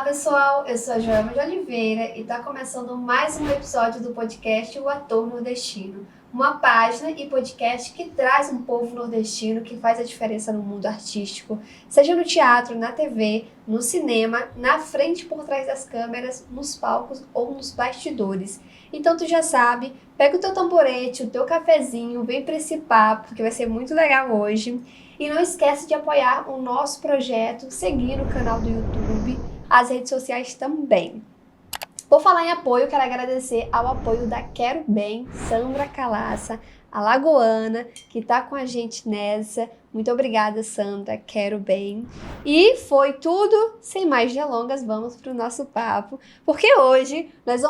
pessoal, eu sou a Joelma de Oliveira e está começando mais um episódio do podcast O Ator Nordestino, uma página e podcast que traz um povo nordestino que faz a diferença no mundo artístico, seja no teatro, na TV, no cinema, na frente e por trás das câmeras, nos palcos ou nos bastidores. Então tu já sabe, pega o teu tamborete, o teu cafezinho, vem para esse papo, porque vai ser muito legal hoje. E não esquece de apoiar o nosso projeto, seguir no canal do YouTube, as redes sociais também. Por falar em apoio, quero agradecer ao apoio da Quero Bem, Sandra Calaça, a lagoana, que está com a gente nessa. Muito obrigada, Sandra, Quero Bem. E foi tudo, sem mais delongas, vamos para o nosso papo, porque hoje nós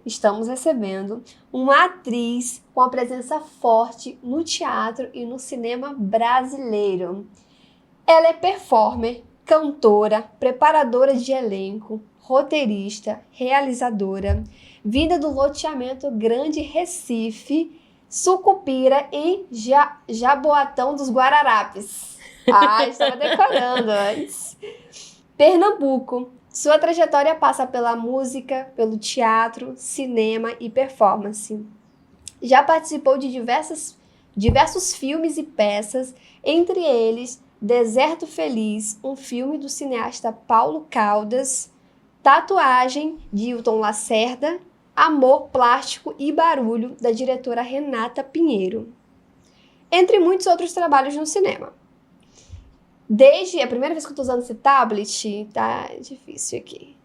estamos recebendo uma atriz com a presença forte no teatro e no cinema brasileiro. Ela é performer, cantora, preparadora de elenco, roteirista, realizadora, vinda do loteamento Grande Recife, Sucupira e Jaboatão dos Guararapes. Estava decorando antes. Pernambuco. Sua trajetória passa pela música, pelo teatro, cinema e performance. Já participou de diversos filmes e peças, entre eles Deserto Feliz, um filme do cineasta Paulo Caldas, Tatuagem, de Hilton Lacerda, Amor, Plástico e Barulho, da diretora Renata Pinheiro. Entre muitos outros trabalhos no cinema. Desde a primeira vez que eu tô usando esse tablet, tá difícil aqui.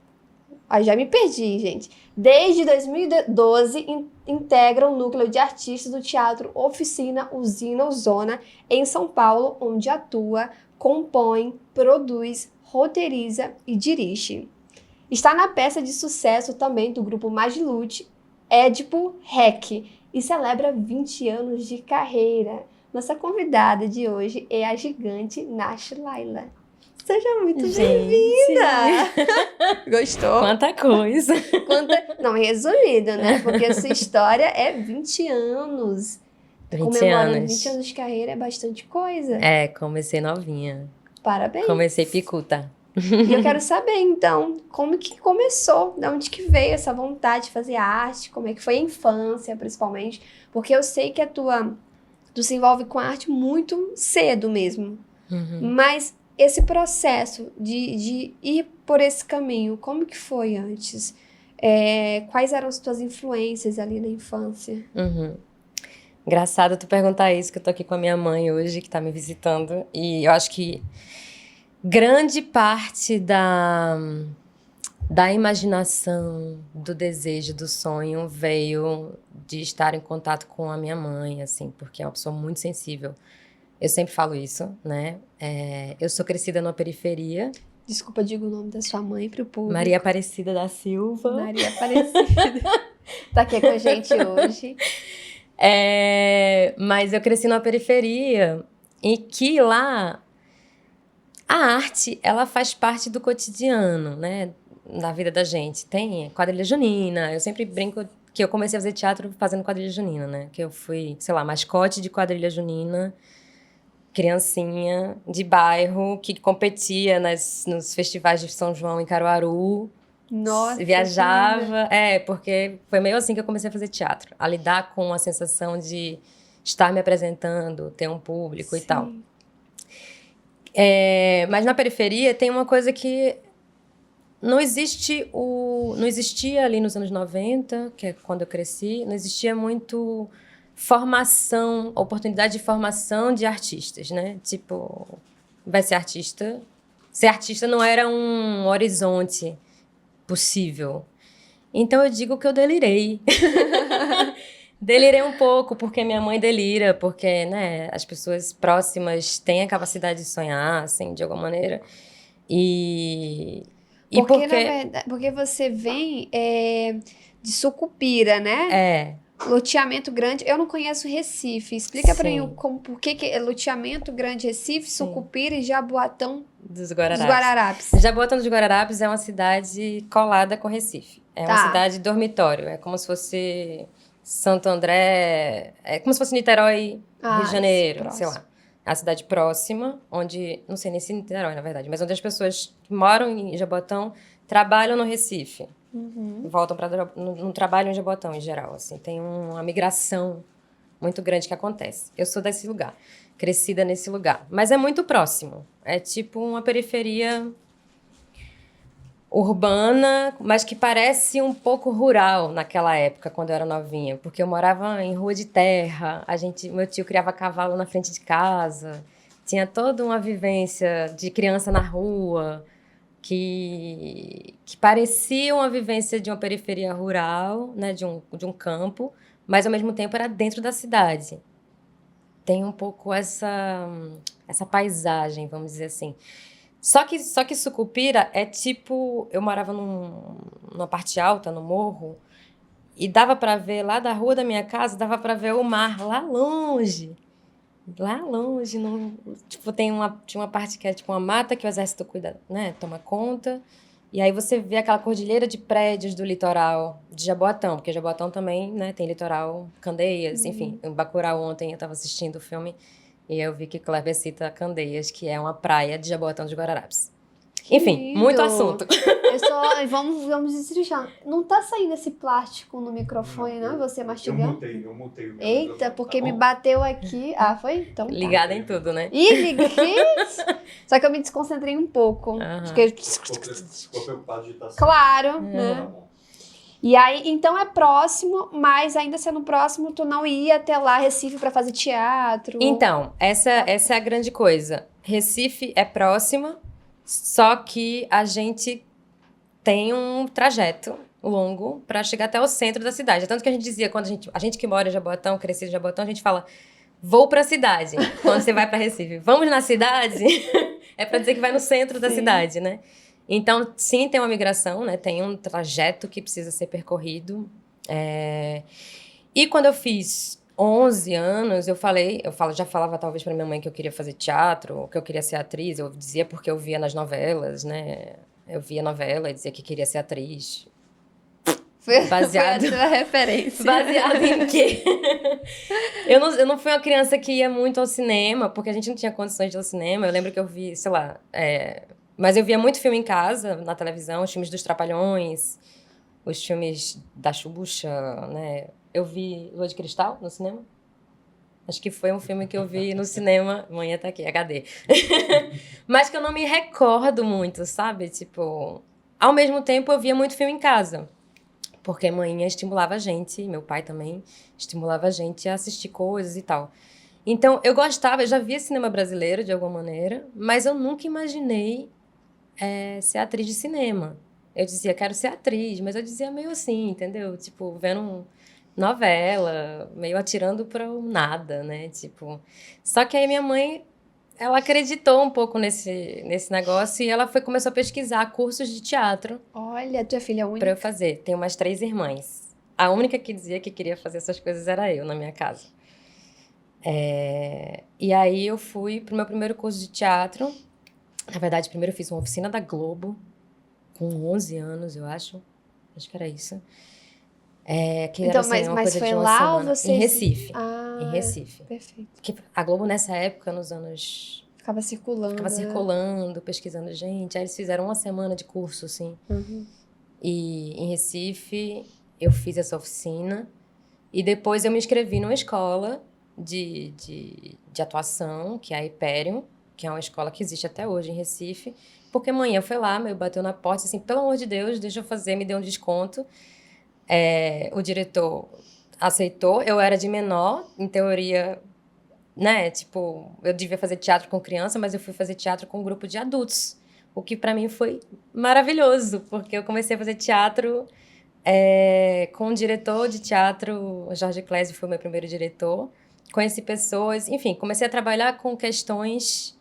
Já me perdi, gente. Desde 2012, integra o núcleo de artistas do Teatro Oficina Usina Ozona, em São Paulo, onde atua, compõe, produz, roteiriza e dirige. Está na peça de sucesso também do grupo Magilute, Édipo Rec, e celebra 20 anos de carreira. Nossa convidada de hoje é a gigante Nash Laila. Seja muito bem-vinda! Gostou? Quanta coisa! Não, resumido, né? Porque a sua história é 20 anos. 20 Comemorando anos. 20 anos de carreira é bastante coisa. Comecei novinha. Parabéns. Comecei picuta. E eu quero saber, então, como que começou? De onde que veio essa vontade de fazer arte? Como é que foi a infância, principalmente? Porque eu sei que tu se envolve com a arte muito cedo mesmo. Uhum. Mas esse processo de ir por esse caminho, como que foi antes? Quais eram as tuas influências ali na infância? Uhum. Engraçado tu perguntar isso, que eu tô aqui com a minha mãe hoje, que tá me visitando. E eu acho que grande parte da imaginação, do desejo, do sonho veio de estar em contato com a minha mãe, assim, porque é uma pessoa muito sensível. Eu sempre falo isso, né? Eu sou crescida numa periferia. Desculpa, digo o nome da sua mãe pro público. Maria Aparecida da Silva. Maria Aparecida. Tá aqui com a gente hoje. Mas eu cresci numa periferia e que lá a arte, ela faz parte do cotidiano, né? Da vida da gente. Tem quadrilha junina. Eu sempre brinco que eu comecei a fazer teatro fazendo quadrilha junina, né? Que eu fui, sei lá, mascote de quadrilha junina, criancinha de bairro que competia nos festivais de São João em Caruaru. Nossa, viajava. Porque foi meio assim que eu comecei a fazer teatro. A lidar com a sensação de estar me apresentando, ter um público e tal. Mas na periferia tem uma coisa que não existia ali nos anos 90, que é quando eu cresci, não existia muito formação, oportunidade de formação de artistas, né? Tipo, vai ser artista. Ser artista não era um horizonte possível. Então eu digo que eu delirei. Delirei um pouco, porque minha mãe delira, porque, né, as pessoas próximas têm a capacidade de sonhar, assim, de alguma maneira. Porque você vem de Sucupira, né? Loteamento Grande. Eu não conheço Recife. Explica pra mim por que é Loteamento Grande Recife, Sucupira e Jaboatão dos Guararapes. Jaboatão dos Guararapes é uma cidade colada com Recife. Uma cidade dormitório. É como se fosse Santo André... É como se fosse Niterói, Rio de Janeiro, sei lá. a cidade próxima, onde, não sei nem se Niterói, na verdade, mas onde as pessoas que moram em Jabotão trabalham no Recife. Voltam para não trabalham em Jabotão, em geral, assim. Tem uma migração muito grande que acontece. Eu sou desse lugar, crescida nesse lugar. Mas é muito próximo. É tipo uma periferia urbana, mas que parece um pouco rural naquela época, quando eu era novinha. Porque eu morava em rua de terra, meu tio criava cavalo na frente de casa, tinha toda uma vivência de criança na rua, que parecia uma vivência de uma periferia rural, né, de um campo, mas ao mesmo tempo era dentro da cidade. Tem um pouco essa paisagem, vamos dizer assim. Só que Sucupira é tipo... Eu morava numa parte alta, no morro, e dava para ver lá da rua da minha casa, dava para ver o mar lá longe. Lá longe, tipo, tinha uma parte que é tipo uma mata que o exército cuida, né, toma conta. E aí você vê aquela cordilheira de prédios do litoral de Jaboatão, porque Jaboatão também, né, tem litoral, Candeias, enfim. Em Bacurau ontem eu estava assistindo o filme e eu vi que Kleber cita Candeias, que é uma praia de Jaboatão dos Guararapes. Enfim, Lindo. muito assunto. Vamos destrinchar. Não tá saindo esse plástico no microfone, não? E você mastigando? Eu mutei o meu Eita, microfone, porque tá me bom? bateu aqui. Ah, foi? Então tá. Ligada em tudo, né? Ih, liguei! Só que eu me desconcentrei um pouco. Aham. Porque... Ficou preocupado de estar Claro, Tá né? bom. E aí, então é próximo, mas ainda sendo próximo, tu não ia até lá, Recife, pra fazer teatro? Então, essa é a grande coisa. Recife é próxima, só que a gente tem um trajeto longo para chegar até o centro da cidade. É tanto que a gente dizia, quando a gente que mora em Jaboatão, crescido em Jaboatão, a gente fala, vou para a cidade, quando você vai para Recife. Vamos na cidade? É para dizer que vai no centro da Sim. cidade, né? Então, sim, tem uma migração, né? Tem um trajeto que precisa ser percorrido. E quando eu fiz 11 anos, já falava talvez para minha mãe que eu queria fazer teatro, que eu queria ser atriz. Eu dizia porque eu via nas novelas, né? Eu via novela e dizia que queria ser atriz. Foi Baseado- a tua referência. Baseado em quê? Eu não fui uma criança que ia muito ao cinema, porque a gente não tinha condições de ir ao cinema. Eu lembro que eu vi, sei lá... Mas eu via muito filme em casa, na televisão, os filmes dos Trapalhões, os filmes da Xuxa, né? Eu vi Lua de Cristal no cinema. Acho que foi um filme que eu vi no cinema. Amanhã tá aqui, HD. Mas que eu não me recordo muito, sabe? Tipo... Ao mesmo tempo, eu via muito filme em casa. Porque a mãe estimulava a gente, meu pai também estimulava a gente a assistir coisas e tal. Então, eu já via cinema brasileiro de alguma maneira, mas eu nunca imaginei ser atriz de cinema. Eu dizia, quero ser atriz, mas eu dizia meio assim, entendeu? Tipo, vendo novela, meio atirando para o nada, né? Tipo, só que aí minha mãe, ela acreditou um pouco nesse negócio e ela começou a pesquisar cursos de teatro Olha, tua filha é para única. eu fazer. Tenho umas 3 irmãs. A única que dizia que queria fazer essas coisas era eu, na minha casa. E aí eu fui pro meu primeiro curso de teatro. Na verdade, primeiro eu fiz uma oficina da Globo, com 11 anos, eu acho. Acho que era isso. Que Então, era assim, uma mas coisa foi de uma lá ou semana. você... Em Recife. Ah, Em Recife. perfeito. Porque a Globo, nessa época, nos anos... Ficava circulando, Ficava né? circulando, pesquisando gente. Aí eles fizeram uma semana de curso, assim. Uhum. E em Recife, eu fiz essa oficina. E depois eu me inscrevi numa escola de atuação, que é a Hyperion, que é uma escola que existe até hoje em Recife. Porque amanhã foi lá, meio bateu na porta, assim, pelo amor de Deus, deixa eu fazer, me deu um desconto. O diretor aceitou, eu era de menor, em teoria, né, tipo, eu devia fazer teatro com criança, mas eu fui fazer teatro com um grupo de adultos, o que pra mim foi maravilhoso, porque eu comecei a fazer teatro com um diretor de teatro, o Jorge Clésio foi o meu primeiro diretor, conheci pessoas, enfim, comecei a trabalhar com questões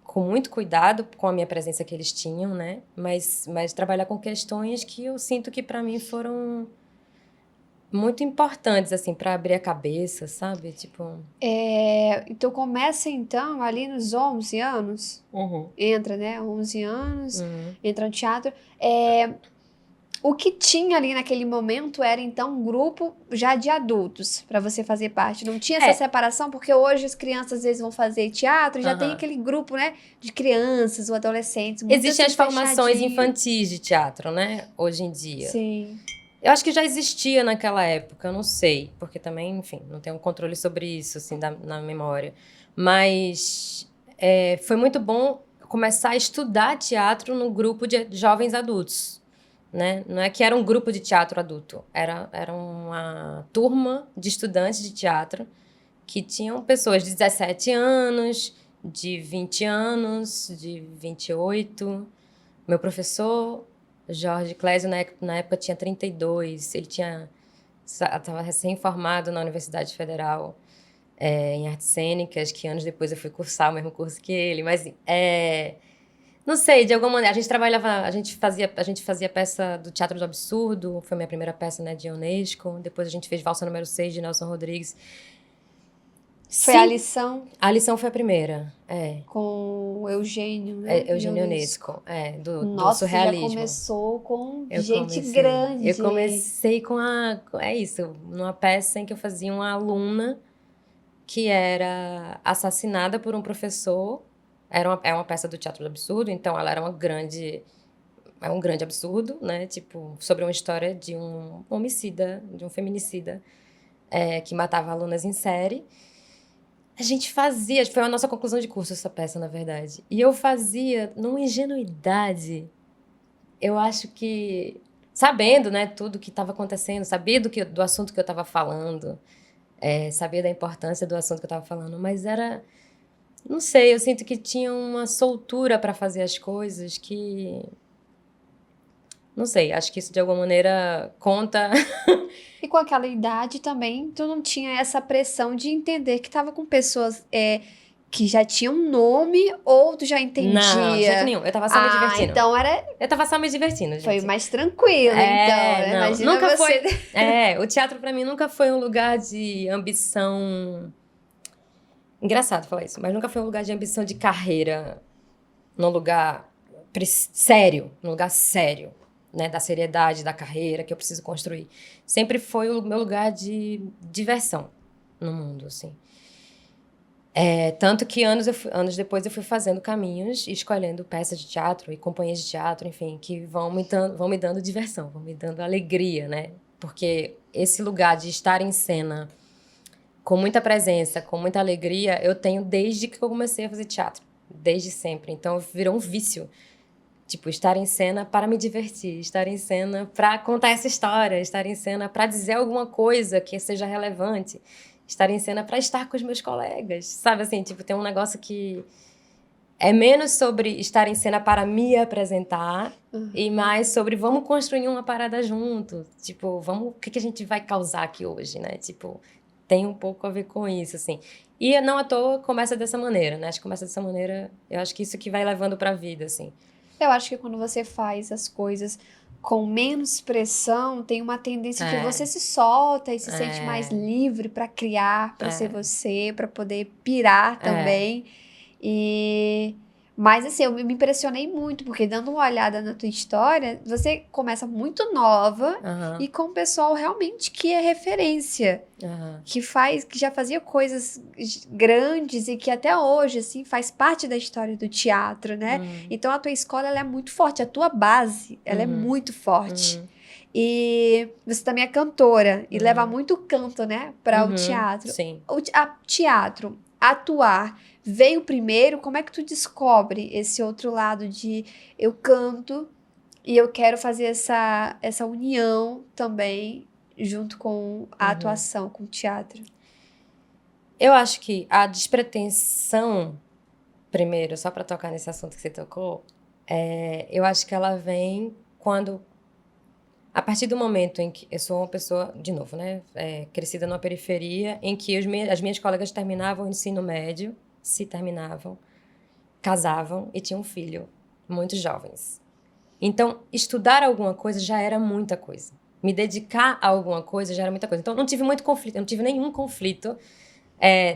com muito cuidado com a minha presença que eles tinham, né? Mas trabalhar com questões que eu sinto que para mim foram muito importantes, assim, para abrir a cabeça, sabe? Tipo... Então começa, então, ali nos 11 anos. Uhum. Entra, né? 11 anos, Uhum. entra no teatro. O que tinha ali naquele momento era, então, um grupo já de adultos para você fazer parte. Não tinha essa separação, porque hoje as crianças às vezes vão fazer teatro e já tem aquele grupo, né, de crianças ou adolescentes. Muito Existem assim, as formações fechadinho. infantis de teatro, né? Hoje em dia. Sim. Eu acho que já existia naquela época, eu não sei. Porque também, enfim, não tenho um controle sobre isso, assim, na memória. Mas foi muito bom começar a estudar teatro no grupo de jovens adultos. Né? Não é que era um grupo de teatro adulto, era uma turma de estudantes de teatro que tinham pessoas de 17 anos, de 20 anos, de 28. Meu professor, Jorge Clésio, na época tinha 32, ele estava recém-formado na Universidade Federal em Artes Cênicas, que anos depois eu fui cursar o mesmo curso que ele, mas não sei, de alguma maneira, a gente fazia peça do Teatro do Absurdo, foi a minha primeira peça, né, de Ionesco, depois a gente fez Valsa número 6, de Nelson Rodrigues. Foi a lição A lição foi a primeira, com o Eugênio, né? Eugênio Ionesco, do Nossa, você já surrealismo. começou com Eu gente comecei. grande. Eu comecei com numa peça em que eu fazia uma aluna que era assassinada por um professor. É uma peça do Teatro do Absurdo, então ela era um grande absurdo, né? Tipo, sobre uma história de um homicida, de um feminicida, que matava alunas em série. A gente fazia, foi a nossa conclusão de curso essa peça, na verdade. E eu fazia numa ingenuidade. Eu acho que, sabendo, né, tudo que estava acontecendo, sabia do assunto que eu estava falando, sabia da importância do assunto que eu estava falando, mas era... Não sei, eu sinto que tinha uma soltura para fazer as coisas que... Não sei, acho que isso de alguma maneira conta. E com aquela idade também, tu não tinha essa pressão de entender que tava com pessoas que já tinham nome, ou tu já entendia? Não, de jeito nenhum. Eu tava só me divertindo. Então Eu tava só me divertindo, gente. foi mais tranquilo, então, né? Não, Imagina nunca você... o teatro pra mim nunca foi um lugar de ambição... Engraçado falar isso, mas nunca foi um lugar de ambição de carreira, num lugar sério, né, da seriedade da carreira que eu preciso construir. Sempre foi o meu lugar de diversão no mundo, assim. Tanto que anos depois eu fui fazendo caminhos e escolhendo peças de teatro e companhias de teatro, enfim, que vão me dando diversão, vão me dando alegria, né? Porque esse lugar de estar em cena com muita presença, com muita alegria, eu tenho desde que eu comecei a fazer teatro. Desde sempre. Então, virou um vício. Tipo, estar em cena para me divertir, estar em cena para contar essa história, estar em cena para dizer alguma coisa que seja relevante, estar em cena para estar com os meus colegas, sabe assim? Tipo, tem um negócio que é menos sobre estar em cena para me apresentar e mais sobre vamos construir uma parada junto. Tipo, o que a gente vai causar aqui hoje, né? Tipo, tem um pouco a ver com isso, assim. E não à toa começa dessa maneira, né? Acho que começa dessa maneira, eu acho que isso que vai levando pra vida, assim. Eu acho que quando você faz as coisas com menos pressão, tem uma tendência que você se solta e se sente mais livre para criar, para ser você, para poder pirar também. Mas assim, eu me impressionei muito, porque dando uma olhada na tua história, você começa muito nova e com um pessoal realmente que é referência, que já fazia coisas grandes e que até hoje, assim, faz parte da história do teatro, né? Então a tua escola, ela é muito forte, a tua base, ela é muito forte. E você também é cantora e leva muito canto, né, para o teatro. Sim. Teatro, atuar, veio primeiro. Como é que tu descobre esse outro lado de eu canto e eu quero fazer essa união também junto com a atuação, com o teatro? Eu acho que a despretensão, primeiro, só para tocar nesse assunto que você tocou, eu acho que ela vem a partir do momento em que eu sou uma pessoa, de novo, né, crescida numa periferia, em que as minhas colegas terminavam o ensino médio, se terminavam, casavam e tinham um filho, muito jovens. Então, estudar alguma coisa já era muita coisa. Me dedicar a alguma coisa já era muita coisa. Então, não tive muito conflito, eu não tive nenhum conflito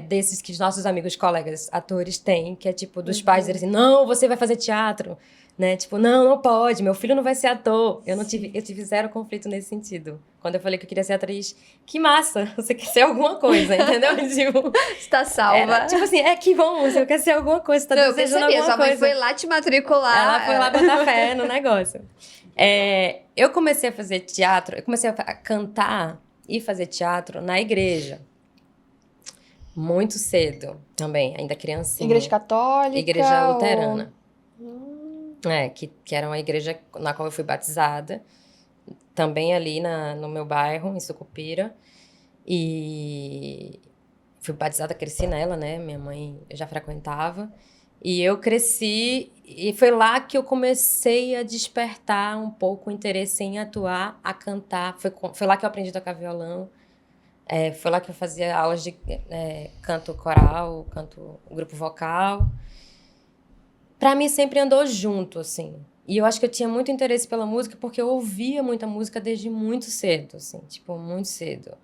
desses que os nossos amigos, colegas, atores têm, que é tipo, dos pais dizerem assim, não, você vai fazer teatro, né? Tipo, não pode, meu filho não vai ser ator. Eu tive zero conflito nesse sentido. Quando eu falei que eu queria ser atriz, que massa, você quer ser alguma coisa, entendeu? Tipo, Está salva. tipo assim, que bom, você quer ser alguma coisa, você tá Não, eu desejando percebi, alguma sua mãe coisa. foi lá te matricular. Ela foi lá botar fé no negócio. Eu comecei a fazer teatro, eu comecei a cantar e fazer teatro na igreja. Muito cedo também, ainda criancinha. Igreja católica? Igreja luterana. Que era uma igreja na qual eu fui batizada. Também ali no meu bairro, em Sucupira. E fui batizada, cresci nela, né? Minha mãe já frequentava. E eu cresci, e foi lá que eu comecei a despertar um pouco o interesse em atuar, a cantar. Foi lá que eu aprendi a tocar violão. Foi lá que eu fazia aulas de canto coral, canto grupo vocal. Pra mim sempre andou junto, assim. E eu acho que eu tinha muito interesse pela música porque eu ouvia muita música desde muito cedo, assim, tipo, muito cedo.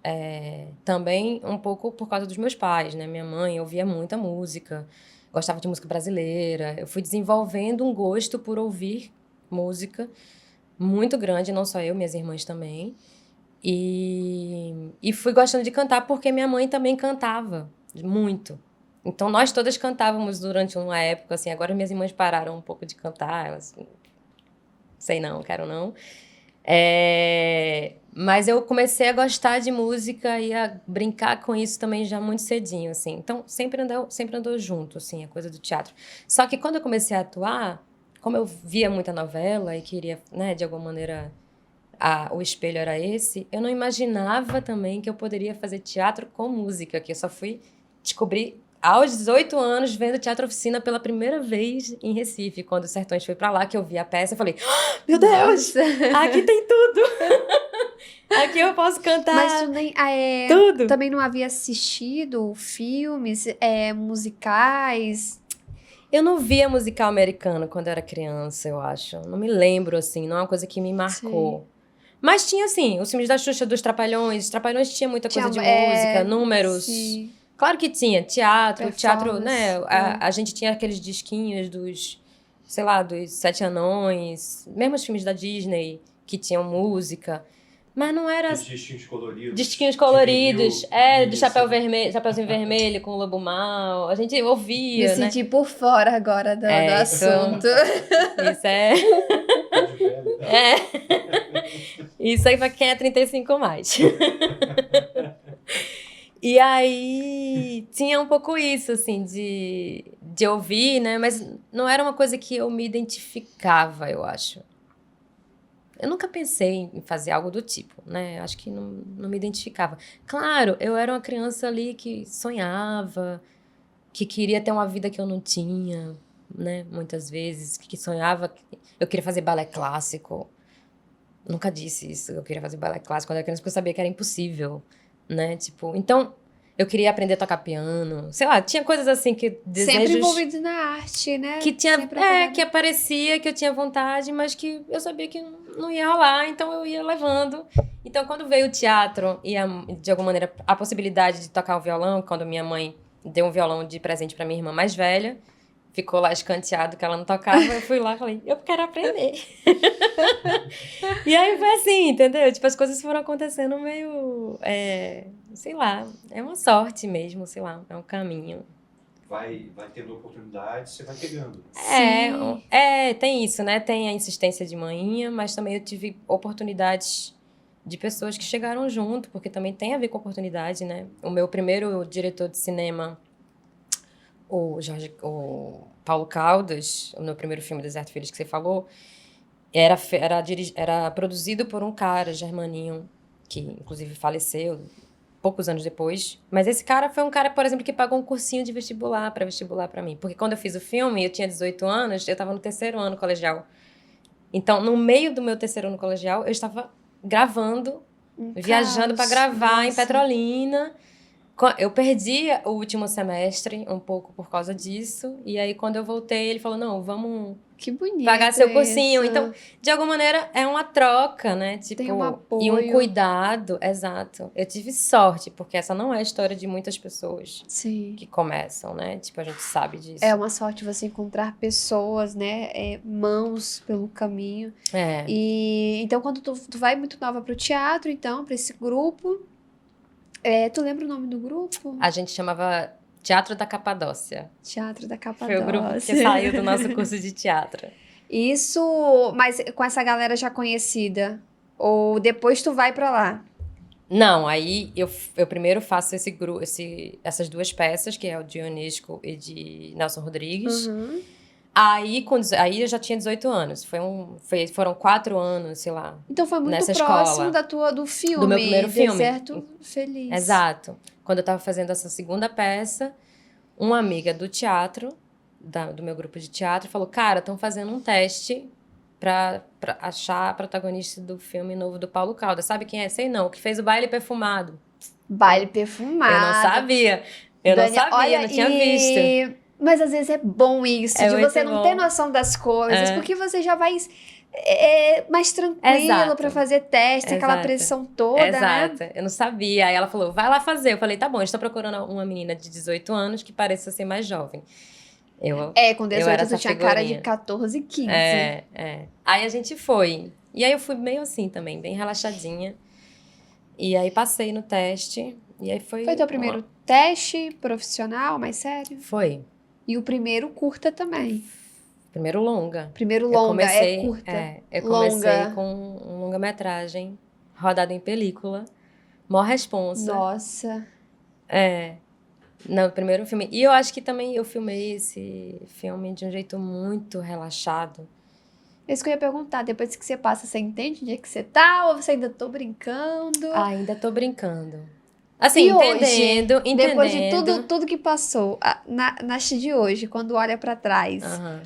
Também um pouco por causa dos meus pais, né? Minha mãe ouvia muita música, gostava de música brasileira. Eu fui desenvolvendo um gosto por ouvir música muito grande, não só eu, minhas irmãs também. E fui gostando de cantar porque minha mãe também cantava muito. Então, nós todas cantávamos durante uma época, assim. Agora minhas irmãs pararam um pouco de cantar, elas... Sei não, quero não. Mas eu comecei a gostar de música e a brincar com isso também já muito cedinho, assim. Então, sempre andou junto, assim, a coisa do teatro. Só que quando eu comecei a atuar, como eu via muita novela e queria, né, de alguma maneira... o espelho era esse, eu não imaginava também que eu poderia fazer teatro com música, que eu só fui descobrir aos 18 anos, vendo Teatro Oficina pela primeira vez em Recife, quando o Sertões foi pra lá, que eu vi a peça, eu falei, meu Deus, aqui tem tudo! Aqui eu posso cantar. Mas tu nem, tudo. Também não havia assistido filmes, musicais? Eu não via musical americano quando eu era criança, eu acho. Não me lembro, assim, não é uma coisa que me marcou. Sim. Mas tinha, assim, os filmes da Xuxa, dos Trapalhões. Os Trapalhões tinha muita coisa de música, números. Sim. Claro que tinha. Teatro, né? A gente tinha aqueles disquinhos dos, sei lá, dos Sete Anões. Mesmo os filmes da Disney, que tinham música. Mas não era... Disquinhos coloridos. Disquinhos coloridos. Do Chapeuzinho Vermelho com o Lobo Mau. A gente ouvia, me senti por fora agora do assunto. Isso Isso aí pra quem é 35 mais. E aí tinha um pouco isso, assim, de ouvir, né? Mas não era uma coisa que eu me identificava, eu acho. Eu nunca pensei em fazer algo do tipo, né? Acho que não me identificava. Claro, eu era uma criança ali que sonhava, que queria ter uma vida que eu não tinha, né? Muitas vezes, que sonhava... Eu queria fazer balé clássico. Nunca disse isso, eu queria fazer balé clássico quando eu era criança, porque eu sabia que era impossível, né? Tipo, então... Eu queria aprender a tocar piano. Sei lá, tinha coisas assim que... Desejos sempre envolvido na arte, né? Que tinha... que aparecia, que eu tinha vontade, mas que eu sabia que não ia rolar, então eu ia levando. Então, quando veio o teatro e, de alguma maneira, a possibilidade de tocar o violão, quando minha mãe deu um violão de presente pra minha irmã mais velha, ficou lá escanteado que ela não tocava, eu fui lá e falei, eu quero aprender. E aí foi assim, entendeu? Tipo, as coisas foram acontecendo meio... sei lá, é uma sorte mesmo, sei lá, é um caminho. Vai tendo oportunidade, você vai pegando. Tem isso, né? Tem a insistência de manhinha, mas também eu tive oportunidades de pessoas que chegaram junto, porque também tem a ver com oportunidade, né? O meu primeiro diretor de cinema, o Paulo Caldas, o meu primeiro filme, Deserto Feliz, que você falou, era produzido por um cara, germaninho, que inclusive faleceu poucos anos depois. Mas esse cara foi um cara, por exemplo, que pagou um cursinho de pré-vestibular pra mim. Porque quando eu fiz o filme, eu tinha 18 anos, eu estava no 3º ano colegial. Então, no meio do meu 3º ano colegial, eu estava gravando, viajando para gravar em Petrolina. Eu perdi o último semestre um pouco por causa disso. E aí, quando eu voltei, ele falou, não, vamos... Que bonito. Pagar seu cursinho. isso. Então, de alguma maneira, é uma troca, né? Tipo, Tem um e um apoio. cuidado, exato. Eu tive sorte, porque essa não é a história de muitas pessoas Sim. que começam, né? Tipo, a gente sabe disso. É uma sorte você encontrar pessoas, né? Mãos pelo caminho. É. E então, quando tu vai muito nova pro teatro, então, pra esse grupo, tu lembra o nome do grupo? A gente chamava Teatro da Capadócia. Teatro da Foi o grupo que Capadócia. saiu do nosso curso de teatro. Isso, mas com essa galera já conhecida? Ou depois tu vai pra lá? Não, aí eu primeiro faço essas duas peças, que é o de Ionesco e de Nelson Rodrigues. Uhum. Aí eu já tinha 18 anos. Foram 4 anos, sei lá. Então foi muito Nessa próximo escola. do filme. Do meu primeiro filme. Deserto Feliz. Exato. Quando eu tava fazendo essa segunda peça, uma amiga do teatro, do meu grupo de teatro, falou: cara, estão fazendo um teste pra achar a protagonista do filme novo do Paulo Caldas. Sabe quem é? Sei não, que fez o Baile Perfumado. Baile Perfumado. Eu não sabia. Eu não sabia, Olha, não tinha visto. Mas às vezes é bom isso, É de muito você não bom. ter noção das coisas, É. porque você já vai mais tranquilo Exato. pra fazer teste, aquela Exato. pressão toda, né? Exato. Eu não sabia. Aí ela falou, vai lá fazer. Eu falei, tá bom, eu estou procurando uma menina de 18 anos que pareça ser mais jovem. Com Eu 18 era tu essa tinha cara de figurinha. 14, 15. É. Aí a gente foi. E aí eu fui meio assim também, bem relaxadinha. E aí passei no teste. E aí foi... Foi teu primeiro teste profissional, mais sério? Foi. E o primeiro curta também. Primeiro longa. Primeiro Eu longa, comecei, curta. eu comecei Longa. com um longa-metragem rodado em película. Mó responsa. Nossa. No primeiro filme. E eu acho que também eu filmei esse filme de um jeito muito relaxado. Isso que eu ia perguntar, depois que você passa, você entende onde é que você tá? Ou você ainda tô brincando? Ainda tô brincando. Assim, E hoje, entendendo. depois de tudo que passou, na de hoje, quando olha pra trás, Aham.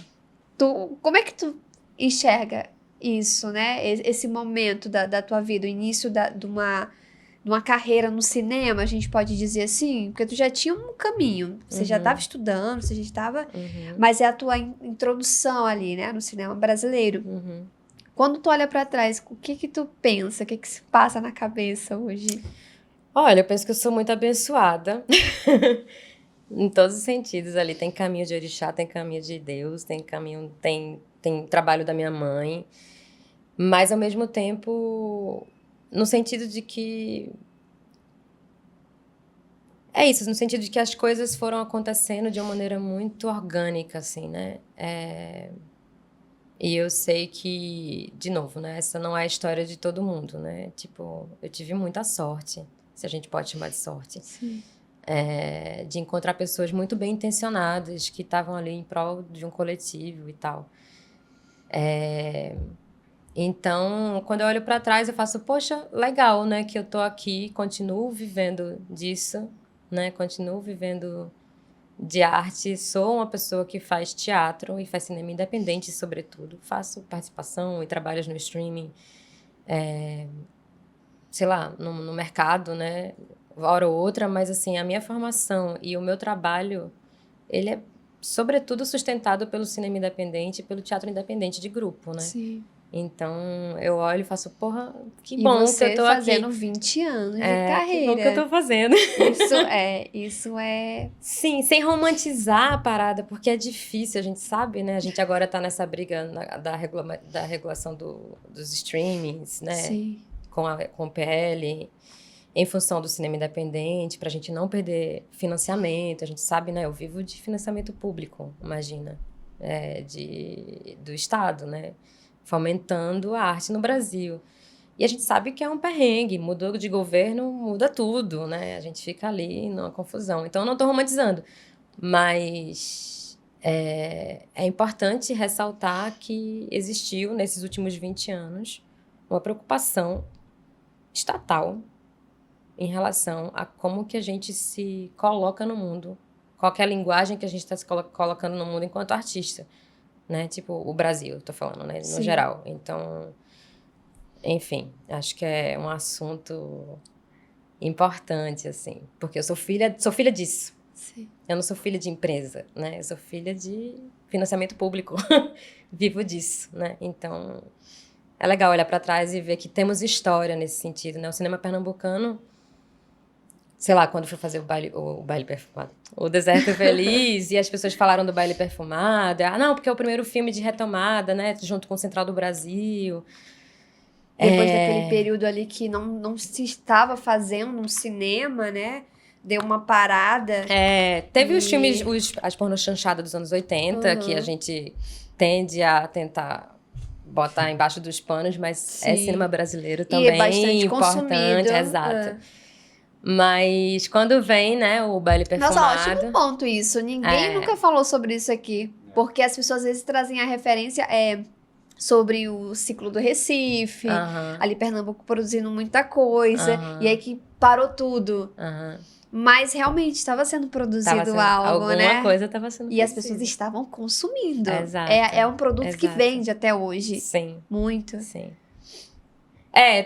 como é que tu enxerga isso, né? Esse momento da tua vida, o início de uma carreira no cinema, a gente pode dizer assim? Porque tu já tinha um caminho, você já estava estudando, você já estava... Mas é a tua introdução ali, né? No cinema brasileiro. Quando tu olha pra trás, o que tu pensa? O que se passa na cabeça hoje? Olha, eu penso que eu sou muito abençoada. Em todos os sentidos ali. Tem caminho de orixá, tem caminho de Deus, tem trabalho da minha mãe. Mas, ao mesmo tempo, no sentido de que... É isso, no sentido de que as coisas foram acontecendo de uma maneira muito orgânica, assim, né? E eu sei que, de novo, né? Essa não é a história de todo mundo, né? Tipo, eu tive muita sorte, se a gente pode chamar de sorte. Sim. De encontrar pessoas muito bem intencionadas que estavam ali em prol de um coletivo e tal. Então, quando eu olho para trás, eu faço, poxa, legal, né? Que eu tô aqui, continuo vivendo disso, né? Continuo vivendo de arte. Sou uma pessoa que faz teatro e faz cinema independente, sobretudo. Faço participação e trabalhos no streaming, sei lá, no mercado, né? Hora ou outra, mas assim, a minha formação e o meu trabalho, ele é sobretudo sustentado pelo cinema independente e pelo teatro independente de grupo, né? Sim. Então, eu olho e faço, porra, que E bom que você eu tô fazendo aqui. 20 anos de Que carreira. bom que eu tô fazendo. Isso é... Sim, sem romantizar a parada, porque é difícil, a gente sabe, né? A gente agora tá nessa briga da regulação dos streamings, né? Sim. Com o PL, em função do cinema independente, pra gente não perder financiamento. A gente sabe, né? Eu vivo de financiamento público, imagina, do Estado, né? Fomentando a arte no Brasil. E a gente sabe que é um perrengue, mudou de governo, muda tudo, né? A gente fica ali numa confusão. Então, eu não estou romantizando, mas é importante ressaltar que existiu, nesses últimos 20 anos, uma preocupação estatal em relação a como que a gente se coloca no mundo, qual que é a linguagem que a gente está se colocando no mundo enquanto artista, né? Tipo, o Brasil, tô falando, né? No Sim. geral. Então, enfim, acho que é um assunto importante, assim, porque eu sou filha disso. Sim. Eu não sou filha de empresa, né? Eu sou filha de financiamento público. Vivo disso, né? Então, é legal olhar para trás e ver que temos história nesse sentido, né? O cinema pernambucano, sei lá, quando fui fazer o baile perfumado, o Deserto Feliz, e as pessoas falaram do baile perfumado. Não, porque é o primeiro filme de retomada, né? Junto com o Central do Brasil. Depois daquele período ali que não se estava fazendo um cinema, né? Deu uma parada. Teve E- os filmes, as pornochanchadas dos anos 80, que a gente tende a tentar botar embaixo dos panos, mas é Sim. cinema brasileiro E também, é bastante importante, consumido. exato. Mas quando vem, né, o baile Nossa, ótimo perfumado... ponto isso. Ninguém nunca falou sobre isso aqui. Porque as pessoas às vezes trazem a referência sobre o ciclo do Recife, Aham, ali Pernambuco produzindo muita coisa, Aham. e aí que parou tudo. aham. Mas realmente estava sendo produzido algo, alguma né? coisa estava sendo E as produzida. pessoas estavam consumindo. Exato, É um produto que exato. vende até hoje. Sim, Muito. sim.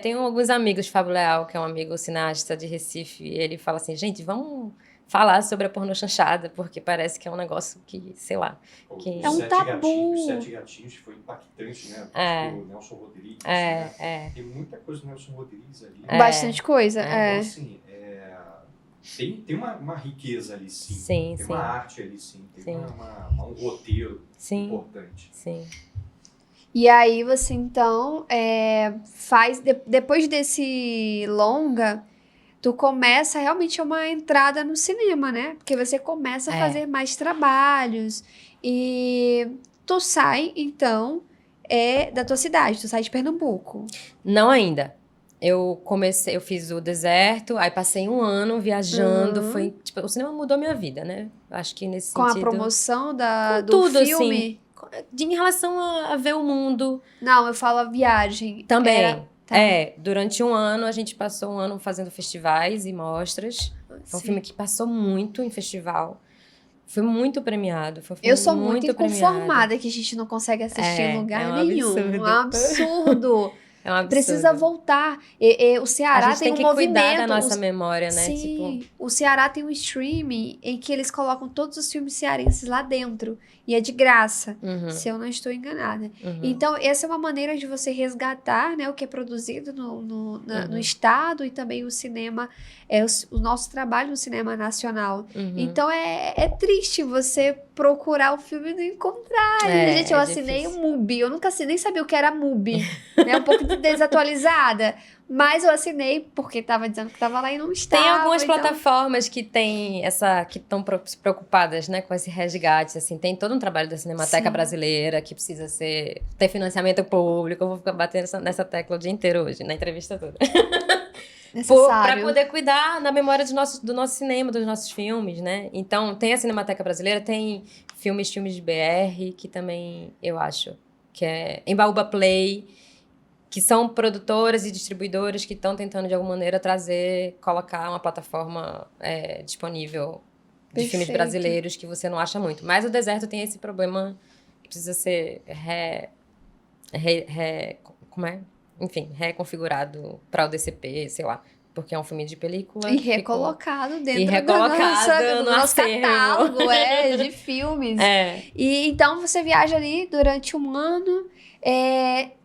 Tenho alguns amigos, Fábio Leal, que é um amigo cineasta de Recife, e ele fala assim, gente, vamos falar sobre a pornochanchada, porque parece que é um negócio que, sei lá, que... É um tabu. Os Sete Gatinhos foi impactante, né? Do Nelson Rodrigues, né? Tem muita coisa do Nelson Rodrigues ali. Bastante coisa. Então, assim, tem uma riqueza ali, sim. Sim, Tem sim. uma arte ali, sim. Tem Sim. um roteiro Sim. importante. Sim. E aí você, então, faz... Depois desse longa, tu começa realmente uma entrada no cinema, né? Porque você começa a fazer mais trabalhos. E tu sai, então, da tua cidade. Tu sai de Pernambuco. Não ainda. Eu fiz o Deserto, aí passei um ano viajando, foi, tipo, o cinema mudou minha vida, né? Acho que nesse Com a sentido... promoção com do tudo, filme. assim, em relação a ver o mundo. Não, eu falo a viagem. Também. Tá. Durante um ano, a gente passou um ano fazendo festivais e mostras. É um Sim. filme que passou muito em festival. Foi muito premiado. Foi um filme Eu sou muito premiado. inconformada que a gente não consegue assistir em lugar um nenhum. absurdo. É um absurdo. É um absurdo. Precisa voltar. O A Ceará gente tem tem um que movimento. cuidar da nossa memória, né? Sim, Tipo, o Ceará tem um streaming em que eles colocam todos os filmes cearenses lá dentro. E é de graça, se eu não estou enganada. Então, essa é uma maneira de você resgatar, né, o que é produzido no estado e também o cinema, o nosso trabalho no cinema nacional. Então, é triste você procurar o filme e não encontrar. Gente, eu assinei o MUBI. Eu nunca nem sabia o que era MUBI. Né? Um pouco desatualizada. Mas eu assinei porque estava dizendo que estava lá e não estava. tem algumas então... plataformas que tem que estão preocupadas, né, com esse resgate, assim, tem todo um trabalho da Cinemateca Brasileira que precisa ter financiamento público. Eu vou ficar batendo nessa tecla o dia inteiro hoje, na entrevista toda. Para poder cuidar da memória do nosso cinema, dos nossos filmes, né? Então, tem a Cinemateca Brasileira, tem filmes de BR, que também, eu acho, que é Embaúba Play, que são produtoras e distribuidoras que estão tentando, de alguma maneira, colocar uma plataforma disponível de filmes brasileiros que você não acha muito. Mas o Deserto tem esse problema que precisa ser reconfigurado para o DCP, sei lá. Porque é um filme de película. E recolocado dentro do nosso catálogo de filmes. E então você viaja ali durante um ano.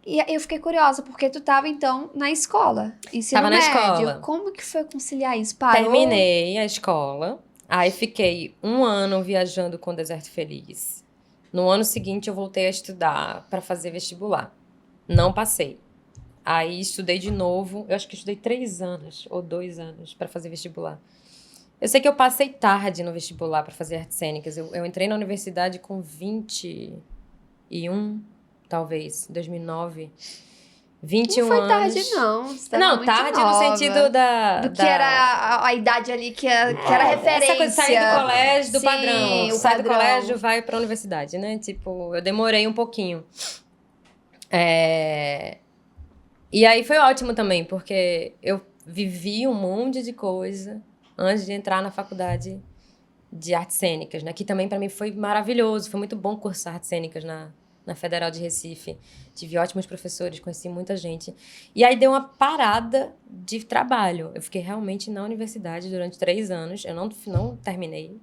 E eu fiquei curiosa, porque tu tava, então, na escola. Ensino médio. Na escola. Como que foi conciliar isso? Parou? Terminei a escola. Aí fiquei um ano viajando com o Deserto Feliz. No ano seguinte, eu voltei a estudar para fazer vestibular. Não passei. Aí estudei de novo. Eu acho que estudei 3 anos ou 2 anos para fazer vestibular. Eu sei que eu passei tarde no vestibular para fazer artes cênicas. Eu entrei na universidade com 21, talvez, 2009. 21 não foi anos. Tarde, não. Você não, muito tarde nova. no sentido do que era a idade ali que era referência. Essa coisa de sair do colégio, do Sim, padrão. o Sai padrão. do colégio, vai pra universidade, né? Tipo, eu demorei um pouquinho. E aí foi ótimo também, porque eu vivi um monte de coisa antes de entrar na faculdade de artes cênicas, né? Que também pra mim foi maravilhoso. Foi muito bom cursar artes cênicas na Federal de Recife. Tive ótimos professores, conheci muita gente. E aí deu uma parada de trabalho. Eu fiquei realmente na universidade durante 3 anos. Eu não terminei.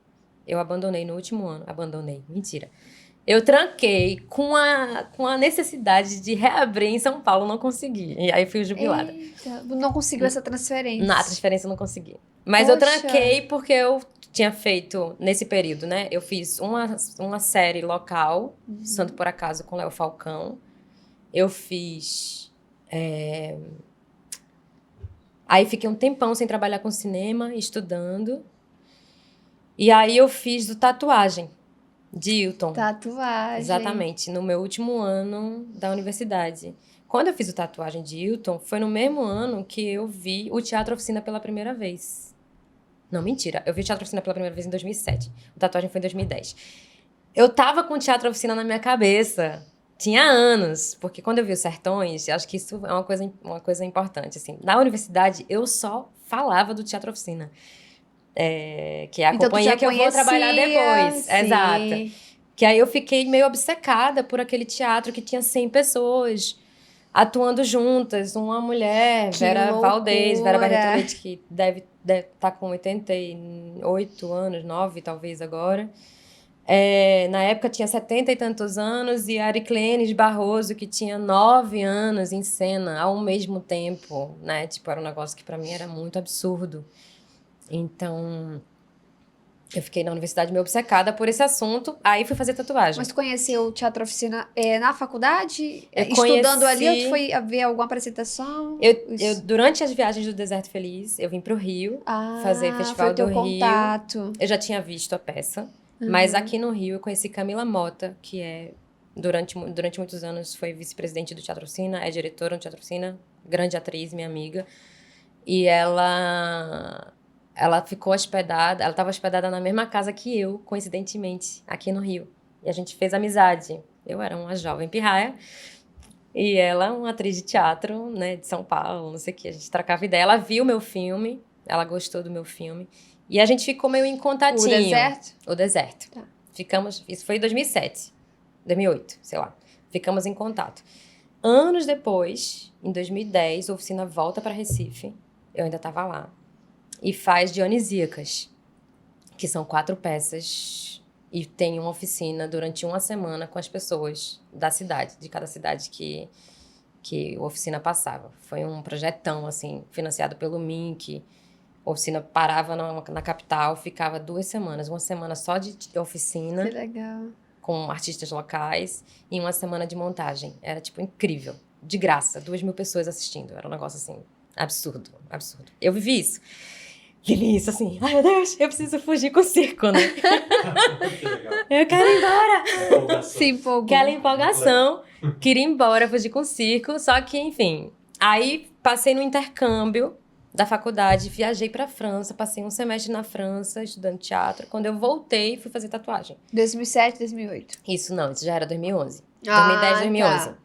Eu abandonei no último ano. Abandonei, mentira. Eu tranquei com a necessidade de reabrir em São Paulo, não consegui. E aí fui jubilada. Eita, não conseguiu essa transferência. Na transferência eu não consegui. Mas Poxa. eu tranquei porque eu tinha feito, nesse período, né? Eu fiz uma série local, Santo por Acaso, com Léo Falcão. Eu fiz... Aí fiquei um tempão sem trabalhar com cinema, estudando. E aí eu fiz do tatuagem, de Hilton. Tatuagem. Exatamente, no meu último ano da universidade. Quando eu fiz o tatuagem de Hilton, foi no mesmo ano que eu vi o Teatro Oficina pela primeira vez. Não, mentira. Eu vi o Teatro Oficina pela primeira vez em 2007. O tatuagem foi em 2010. Eu tava com o Teatro Oficina na minha cabeça. Tinha anos. Porque quando eu vi os Sertões, acho que isso é uma coisa importante. Assim. Na universidade, eu só falava do Teatro Oficina. Que é a então, companhia que eu vou trabalhar depois. Sim. Exato. Que aí eu fiquei meio obcecada por aquele teatro que tinha 100 pessoas atuando juntas. Uma mulher, Que Vera loucura. Valdez, Vera Barretolete, que deve estar com 88 anos, 9 talvez agora. Na época tinha 70 e tantos anos, e a Ariclenes Barroso, que tinha 9 anos em cena ao mesmo tempo, né? Tipo, era um negócio que pra mim era muito absurdo. Então, eu fiquei na universidade meio obcecada por esse assunto. Aí fui fazer tatuagem. Mas tu conheceu o Teatro Oficina na faculdade? Eu Estudando ali, ou tu conheci- foi ver alguma apresentação? Eu, durante as viagens do Deserto Feliz, eu vim pro Rio fazer Festival foi o teu do Rio. contato. Eu já tinha visto a peça. Mas aqui no Rio eu conheci Camila Mota, que durante muitos anos foi vice-presidente do Teatro Oficina, é diretora do Teatro Oficina, grande atriz, minha amiga. E ela ficou hospedada, ela estava hospedada na mesma casa que eu, coincidentemente, aqui no Rio. E a gente fez amizade. Eu era uma jovem pirraia, e ela, uma atriz de teatro, né, de São Paulo, não sei o que, a gente trocava ideia. Ela viu meu filme, ela gostou do meu filme, e a gente ficou meio em contatinho. O Deserto? O Deserto. Tá. Isso foi em 2007, 2008, sei lá. Ficamos em contato. Anos depois, em 2010, a oficina volta para Recife, eu ainda estava lá, e faz Dionisíacas, que são 4 peças, e tem uma oficina durante uma semana com as pessoas da cidade, de cada cidade que a oficina passava. Foi um projetão, assim, financiado pelo MINC. A oficina parava na capital, ficava 2 semanas, uma semana só de oficina, Que legal. com artistas locais, e uma semana de montagem. Era, tipo, incrível. De graça, 2.000 pessoas assistindo. Era um negócio, assim, absurdo, absurdo. Eu vivi isso, assim, ai meu Deus, eu preciso fugir com o circo, né? Que legal. Eu quero ir embora. Empolgação. Se empolgou. Aquela empolgação, queria ir embora, fugir com o circo, só que, enfim. Aí, passei no intercâmbio da faculdade, viajei pra França, passei um semestre na França, estudando teatro. Quando eu voltei, fui fazer tatuagem. 2007, 2008. Isso já era 2011. Ah, 2010, 2011. tá.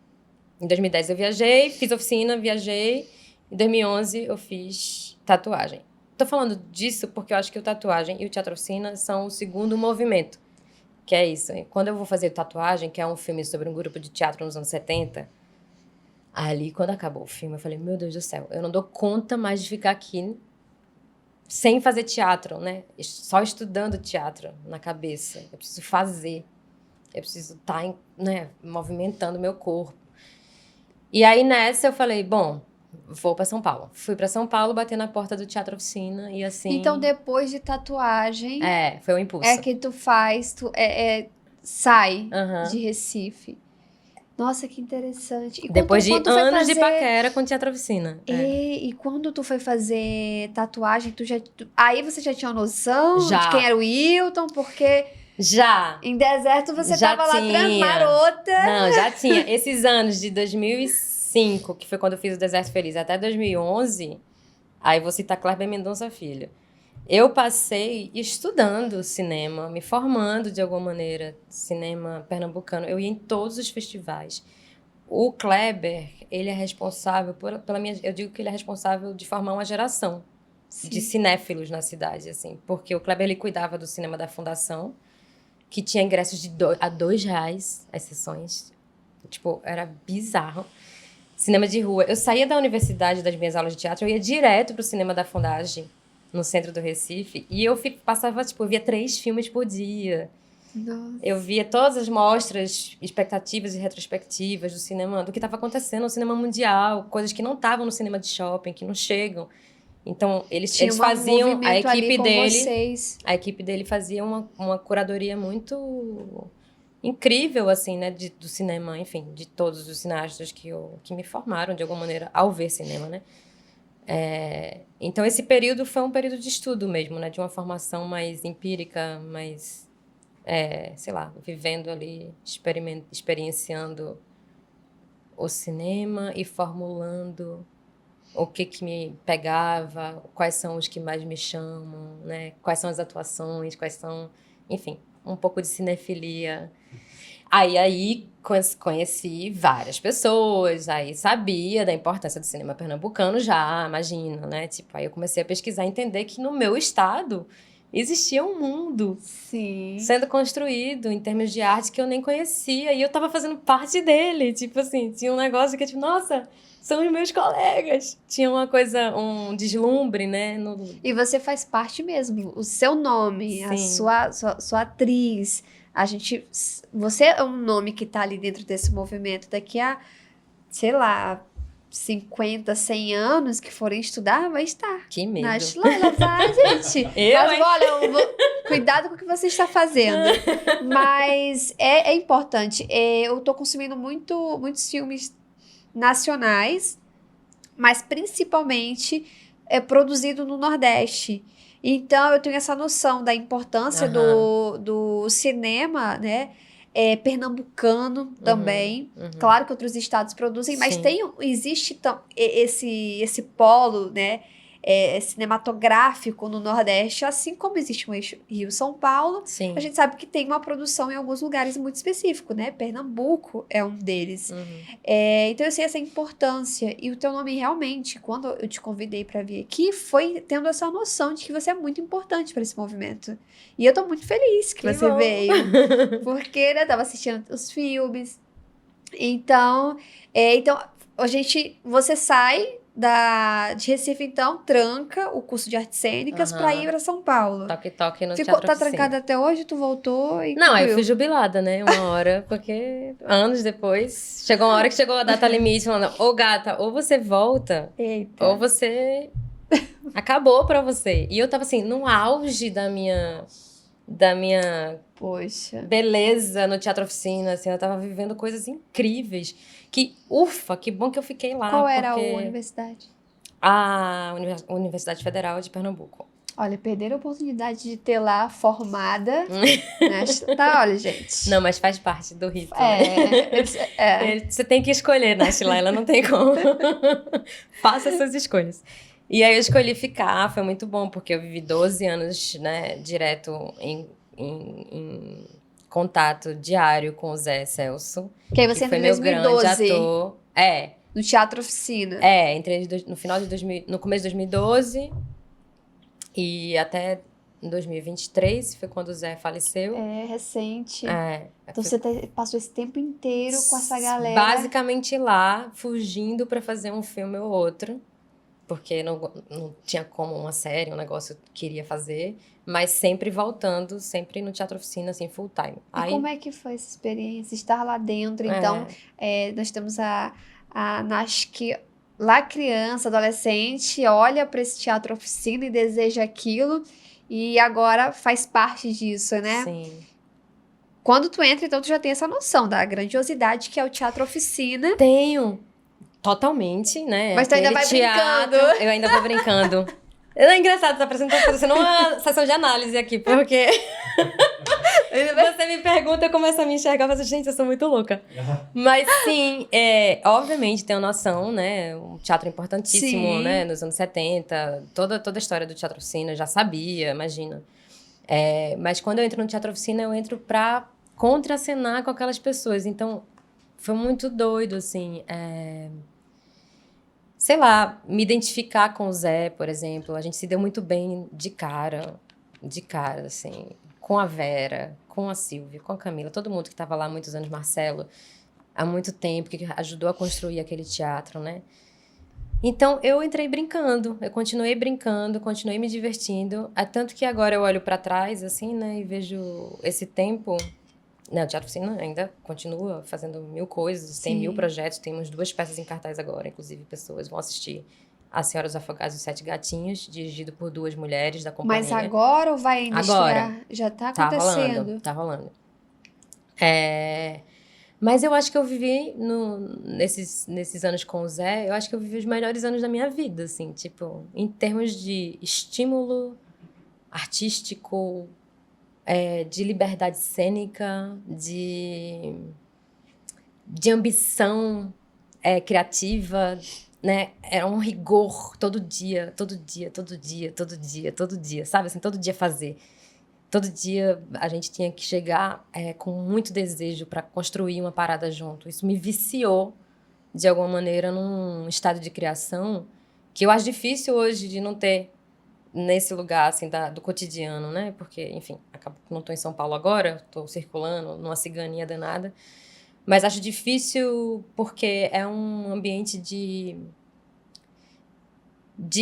Em 2010 eu viajei, fiz oficina, viajei. Em 2011 eu fiz tatuagem. Tô falando disso porque eu acho que o tatuagem e o teatro oficina são o segundo movimento. Que é isso. Quando eu vou fazer tatuagem, que é um filme sobre um grupo de teatro nos anos 70, ali, quando acabou o filme, eu falei, meu Deus do céu, eu não dou conta mais de ficar aqui sem fazer teatro, né? Só estudando teatro na cabeça. Eu preciso fazer. Eu preciso estar, né, movimentando meu corpo. E aí, nessa, eu falei, bom, vou para São Paulo. Fui para São Paulo, bater na porta do Teatro Oficina e assim... Então, depois de tatuagem, foi um impulso. é que tu faz, sai Aham. de Recife. Nossa, que interessante. E Depois de quando tu foi anos de fazer- paquera com Teatro Oficina. E quando tu foi fazer tatuagem, aí você já tinha noção Já. de quem era o Wilton? Porque Já! em Deserto você Já tava lá tinha. marota. Não, já tinha. Esses anos de 2005, que foi quando eu fiz o Deserto Feliz, até 2011, aí vou citar Kleber Mendonça Filho. Eu passei estudando cinema, me formando de alguma maneira, cinema pernambucano. Eu ia em todos os festivais. O Kleber, ele é responsável eu digo que ele é responsável de formar uma geração de cinéfilos na cidade, assim. Porque o Kleber, ele cuidava do cinema da Fundação, que tinha ingressos a R$2 as sessões. Tipo, era bizarro. Cinema de rua. Eu saía da universidade, das minhas aulas de teatro, eu ia direto pro cinema da Fundagem, no centro do Recife. E eu passava, tipo, eu via 3 filmes por dia. Nossa. Eu via todas as mostras, expectativas e retrospectivas do cinema, do que estava acontecendo no cinema mundial, coisas que não estavam no cinema de shopping, que não chegam. Então, eles faziam, a equipe dele fazia uma curadoria muito incrível, assim, né, do cinema, enfim, de todos os cineastas que me formaram, de alguma maneira, ao ver cinema, né. Então, esse período foi um período de estudo mesmo, né, de uma formação mais empírica, mais, sei lá, vivendo ali, experienciando o cinema e formulando o que me pegava, quais são os que mais me chamam, né? Quais são as atuações, quais são... Enfim, um pouco de cinefilia. Aí conheci várias pessoas, aí sabia da importância do cinema pernambucano já, imagina, né? Tipo, aí eu comecei a pesquisar e entender que no meu estado existia um mundo sendo construído em termos de arte que eu nem conhecia, e eu tava fazendo parte dele, tipo assim, tinha um negócio que, tipo, nossa... São os meus colegas. Tinha uma coisa, um deslumbre, né? E você faz parte mesmo. O seu nome, a sua atriz. Você é um nome que tá ali dentro desse movimento. Daqui a, sei lá, 50, 100 anos que forem estudar, vai estar. Que medo. Na Laila, vai, gente. Mas olha, cuidado com o que você está fazendo. Mas é importante. Eu tô consumindo muitos filmes nacionais, mas principalmente produzido no Nordeste. Então, eu tenho essa noção da importância do cinema, né? Pernambucano também. Claro que outros estados produzem, mas existe esse polo, né? Cinematográfico no Nordeste, assim como existe um eixo Rio-São Paulo. Sim. A gente sabe que tem uma produção em alguns lugares muito específicos, né? Pernambuco é um deles. Então eu sei essa importância, e o teu nome realmente, quando eu te convidei para vir aqui, foi tendo essa noção de que você é muito importante para esse movimento. E eu tô muito feliz que você veio, porque, né, tava assistindo os filmes. Então você sai de Recife, então, tranca o curso de artes cênicas pra ir pra São Paulo. Toque no Teatro Tá trancada até hoje? Tu voltou e Não, eu fui jubilada, né? Uma hora, porque anos depois, chegou uma hora que chegou a data limite, falando, ô gata, ou você volta, ou você... Acabou pra você. E eu tava assim, no auge da minha Poxa. beleza no Teatro Oficina, assim, eu tava vivendo coisas incríveis. Que bom que eu fiquei lá. Qual era a universidade? A Universidade Federal de Pernambuco. Olha, perderam a oportunidade de ter lá formada. Olha, gente. Não, mas faz parte do rito. Você tem que escolher, Nath Laila, não tem como. Faça suas escolhas. E aí eu escolhi ficar, foi muito bom, porque eu vivi 12 anos, né, direto em contato diário com o Zé Celso. Que aí você entrou em 2012. Meu grande ator. No Teatro Oficina. Entrei no começo de 2012 e até em 2023, foi quando o Zé faleceu. Recente. Então você passou esse tempo inteiro com essa galera. Basicamente lá, fugindo pra fazer um filme ou outro. Porque não tinha como uma série, um negócio que queria fazer, mas sempre voltando, sempre no Teatro Oficina, assim, full time. E como é que foi essa experiência, estar lá dentro? Então, nós temos a Nash que lá criança, adolescente, olha para esse Teatro Oficina e deseja aquilo, e agora faz parte disso, né? Sim. Quando tu entra, então, tu já tem essa noção da grandiosidade que é o Teatro Oficina. Tenho. Totalmente, né? Mas tu ainda vai brincando. Eu ainda vou brincando. É engraçado, tá parecendo uma sessão de análise aqui, porque você me pergunta, eu começo a me enxergar e falo assim, gente, eu sou muito louca. Mas sim, obviamente tenho noção, né? Um teatro importantíssimo, né? Nos anos 70, toda a história do Teatro Oficina, já sabia, imagina. Mas quando eu entro no Teatro Oficina, eu entro pra contracenar com aquelas pessoas. Então, foi muito doido, assim. Sei lá, me identificar com o Zé, por exemplo. A gente se deu muito bem de cara, assim. Com a Vera, com a Silvia, com a Camila. Todo mundo que estava lá há muitos anos, Marcelo, há muito tempo, que ajudou a construir aquele teatro, né? Então, eu entrei brincando, eu continuei brincando, continuei me divertindo, tanto que agora eu olho para trás, assim, né, e vejo esse tempo. Né, o Teatro Oficina ainda continua fazendo 1000 coisas, tem 1000 projetos, temos 2 peças em cartaz agora, inclusive pessoas vão assistir A Senhora dos Afogados e os 7 Gatinhos, dirigido por 2 mulheres da companhia. Mas agora ou vai ainda estrear? Já tá acontecendo. Tá rolando. Mas eu acho que eu vivi, nesses anos com o Zé, eu acho que eu vivi os melhores anos da minha vida, assim, tipo, em termos de estímulo artístico, de liberdade cênica, de ambição criativa, né? Era um rigor todo dia, sabe? Assim, todo dia fazer. Todo dia a gente tinha que chegar com muito desejo para construir uma parada junto. Isso me viciou, de alguma maneira, num estado de criação que eu acho difícil hoje de não ter nesse lugar, assim, do cotidiano, né? Porque, enfim, acabo que não estou em São Paulo agora, estou circulando numa ciganinha danada. Mas acho difícil porque é um ambiente de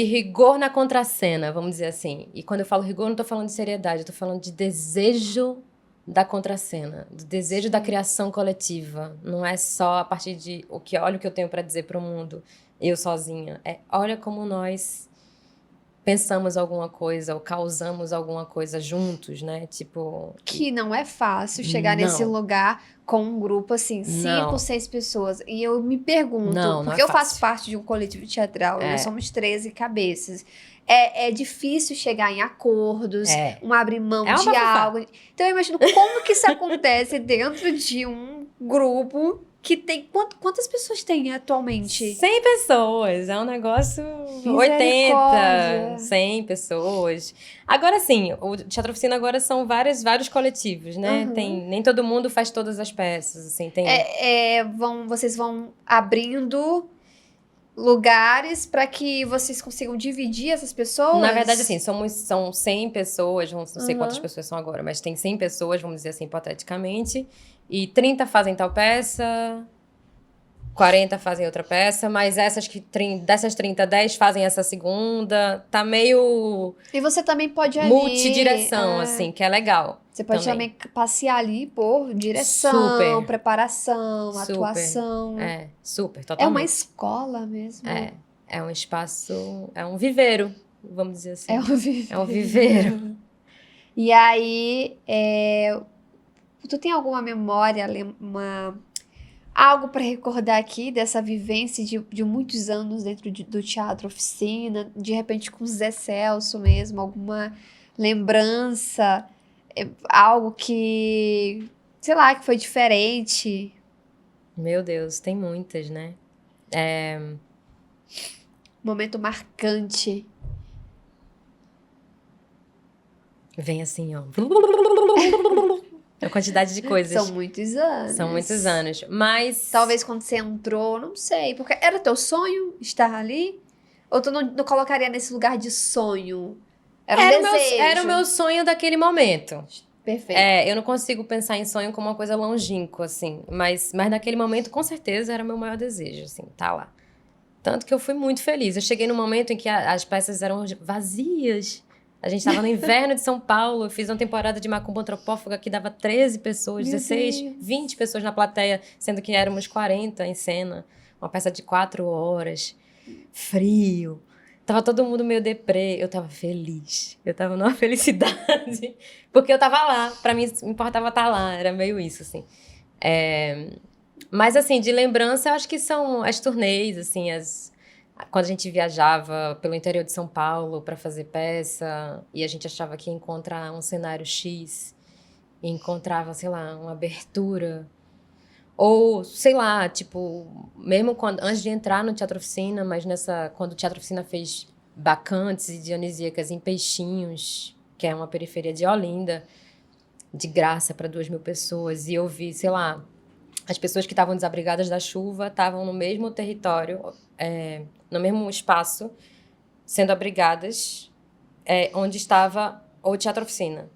rigor na contracena, vamos dizer assim. E quando eu falo rigor, não estou falando de seriedade, eu tô falando de desejo da contracena, do desejo da criação coletiva. Não é só a partir de olha o que eu tenho para dizer para o mundo, eu sozinha. Olha como nós pensamos alguma coisa ou causamos alguma coisa juntos, né? Tipo... Que não é fácil chegar nesse lugar com um grupo, assim, 5, 6 pessoas. E eu me pergunto, porque eu faço parte de um coletivo teatral, nós somos 13 cabeças. É difícil chegar em acordos, abrir mão de algo. Então eu imagino como que isso acontece dentro de um grupo que tem... Quantas pessoas tem atualmente? 100 pessoas, é um negócio... 80, 100 pessoas. Agora sim, o Teatro Oficina agora são vários coletivos, né? Nem todo mundo faz todas as peças, assim, tem... Vocês vão abrindo lugares para que vocês consigam dividir essas pessoas? Na verdade, assim, são 100 pessoas, não sei quantas pessoas são agora, mas tem 100 pessoas, vamos dizer assim, hipoteticamente, e 30 fazem tal peça, 40 fazem outra peça, mas dessas 30, 10 fazem essa segunda, tá meio... E você também pode ali... multidireção, assim, que é legal. Você pode também passear ali por direção, preparação, atuação. Super, totalmente. É uma escola mesmo. É um espaço, é um viveiro, vamos dizer assim. É um viveiro. E aí, tu tem alguma memória, algo para recordar aqui dessa vivência de muitos anos dentro do Teatro Oficina, de repente com o Zé Celso mesmo, alguma lembrança, algo que, sei lá, que foi diferente? Meu Deus, tem muitas, né? Momento marcante. Vem assim, ó. A quantidade de coisas. São muitos anos. Mas... talvez quando você entrou, não sei. Porque era teu sonho estar ali? Ou tu não colocaria nesse lugar de sonho? Era um desejo? Era o meu sonho daquele momento. Perfeito. Eu não consigo pensar em sonho como uma coisa longínqua, assim. Mas naquele momento, com certeza, era o meu maior desejo, assim, tá lá. Tanto que eu fui muito feliz. Eu cheguei num momento em que as peças eram vazias. A gente estava no inverno de São Paulo, eu fiz uma temporada de Macumba Antropófaga que dava 13 pessoas, 16, 20 pessoas na plateia, sendo que éramos 40 em cena. Uma peça de 4 horas, frio. Tava todo mundo meio deprê, eu tava feliz. Eu tava numa felicidade, porque eu tava lá, pra mim importava estar lá, era meio isso, assim. Mas, assim, de lembrança, eu acho que são as turnês, assim, quando a gente viajava pelo interior de São Paulo para fazer peça e a gente achava que ia encontrar um cenário X e encontrava, sei lá, uma abertura. Ou, sei lá, tipo, mesmo antes de entrar no Teatro Oficina, mas quando o Teatro Oficina fez Bacantes e Dionisíacas em Peixinhos, que é uma periferia de Olinda, de graça para 2.000 pessoas, e eu vi, sei lá, as pessoas que estavam desabrigadas da chuva estavam no mesmo território, no mesmo espaço, sendo abrigadas, onde estava o Teatro Oficina,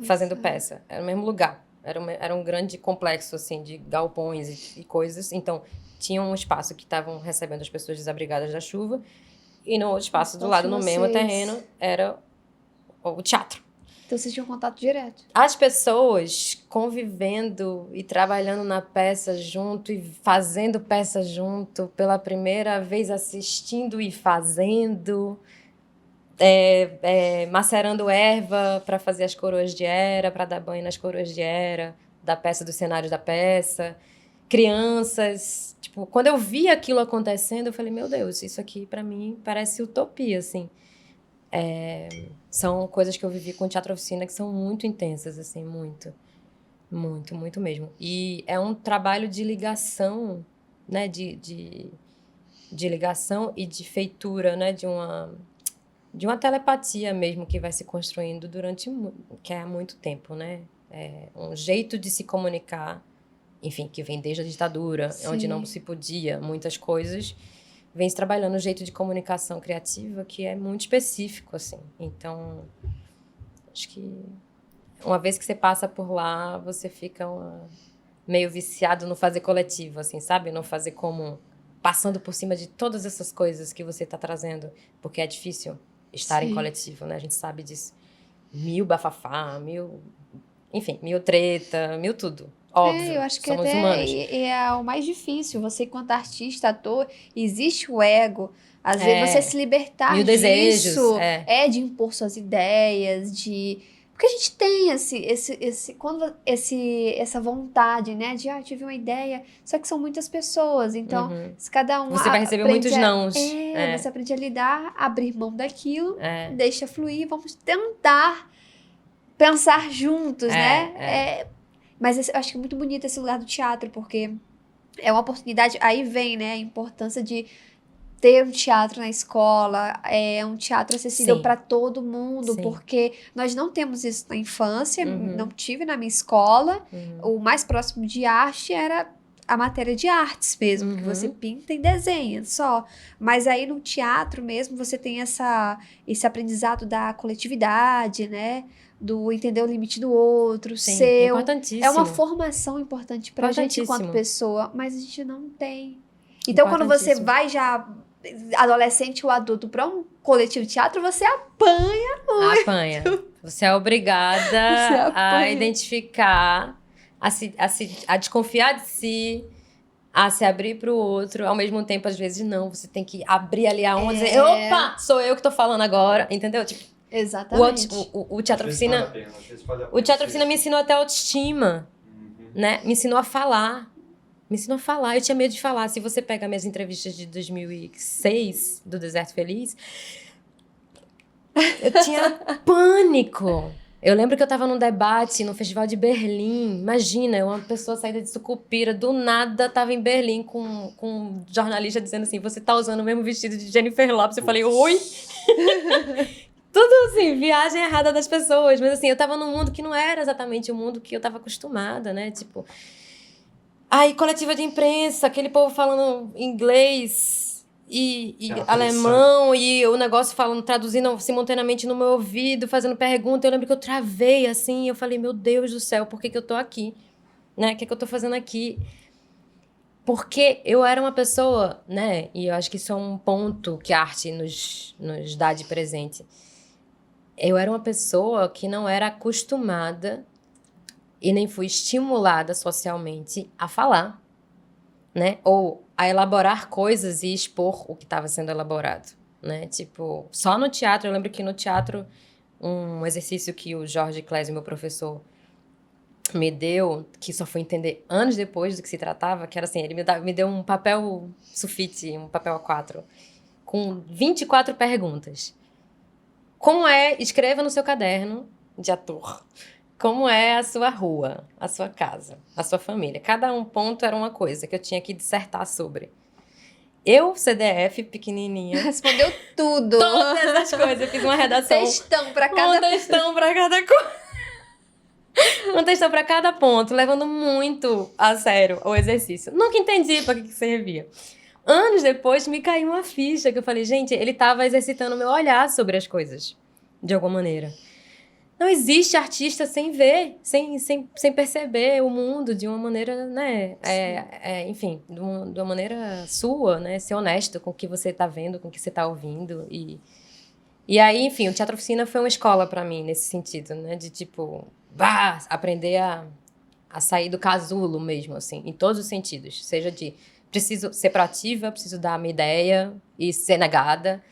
fazendo peça. Era o mesmo lugar. Era um grande complexo, assim, de galpões e coisas. Então, tinha um espaço que estavam recebendo as pessoas desabrigadas da chuva, e no outro espaço do lado, no mesmo terreno, era o teatro. Então vocês tinham contato direto. As pessoas convivendo e trabalhando na peça junto e fazendo peça junto, pela primeira vez assistindo e fazendo, macerando erva para fazer as coroas de Hera, para dar banho nas coroas de Hera, da peça, dos cenários da peça, crianças. Tipo, quando eu vi aquilo acontecendo, eu falei, meu Deus, isso aqui para mim parece utopia, assim. São coisas que eu vivi com Teatro Oficina que são muito intensas, assim, muito mesmo. E é um trabalho de ligação, né, de ligação e de feitura, né, de uma telepatia mesmo que vai se construindo que é há muito tempo, né? Um jeito de se comunicar, enfim, que vem desde a ditadura, onde não se podia muitas coisas, vem se trabalhando um jeito de comunicação criativa que é muito específico, assim. Então, acho que uma vez que você passa por lá, você fica meio viciado no fazer coletivo, assim, sabe? No fazer comum. Passando por cima de todas essas coisas que você está trazendo, porque é difícil estar em coletivo, né? A gente sabe disso. 1000 bafafá, 1000... Enfim, 1000 treta, 1000 tudo. Óbvio, eu acho que somos até humanos. é o mais difícil. Você, enquanto artista, ator, existe o ego. Às vezes você se libertar 1000 disso desejos, de impor suas ideias, porque a gente tem essa vontade, né? De, eu tive uma ideia. Só que são muitas pessoas. Então, se cada um você vai receber muitos nãos. Você aprende a lidar, abrir mão daquilo, deixa fluir. Vamos tentar pensar juntos, né? Mas eu acho que é muito bonito esse lugar do teatro, porque é uma oportunidade... Aí vem, né, a importância de ter um teatro na escola, um teatro acessível para todo mundo, porque nós não temos isso na infância, não tive na minha escola. O mais próximo de arte era a matéria de artes mesmo, que você pinta e desenha só. Mas aí no teatro mesmo você tem esse aprendizado da coletividade, né? Do entender o limite do outro, seu. Importantíssimo. É uma formação importante pra gente enquanto pessoa, mas a gente não tem. Então, quando você vai já adolescente ou adulto pra um coletivo de teatro, você apanha muito. Apanha. Você é obrigada a identificar, a desconfiar de si, a se abrir pro outro. Ao mesmo tempo, às vezes, não. Você tem que abrir ali a onda e dizer, opa, sou eu que tô falando agora. Entendeu? Tipo, exatamente. O Teatro Oficina... O Teatro Oficina me ensinou até autoestima, né? Me ensinou a falar. Eu tinha medo de falar. Se você pega minhas entrevistas de 2006, do Deserto Feliz, eu tinha pânico. Eu lembro que eu tava num debate no Festival de Berlim. Imagina, uma pessoa saída de Sucupira, do nada tava em Berlim com um jornalista dizendo assim, você tá usando o mesmo vestido de Jennifer Lopez. Eu falei, oi? Tudo assim, viagem errada das pessoas. Mas assim, eu tava num mundo que não era exatamente o mundo que eu tava acostumada, né? Tipo... Aí, coletiva de imprensa, aquele povo falando inglês e alemão, e o negócio traduzindo simultaneamente no meu ouvido, fazendo pergunta. Eu lembro que eu travei, assim, eu falei, meu Deus do céu, por que eu tô aqui? Né? O que eu tô fazendo aqui? Porque eu era uma pessoa, né? E eu acho que isso é um ponto que a arte nos dá de presente. Eu era uma pessoa que não era acostumada e nem fui estimulada socialmente a falar, né? Ou a elaborar coisas e expor o que estava sendo elaborado, né? Tipo, só no teatro, eu lembro que no teatro, um exercício que o Jorge Clésio, meu professor, me deu, que só fui entender anos depois do que se tratava, que era assim, ele me deu um papel sulfite, um papel A4, com 24 perguntas. Escreva no seu caderno de ator, como é a sua rua, a sua casa, a sua família. Cada ponto era uma coisa que eu tinha que dissertar sobre. Eu, CDF, pequenininha... Respondeu tudo. Todas as coisas. Eu fiz uma redação... Textão pra cada... Um textão pra cada coisa. Um textão pra cada ponto, levando muito a sério o exercício. Nunca entendi pra que servia. Anos depois, me caiu uma ficha que eu falei, gente, ele tava exercitando o meu olhar sobre as coisas, de alguma maneira. não existe artista sem ver, sem perceber o mundo de uma maneira, né? Enfim, de uma maneira sua, né? Ser honesto com o que você está vendo, com o que você está ouvindo. E aí, enfim, o Teatro Oficina foi uma escola para mim nesse sentido, né? De tipo, aprender a sair do casulo mesmo, assim, em todos os sentidos. Seja de preciso ser proativa, preciso dar a minha ideia e ser negada.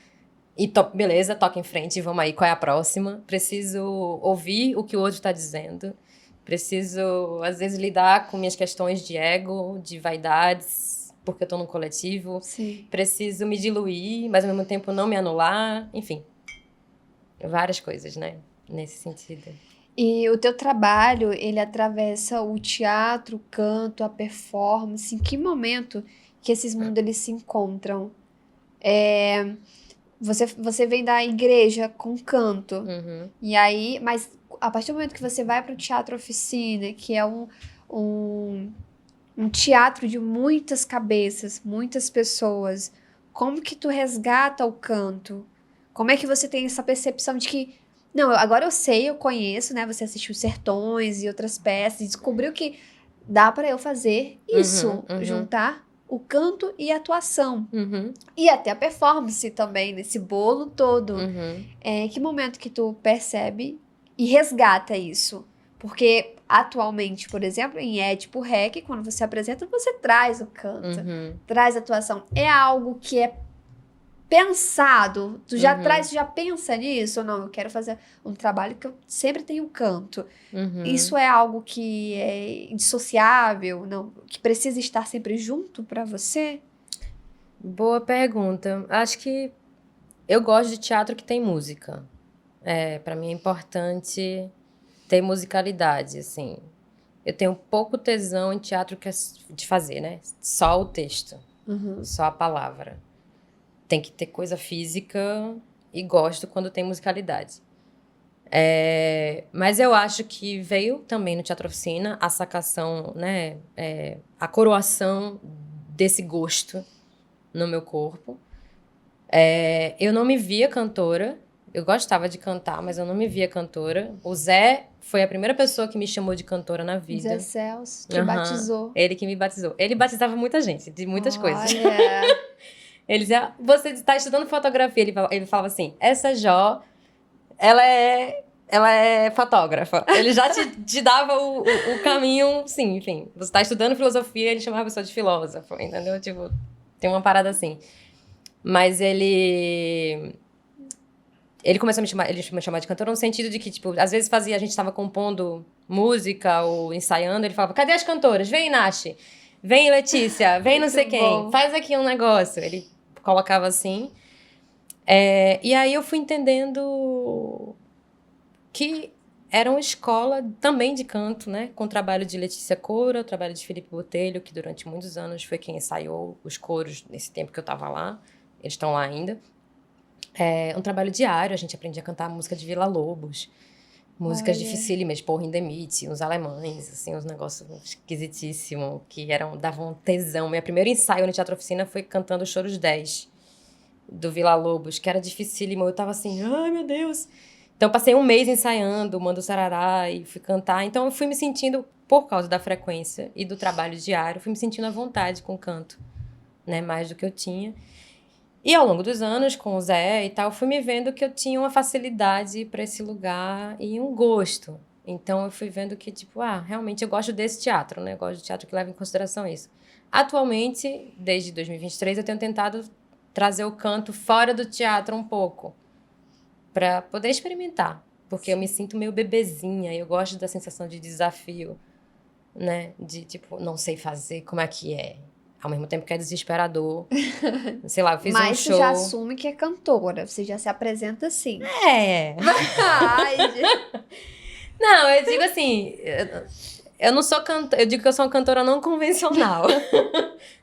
E beleza, toca em frente, vamos aí, qual é a próxima? Preciso ouvir o que o outro está dizendo. Preciso, às vezes, lidar com minhas questões de ego, de vaidades, porque eu estou num coletivo. Sim. Preciso me diluir, mas ao mesmo tempo não me anular. Enfim, várias coisas, né? Nesse sentido. E o teu trabalho, ele atravessa o teatro, o canto, a performance. Em que momento que esses mundos eles se encontram? Você vem da igreja com canto. Uhum. E aí, mas a partir do momento que você vai para o Teatro Oficina, que é um teatro de muitas cabeças, muitas pessoas, como que tu resgata o canto? Como é que você tem essa percepção de que, não, agora eu sei, eu conheço, né? Você assistiu Sertões e outras peças, e descobriu que dá para eu fazer isso, juntar o canto e a atuação. E até a performance também, nesse bolo todo. Que momento que tu percebe e resgata isso? Porque atualmente, por exemplo, em Édipo Rec, quando você apresenta, você traz o canto, traz a atuação. É algo que é pensado? Tu já já pensa nisso? Ou não, eu quero fazer um trabalho que eu sempre tenho canto. Isso é algo que é indissociável, não, que precisa estar sempre junto para você? Boa pergunta. Acho que eu gosto de teatro que tem música. Para mim é importante ter musicalidade, assim. Eu tenho pouco tesão em teatro de fazer, né? Só o texto, só a palavra. Tem que ter coisa física e gosto quando tem musicalidade. Mas eu acho que veio também no Teatro Oficina a sacação, né? A coroação desse gosto no meu corpo. Eu não me via cantora. Eu gostava de cantar, mas eu não me via cantora. O Zé foi a primeira pessoa que me chamou de cantora na vida. Zé Celso, te batizou. Ele que me batizou. Ele batizava muita gente, de muitas coisas. Olha. Ele dizia, você está estudando fotografia. Ele falava assim, essa Jó, ela é fotógrafa. Ele já te dava o caminho, sim, enfim. Você está estudando filosofia, ele chamava a pessoa de filósofo, entendeu? Tipo, tem uma parada assim. Mas ele começou a me chamar de cantora no sentido de que, tipo, às vezes a gente estava compondo música ou ensaiando, ele falava, cadê as cantoras? Vem, Nath. Vem, Letícia. Vem não sei quem. Faz aqui um negócio. Ele colocava assim. E aí eu fui entendendo que era uma escola também de canto, né? Com o trabalho de Letícia Coura, o trabalho de Felipe Botelho, que durante muitos anos foi quem ensaiou os coros nesse tempo que eu estava lá. Eles estão lá ainda. Um trabalho diário, a gente aprendia a cantar música de Vila Lobos, músicas dificílimas, Porra Indemite, uns alemães, assim, uns negócios esquisitíssimos, que davam tesão. Meu primeiro ensaio no Teatro Oficina foi cantando Choros 10, do Vila Lobos, que era dificílimo. Eu tava assim, ai meu Deus. Então eu passei um mês ensaiando, Mando Sarará, e fui cantar. Então eu fui me sentindo, por causa da frequência e do trabalho diário, fui me sentindo à vontade com o canto, né, mais do que eu tinha. E ao longo dos anos, com o Zé e tal, fui me vendo que eu tinha uma facilidade para esse lugar e um gosto. Então eu fui vendo que, tipo, realmente eu gosto desse teatro, né? Eu gosto de teatro que leva em consideração isso. Atualmente, desde 2023, eu tenho tentado trazer o canto fora do teatro um pouco, para poder experimentar. Porque eu me sinto meio bebezinha, eu gosto da sensação de desafio, né? De, tipo, não sei fazer, como é que é? Ao mesmo tempo que é desesperador. Sei lá, eu fiz um show... Mas você já assume que é cantora. Você já se apresenta assim. Não, eu digo assim... Eu não sou cantora... Eu digo que eu sou uma cantora não convencional.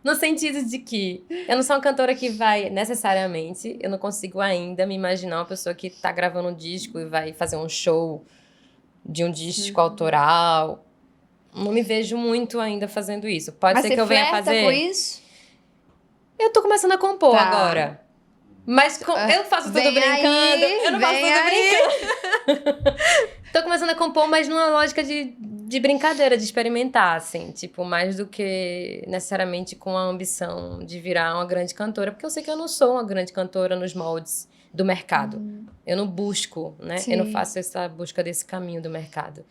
No sentido de que eu não sou uma cantora que vai necessariamente... Eu não consigo ainda me imaginar uma pessoa que tá gravando um disco e vai fazer um show de um disco autoral... Não me vejo muito ainda fazendo isso. Pode ser que eu venha fazer... Mas você flerta com isso? Eu tô começando a compor agora. Mas eu faço tudo brincando. Eu não faço tudo brincando. Tô começando a compor, mas numa lógica de brincadeira, de experimentar, assim. Tipo, mais do que necessariamente com a ambição de virar uma grande cantora. Porque eu sei que eu não sou uma grande cantora nos moldes do mercado. Eu não busco, né? Sim. Eu não faço essa busca desse caminho do mercado.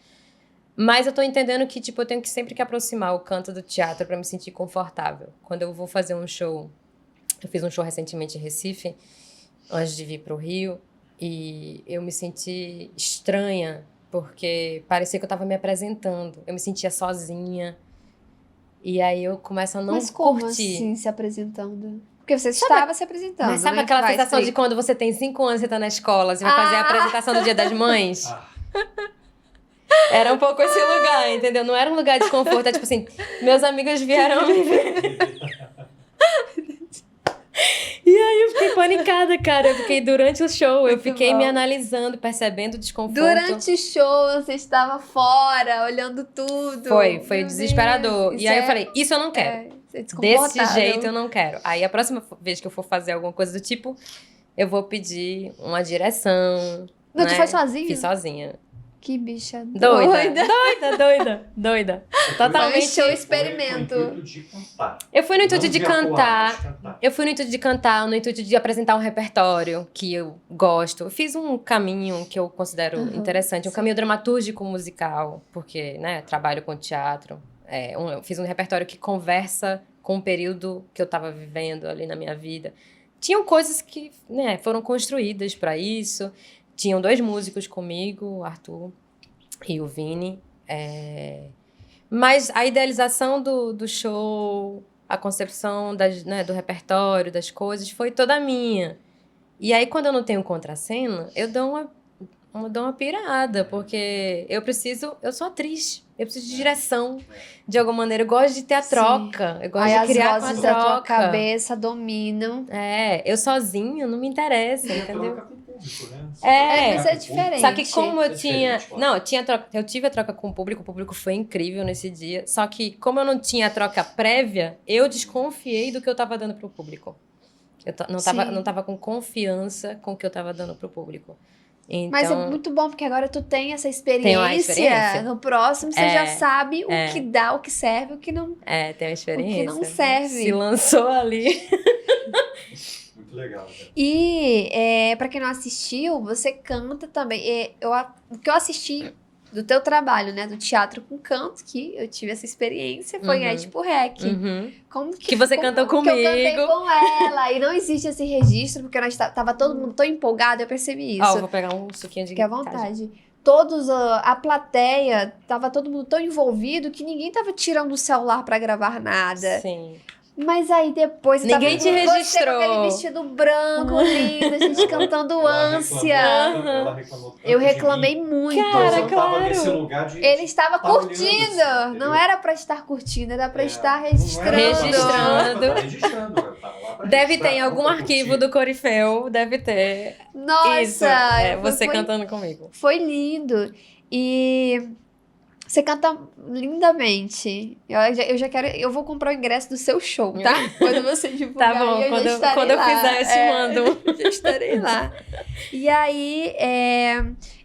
Mas eu tô entendendo que, tipo, eu tenho que sempre que aproximar o canto do teatro pra me sentir confortável. Quando eu vou fazer um show... Eu fiz um show recentemente em Recife, antes de vir pro Rio. E eu me senti estranha, porque parecia que eu tava me apresentando. Eu me sentia sozinha. E aí eu começo a não Mas como curtir. assim se apresentando? Porque você estava se apresentando, Mas sabe né? aquela Vai, sensação de explica. quando você tem 5 anos e você tá na escola, você vai fazer a apresentação do Dia das Mães? Era um pouco esse lugar, entendeu? Não era um lugar de conforto, é tipo assim, meus amigos vieram me ver. E aí eu fiquei panicada, cara. Eu fiquei durante o show, eu fiquei me analisando, percebendo o desconforto. Durante o show, você estava fora, olhando tudo. Foi Meu desesperador. Deus, E aí eu falei, isso eu não quero. É Desse jeito eu não quero. Aí a próxima vez que eu for fazer alguma coisa do tipo, eu vou pedir uma direção. Não, né? tu foi sozinha? Fiz sozinha. Que bicha Doida. Totalmente. Show experimento. Foi no intuito de cantar. Eu fui no intuito de atuar, cantar. mas cantar. Eu fui no intuito de cantar, no intuito de apresentar um repertório que eu gosto. Eu fiz um caminho que eu considero interessante, um caminho dramatúrgico musical, porque, né, trabalho com teatro. Eu fiz um repertório que conversa com o período que eu estava vivendo ali na minha vida. Tinham coisas que, né, foram construídas para isso. Tinham 2 músicos comigo, o Arthur e o Vini. Mas a idealização do show, a concepção do repertório, das coisas, foi toda minha. E aí, quando eu não tenho contracena, eu dou uma pirada, porque eu sou atriz, eu preciso de direção, de alguma maneira. Eu gosto de ter a troca, eu gosto de criar com a as vozes da tua troca. cabeça dominam. Eu sozinha não me interessa, E a entendeu? troca com o público, né? Mas é diferente. Só que como eu tinha... diferente, Não, eu tive a troca com o público foi incrível nesse dia. Só que como eu não tinha a troca prévia, eu desconfiei do que eu tava dando pro público. Eu não tava com confiança com o que eu tava dando pro público. Então, Mas é muito bom, porque agora tu tem essa Tenho a experiência. experiência. No próximo, você já sabe o que dá, o que serve, o que não... tem uma experiência. O que não serve. Se lançou ali. Muito legal. Né? E, pra quem não assistiu, você canta também. O que eu assisti do teu trabalho, né? Do teatro com canto, que eu tive essa experiência, foi em Tipo Rec. Como Que você cantou comigo. Que eu cantei com ela. E não existe esse registro, porque nós tava todo mundo tão empolgado, eu percebi isso. Eu vou pegar um suquinho de Fique à vontade. Todos, a plateia, tava todo mundo tão envolvido que ninguém tava tirando o celular pra gravar nada. Sim. Mas aí depois... Ninguém te registrou. Você com aquele vestido branco, lindo, a gente cantando ânsia. Ela reclamou tanto Eu reclamei muito. Cara, eu tava nesse lugar de... Ele estava Tá olhando, curtindo. assim, não era pra estar curtindo, era pra estar registrando. Registrando. Registrando. Eu tava lá pra Deve registrar, ter em algum pra arquivo curtir. do Corifeu, deve ter. Nossa! Isso, você cantando comigo. Foi lindo. E você canta lindamente. Eu já quero. Eu vou comprar o ingresso do seu show, tá? Quando você divulgar. Tá bom, quando eu lá. fizer, eu te mando. Eu já estarei lá. E aí,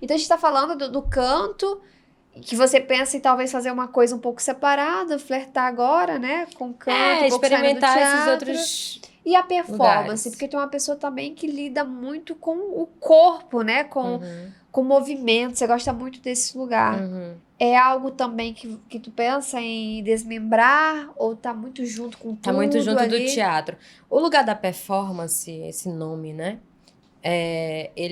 então a gente tá falando do canto, que você pensa em talvez fazer uma coisa um pouco separada, flertar agora, né? Com canto, um pouco saindo do experimentar esses teatro. outros. E a performance, lugares. porque tu é uma pessoa também que lida muito com o corpo, né? Com movimento, você gosta muito desse lugar. É algo também que tu pensa em desmembrar ou tá muito junto com tudo? Tá muito junto ali? do teatro. O lugar da performance, esse nome, né?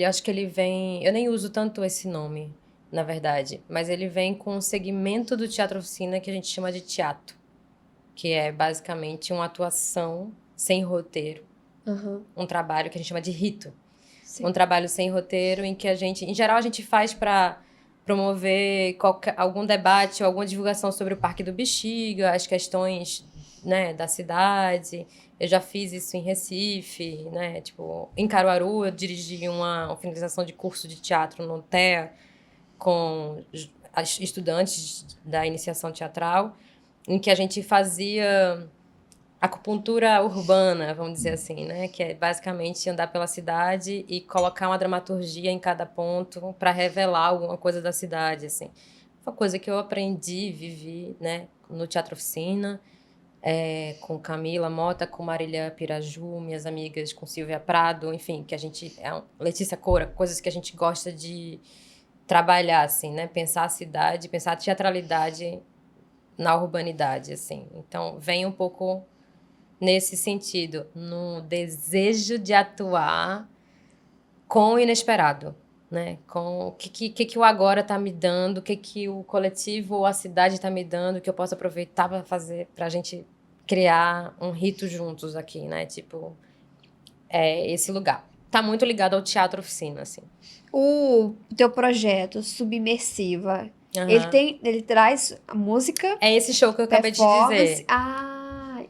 Acho que ele vem... Eu nem uso tanto esse nome, na verdade. Mas ele vem com um segmento do teatro-oficina que a gente chama de teatro. Que é basicamente uma atuação sem roteiro. Um trabalho que a gente chama de rito. Sim. Um trabalho sem roteiro em que em geral, a gente faz para promover algum debate ou alguma divulgação sobre o Parque do Bexiga, as questões, né, da cidade. Eu já fiz isso em Recife, né, tipo, em Caruaru eu dirigi uma finalização de curso de teatro no TEA com estudantes da iniciação teatral, em que a gente fazia acupuntura urbana, vamos dizer assim, né? Que é basicamente andar pela cidade e colocar uma dramaturgia em cada ponto para revelar alguma coisa da cidade, assim. Foi uma coisa que eu aprendi, vivi, né? No Teatro Oficina, com Camila Mota, com Marília Piraju, minhas amigas, com Silvia Prado, enfim, que a gente... Letícia Coura, coisas que a gente gosta de trabalhar, assim, né? Pensar a cidade, pensar a teatralidade na urbanidade, assim. Então, vem um pouco nesse sentido, no desejo de atuar com o inesperado, né? Com o que o agora está me dando, o que o coletivo ou a cidade está me dando, que eu posso aproveitar para fazer, para a gente criar um rito juntos aqui, né? Tipo, esse lugar. Tá muito ligado ao Teatro Oficina, assim. O teu projeto Submersiva, ele traz a música. É esse show que eu acabei de dizer.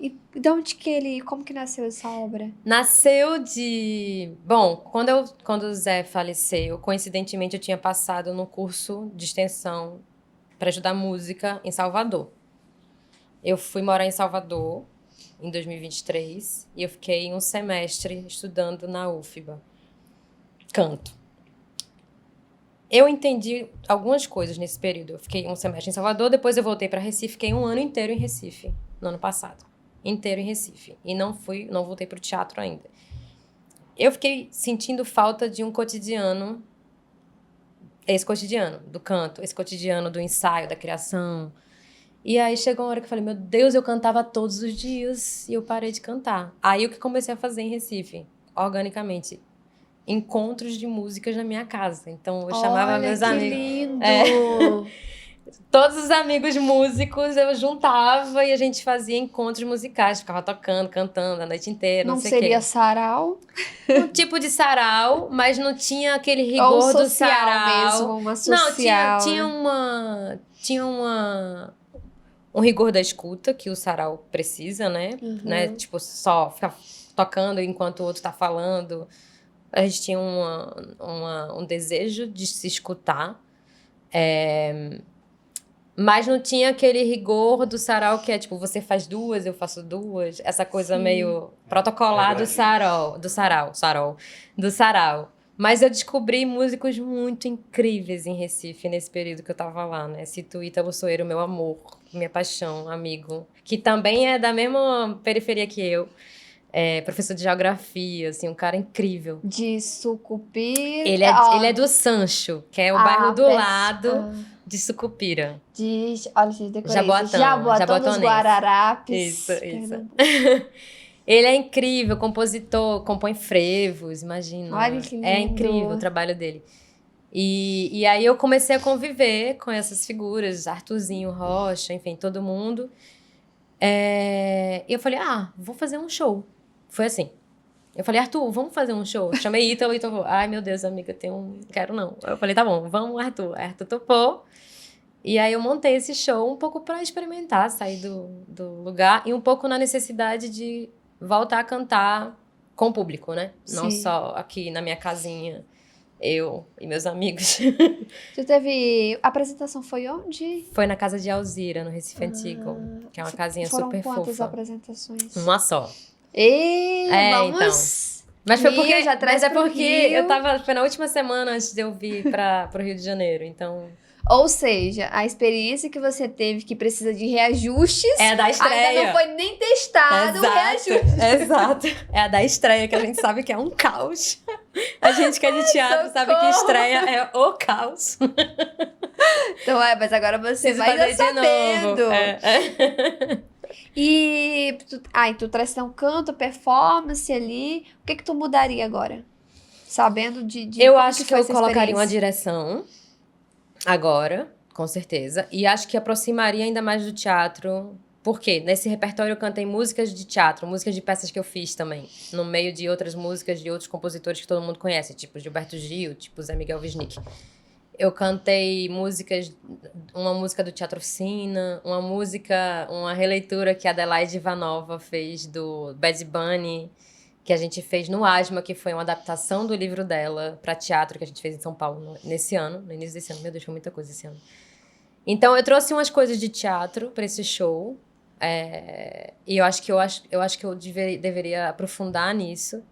E de onde como que nasceu essa obra? Nasceu de... Bom, quando o Zé faleceu, coincidentemente eu tinha passado no curso de extensão para estudar música em Salvador. Eu fui morar em Salvador em 2023 e eu fiquei um semestre estudando na UFBA. Canto. Eu entendi algumas coisas nesse período. Eu fiquei um semestre em Salvador, depois eu voltei para Recife, fiquei um ano inteiro em Recife, no ano passado. Inteiro em Recife. E não voltei pro teatro ainda. Eu fiquei sentindo falta de um cotidiano, esse cotidiano do canto, esse cotidiano do ensaio, da criação. E aí chegou uma hora que eu falei, meu Deus, eu cantava todos os dias e eu parei de cantar. Aí o que comecei a fazer em Recife, organicamente, encontros de músicas na minha casa. Então eu chamava meus amigos. Lindo! Todos os amigos músicos eu juntava e a gente fazia encontros musicais. Ficava tocando, cantando a noite inteira, não sei o quê. Não seria sarau? Um tipo de sarau, mas não tinha aquele rigor do sarau. Mesmo, uma social. Não, tinha um rigor da escuta que o sarau precisa, né? Né? Tipo, só ficar tocando enquanto o outro tá falando. A gente tinha um desejo de se escutar. Mas não tinha aquele rigor do sarau que é tipo, você faz duas, eu faço duas. Essa coisa meio protocolar do sarau. Mas eu descobri músicos muito incríveis em Recife nesse período que eu tava lá, né? Cito Ítalo Soeiro, meu amor, minha paixão, amigo. Que também é da mesma periferia que eu. Professor de geografia, assim, um cara incrível. De Sucupira. Ele é do Sancho, que é o bairro do lado de Sucupira. Olha, gente, decorei. Jaboatão dos Guararapes. Isso. Ele é incrível, compositor, compõe frevos, imagina. Olha que lindo. É incrível o trabalho dele. E aí eu comecei a conviver com essas figuras, Arthurzinho Rocha, enfim, todo mundo. E eu falei, vou fazer um show. Foi assim. Eu falei, Arthur, vamos fazer um show? Chamei Ítalo e falou, ai meu Deus, amiga, quero não. Eu falei, tá bom, vamos, Arthur. Arthur topou. E aí eu montei esse show um pouco pra experimentar, sair do lugar. E um pouco na necessidade de voltar a cantar com o público, né? Sim. Não só aqui na minha casinha, eu e meus amigos. Tu teve... A apresentação foi onde? Foi na casa de Alzira, no Recife Antigo. Que é uma casinha super fofa. Foram quantas apresentações? Uma só. Vamos... Então. Mas foi porque foi na última semana antes de eu vir pro Rio de Janeiro, então... Ou seja, a experiência que você teve que precisa de reajustes... É a da estreia. Ainda não foi nem testado o reajuste. Exato. É a da estreia, que a gente sabe que é um caos. A gente que é de teatro sabe que estreia é o caos. Então, mas agora você vai fazer sabendo. De novo. E tu traz um canto, performance ali. O que tu mudaria agora? Sabendo de eu acho que eu colocaria uma direção agora, com certeza. E acho que aproximaria ainda mais do teatro. Por quê? Nesse repertório eu cantei músicas de teatro, músicas de peças que eu fiz também. No meio de outras músicas de outros compositores que todo mundo conhece, tipo Gilberto Gil, tipo Zé Miguel Wisnik. Eu cantei uma música do Teatro Oficina, uma releitura que a Adelaide Ivanova fez do Bad Bunny, que a gente fez no Asma, que foi uma adaptação do livro dela para teatro, que a gente fez em São Paulo nesse ano, no início desse ano. Meu Deus, foi muita coisa esse ano. Então, eu trouxe umas coisas de teatro para esse show, E eu acho que eu deveria aprofundar nisso,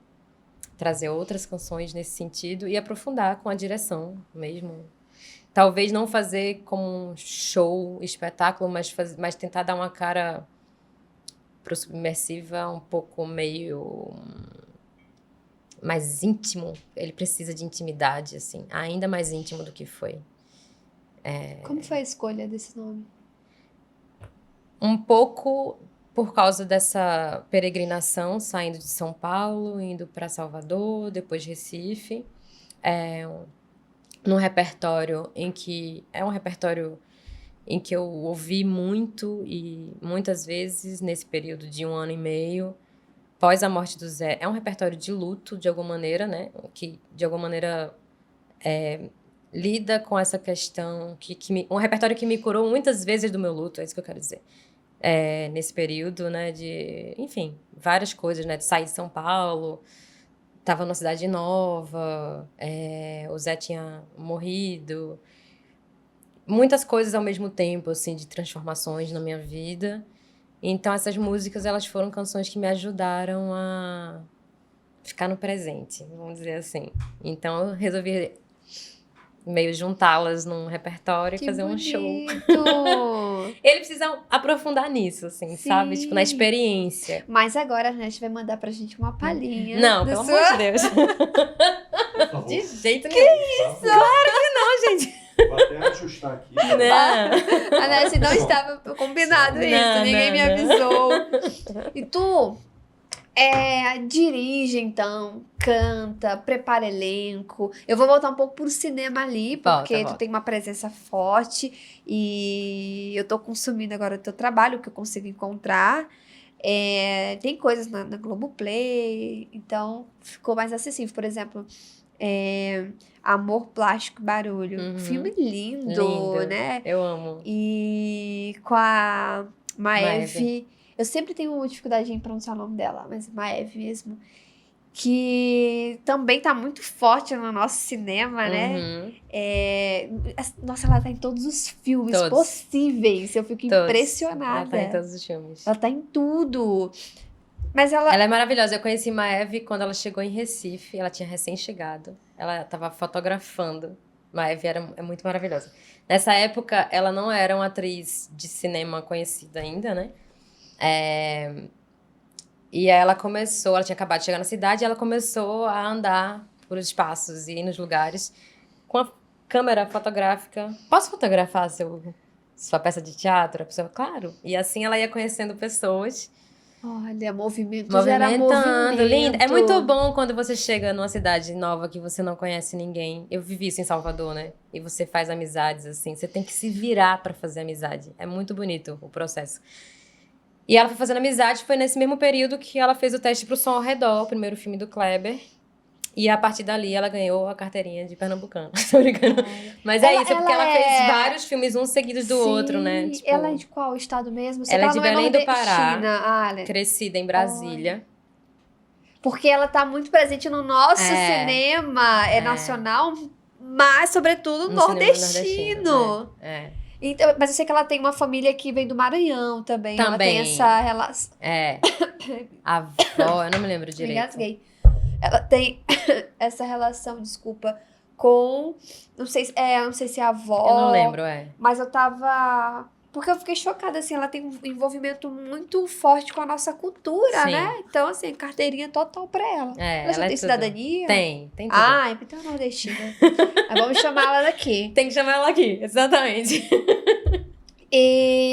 trazer outras canções nesse sentido e aprofundar com a direção mesmo. Talvez não fazer como um show, espetáculo, mas tentar dar uma cara pro Submersiva um pouco meio mais íntimo. Ele precisa de intimidade, assim, ainda mais íntimo do que foi. Como foi a escolha desse nome? Um pouco por causa dessa peregrinação, saindo de São Paulo, indo para Salvador, depois Recife, num repertório em que eu ouvi muito e muitas vezes nesse período de 1 ano e meio, pós a morte do Zé. É um repertório de luto, de alguma maneira, né? Que de alguma maneira lida com essa questão, um repertório que me curou muitas vezes do meu luto, é isso que eu quero dizer. Nesse período, né, enfim, várias coisas, né, de sair de São Paulo, tava numa cidade nova, o Zé tinha morrido, muitas coisas ao mesmo tempo, assim, de transformações na minha vida. Então, essas músicas, elas foram canções que me ajudaram a ficar no presente, vamos dizer assim. Então, eu resolvi meio juntá-las num repertório e fazer um show. Ele precisa aprofundar nisso, assim, sabe? Tipo, na experiência. Mas agora a Nete vai mandar pra gente uma palhinha. Não, pelo amor de Deus. De jeito nenhum. Que isso? Claro que não, gente. Vou até ajustar aqui. Não. A Nete não estava combinado isso, ninguém me avisou. E tu dirige, então, canta, prepara elenco. Eu vou voltar um pouco pro cinema ali, porque tu tem uma presença forte e eu tô consumindo agora o teu trabalho, que eu consigo encontrar. Tem coisas na Globoplay, então ficou mais acessível. Por exemplo, Amor, Plástico e Barulho. Filme lindo, né? Eu amo. E com a Maeve. Eu sempre tenho dificuldade em pronunciar o nome dela, mas Maeve mesmo. Que também tá muito forte no nosso cinema, né? Nossa, ela tá em todos os filmes possíveis. Eu fico impressionada. Ela tá em todos os filmes. Ela tá em tudo. Mas ela é maravilhosa. Eu conheci Maeve quando ela chegou em Recife. Ela tinha recém-chegado. Ela tava fotografando. Maeve é muito maravilhosa. Nessa época, ela não era uma atriz de cinema conhecida ainda, né? E ela tinha acabado de chegar na cidade e ela começou a andar por espaços e ir nos lugares com a câmera fotográfica. Posso fotografar sua peça de teatro? A pessoa, claro. E assim ela ia conhecendo pessoas. Olha, movimento. Linda. É muito bom quando você chega numa cidade nova que você não conhece ninguém. Eu vivi isso em Salvador, né? E você faz amizades, assim. Você tem que se virar pra fazer amizade. É muito bonito o processo. E ela foi fazendo amizade, foi nesse mesmo período que ela fez o teste pro Som ao Redor, o primeiro filme do Kleber. E a partir dali ela ganhou a carteirinha de pernambucana. Tô brincando. Mas porque ela fez vários filmes, uns seguidos do outro, né? Tipo, ela é de qual estado mesmo? Ela é de Belém do Pará, crescida em Brasília. Porque ela tá muito presente no nosso cinema, nacional, mas sobretudo nordestino. Então, mas eu sei que ela tem uma família que vem do Maranhão também. Ela tem essa relação. A avó, eu não me lembro direito. Me engasguei. Ela tem essa relação, desculpa, com... Não sei se é a avó. Eu não lembro, Mas eu tava... Porque eu fiquei chocada, assim, ela tem um envolvimento muito forte com a nossa cultura, né? Então, assim, carteirinha total pra ela. Ela já tem cidadania? Tem tudo. Então é nordestina. Mas vamos chamar ela daqui. Tem que chamar ela aqui, exatamente.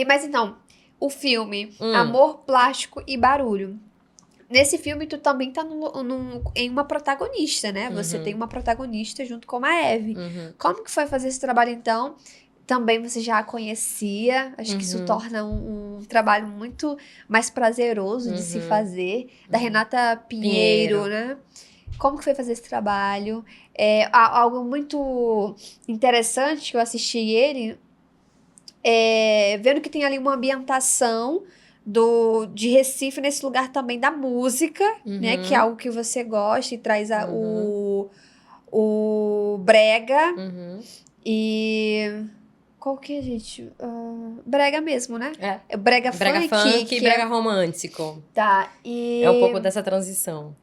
Mas então, o filme Amor, Plástico e Barulho. Nesse filme, tu também tá em uma protagonista, né? Você tem uma protagonista junto com a Maeve. Como que foi fazer esse trabalho, então? Também você já a conhecia. Acho que isso torna um trabalho muito mais prazeroso de se fazer. Da Renata Pinheiro, né? Como que foi fazer esse trabalho? Algo muito interessante que eu assisti ele, vendo que tem ali uma ambientação de Recife, nesse lugar também da música, né? Que é algo que você gosta e traz o brega. E Qual que é, gente? Brega mesmo, né? É. Brega funk e brega romântico. Tá, e... É um pouco dessa transição.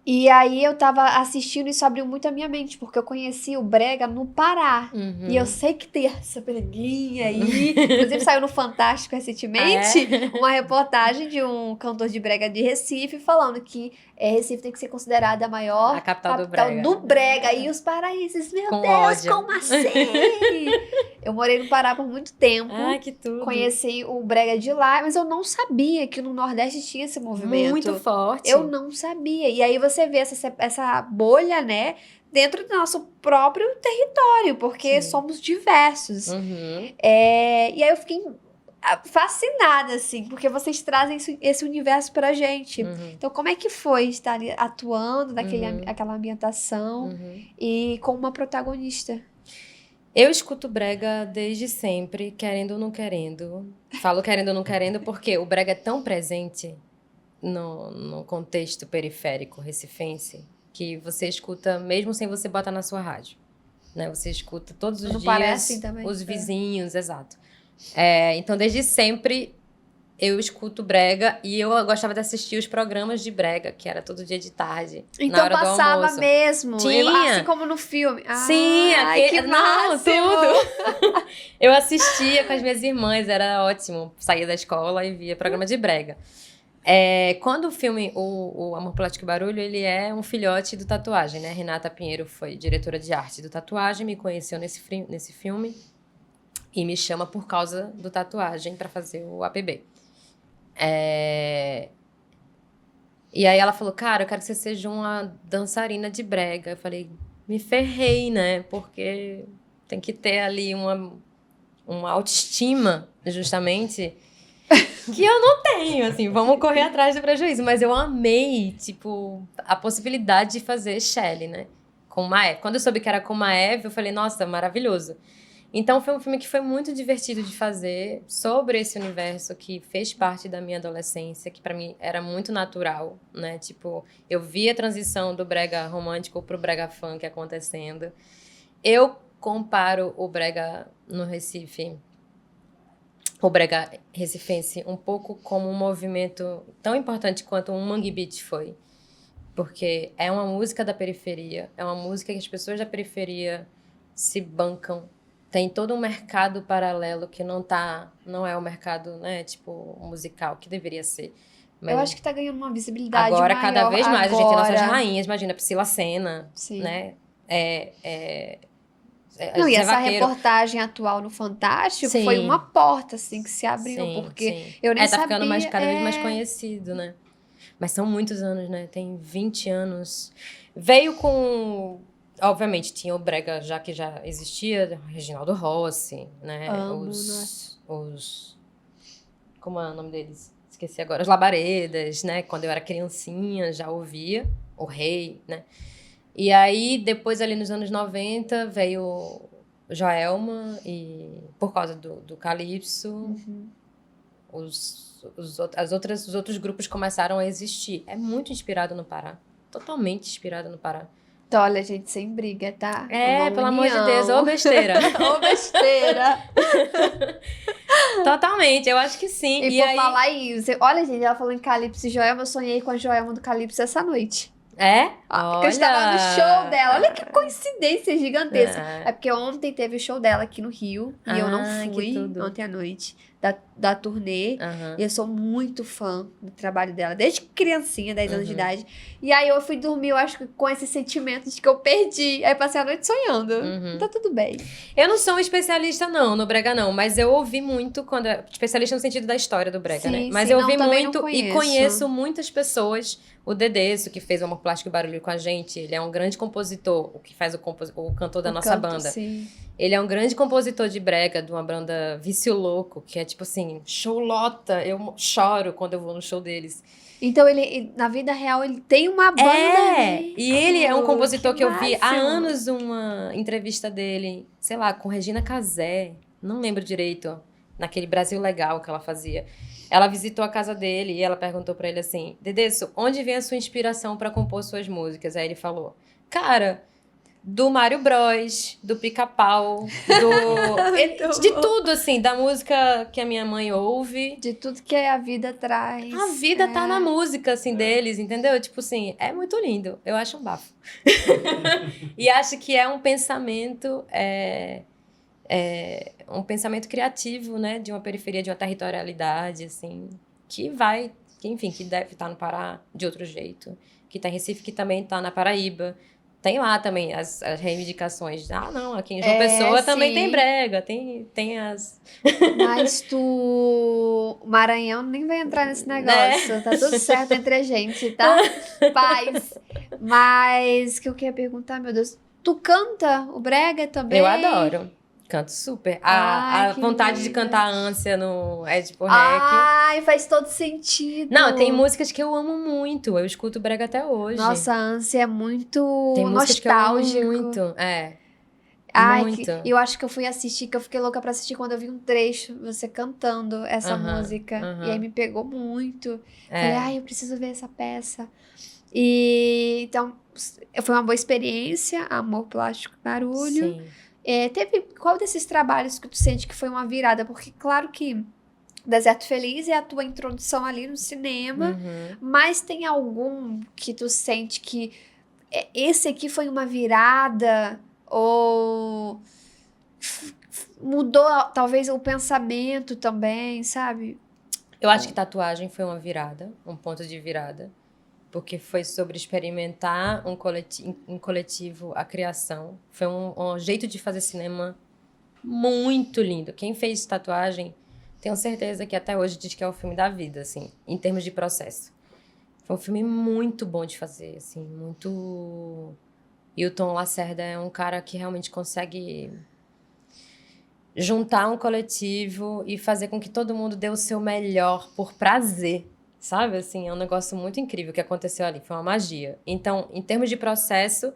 E aí eu tava assistindo e isso abriu muito a minha mente, porque eu conheci o brega no Pará. E eu sei que tem essa breguinha aí. Inclusive saiu no Fantástico recentemente uma reportagem de um cantor de brega de Recife falando que Recife tem que ser considerada a maior capital do brega. E os paraenses, meu Com Deus, ódio. como assim? Eu morei no Pará por muito tempo. Ai, que tudo. Conheci o brega de lá, mas eu não sabia que no Nordeste tinha esse movimento. Muito forte. Eu não sabia. E aí você vê essa bolha, né? Dentro do nosso próprio território, porque somos diversos. E aí eu fiquei fascinada, assim, porque vocês trazem esse universo pra gente. Então, como é que foi estar ali atuando naquela ambientação e com uma protagonista? Eu escuto brega desde sempre, querendo ou não querendo. Falo querendo ou não querendo porque o brega é tão presente no contexto periférico recifense que você escuta mesmo sem você botar na sua rádio, né? Você escuta todos os Não dias parece também? os vizinhos, exato. Então, desde sempre eu escuto brega e eu gostava de assistir os programas de brega, que era todo dia de tarde, Então na hora passava do almoço. Tinha. Tinha. Assim como no filme. Sim, que não, máximo. tudo. Eu assistia com as minhas irmãs, era ótimo. Saía da escola e via programa de brega. Quando o filme, o Amor, Plástico e Barulho, ele é um filhote do Tatuagem, né? Renata Pinheiro foi diretora de arte do Tatuagem, me conheceu nesse filme e me chama por causa do Tatuagem para fazer o APB. E aí ela falou, cara, eu quero que você seja uma dançarina de brega. Eu falei, me ferrei, né? Porque tem que ter ali uma autoestima, justamente, que eu não tenho, assim, vamos correr atrás do prejuízo. Mas eu amei, tipo, a possibilidade de fazer Shelley, né? Com Maeve. Quando eu soube que era com Maeve, eu falei, nossa, maravilhoso. Então, foi um filme que foi muito divertido de fazer, sobre esse universo que fez parte da minha adolescência, que pra mim era muito natural, né? Tipo, eu vi a transição do brega romântico pro brega funk acontecendo. Eu comparo o brega no Recife, o brega recifense, um pouco como um movimento tão importante quanto um Mangue Beat foi. Porque é uma música da periferia, é uma música que as pessoas da periferia se bancam. Tem todo um mercado paralelo que não é o mercado, né, tipo, musical, que deveria ser. Mas eu acho que tá ganhando uma visibilidade agora, maior. cada vez mais, a gente tem nossas Agora. rainhas, imagina, Priscila Senna, Sim. né? Não, e Zé essa Vaqueiro. reportagem atual no Fantástico Sim. foi uma porta, assim, que se abriu, Sim, porque sim. eu nem tá sabia. ficando cada vez mais conhecido, né? Mas são muitos anos, né? Tem 20 anos. Veio com... Obviamente, tinha o brega já que já existia, Reginaldo Rossi, né? Amo, os... Como é o nome deles? Esqueci agora. Os Labaredas, né? Quando eu era criancinha, já ouvia. O Rei, né? E aí, depois, ali nos anos 90, veio Joelma, e por causa do Calypso, os outros grupos começaram a existir. É muito inspirado no Pará. Totalmente inspirado no Pará. Então, olha, gente, sem briga, tá? Pelo amor de Deus, ô besteira. Ô besteira. Totalmente, eu acho que sim. E por falar isso, olha, gente, ela falou em Calypso e Joelma, eu sonhei com a Joelma do Calypso essa noite. Olha. Que eu estava no show dela. Olha que coincidência gigantesca. É porque ontem teve o show dela aqui no Rio. E eu não fui ontem à noite da turnê. E eu sou muito fã do trabalho dela. Desde criancinha, 10 anos de idade. E aí eu fui dormir, eu acho que com esse sentimento de que eu perdi. Aí passei a noite sonhando. Tá tudo bem. Eu não sou um especialista, não, no brega, não. Mas eu ouvi muito quando... Especialista no sentido da história do brega, né? Mas eu ouvi muito e conheço muitas pessoas. O Dedesso, que fez o Amor, Plástico e Barulho com a gente, ele é um grande compositor, o que faz o cantor da nossa banda. Sim. Ele é um grande compositor de brega, de uma banda Vício Louco, que é tipo assim, show lota, eu choro quando eu vou no show deles. Então, ele, na vida real, ele tem uma banda. E ele é um compositor que eu vi há anos uma entrevista dele, sei lá, com Regina Casé, não lembro direito, naquele Brasil Legal que ela fazia. Ela visitou a casa dele e ela perguntou pra ele assim, Dedesso, onde vem a sua inspiração pra compor suas músicas? Aí ele falou, cara, do Mário Bros, do Pica-Pau, de tudo, assim, da música que a minha mãe ouve. De tudo que a vida traz. A vida tá na música, assim, deles, entendeu? Tipo assim, é muito lindo. Eu acho um bafo. E acho que é um pensamento... um pensamento criativo, né? De uma periferia, de uma territorialidade, assim, que deve estar no Pará de outro jeito. Que tá em Recife, que também tá na Paraíba. Tem lá também as reivindicações. Não, aqui em João Pessoa também tem brega, tem as... Mas o Maranhão nem vai entrar nesse negócio. Né? Tá tudo certo entre a gente, tá? Paz. Mas que eu queria perguntar, meu Deus. Tu canta o brega também? Eu adoro. Canto super. A vontade de cantar ânsia no Ed Porrec. Ai, faz todo sentido. Não, tem músicas que eu amo muito. Eu escuto brega até hoje. Nossa, a ânsia é muito tem nostálgico. Que eu amo muito. Muito. Eu acho que eu fui assistir, que eu fiquei louca pra assistir quando eu vi um trecho, você cantando essa música. E aí me pegou muito. Falei, eu preciso ver essa peça. E então, foi uma boa experiência, Amor, Plástico e Barulho. Sim. Qual desses trabalhos que tu sente que foi uma virada? Porque, claro que Deserto Feliz é a tua introdução ali no cinema, mas tem algum que tu sente que esse aqui foi uma virada ou mudou talvez o pensamento também, sabe? Eu acho que Tatuagem foi uma virada, um ponto de virada. Porque foi sobre experimentar um coletivo, a criação. Foi um jeito de fazer cinema muito lindo. Quem fez Tatuagem, tenho certeza que até hoje diz que é o filme da vida, assim, em termos de processo. Foi um filme muito bom de fazer, assim, muito... E o Tom Lacerda é um cara que realmente consegue juntar um coletivo e fazer com que todo mundo dê o seu melhor por prazer. Sabe, assim, é um negócio muito incrível que aconteceu ali, foi uma magia. Então, em termos de processo,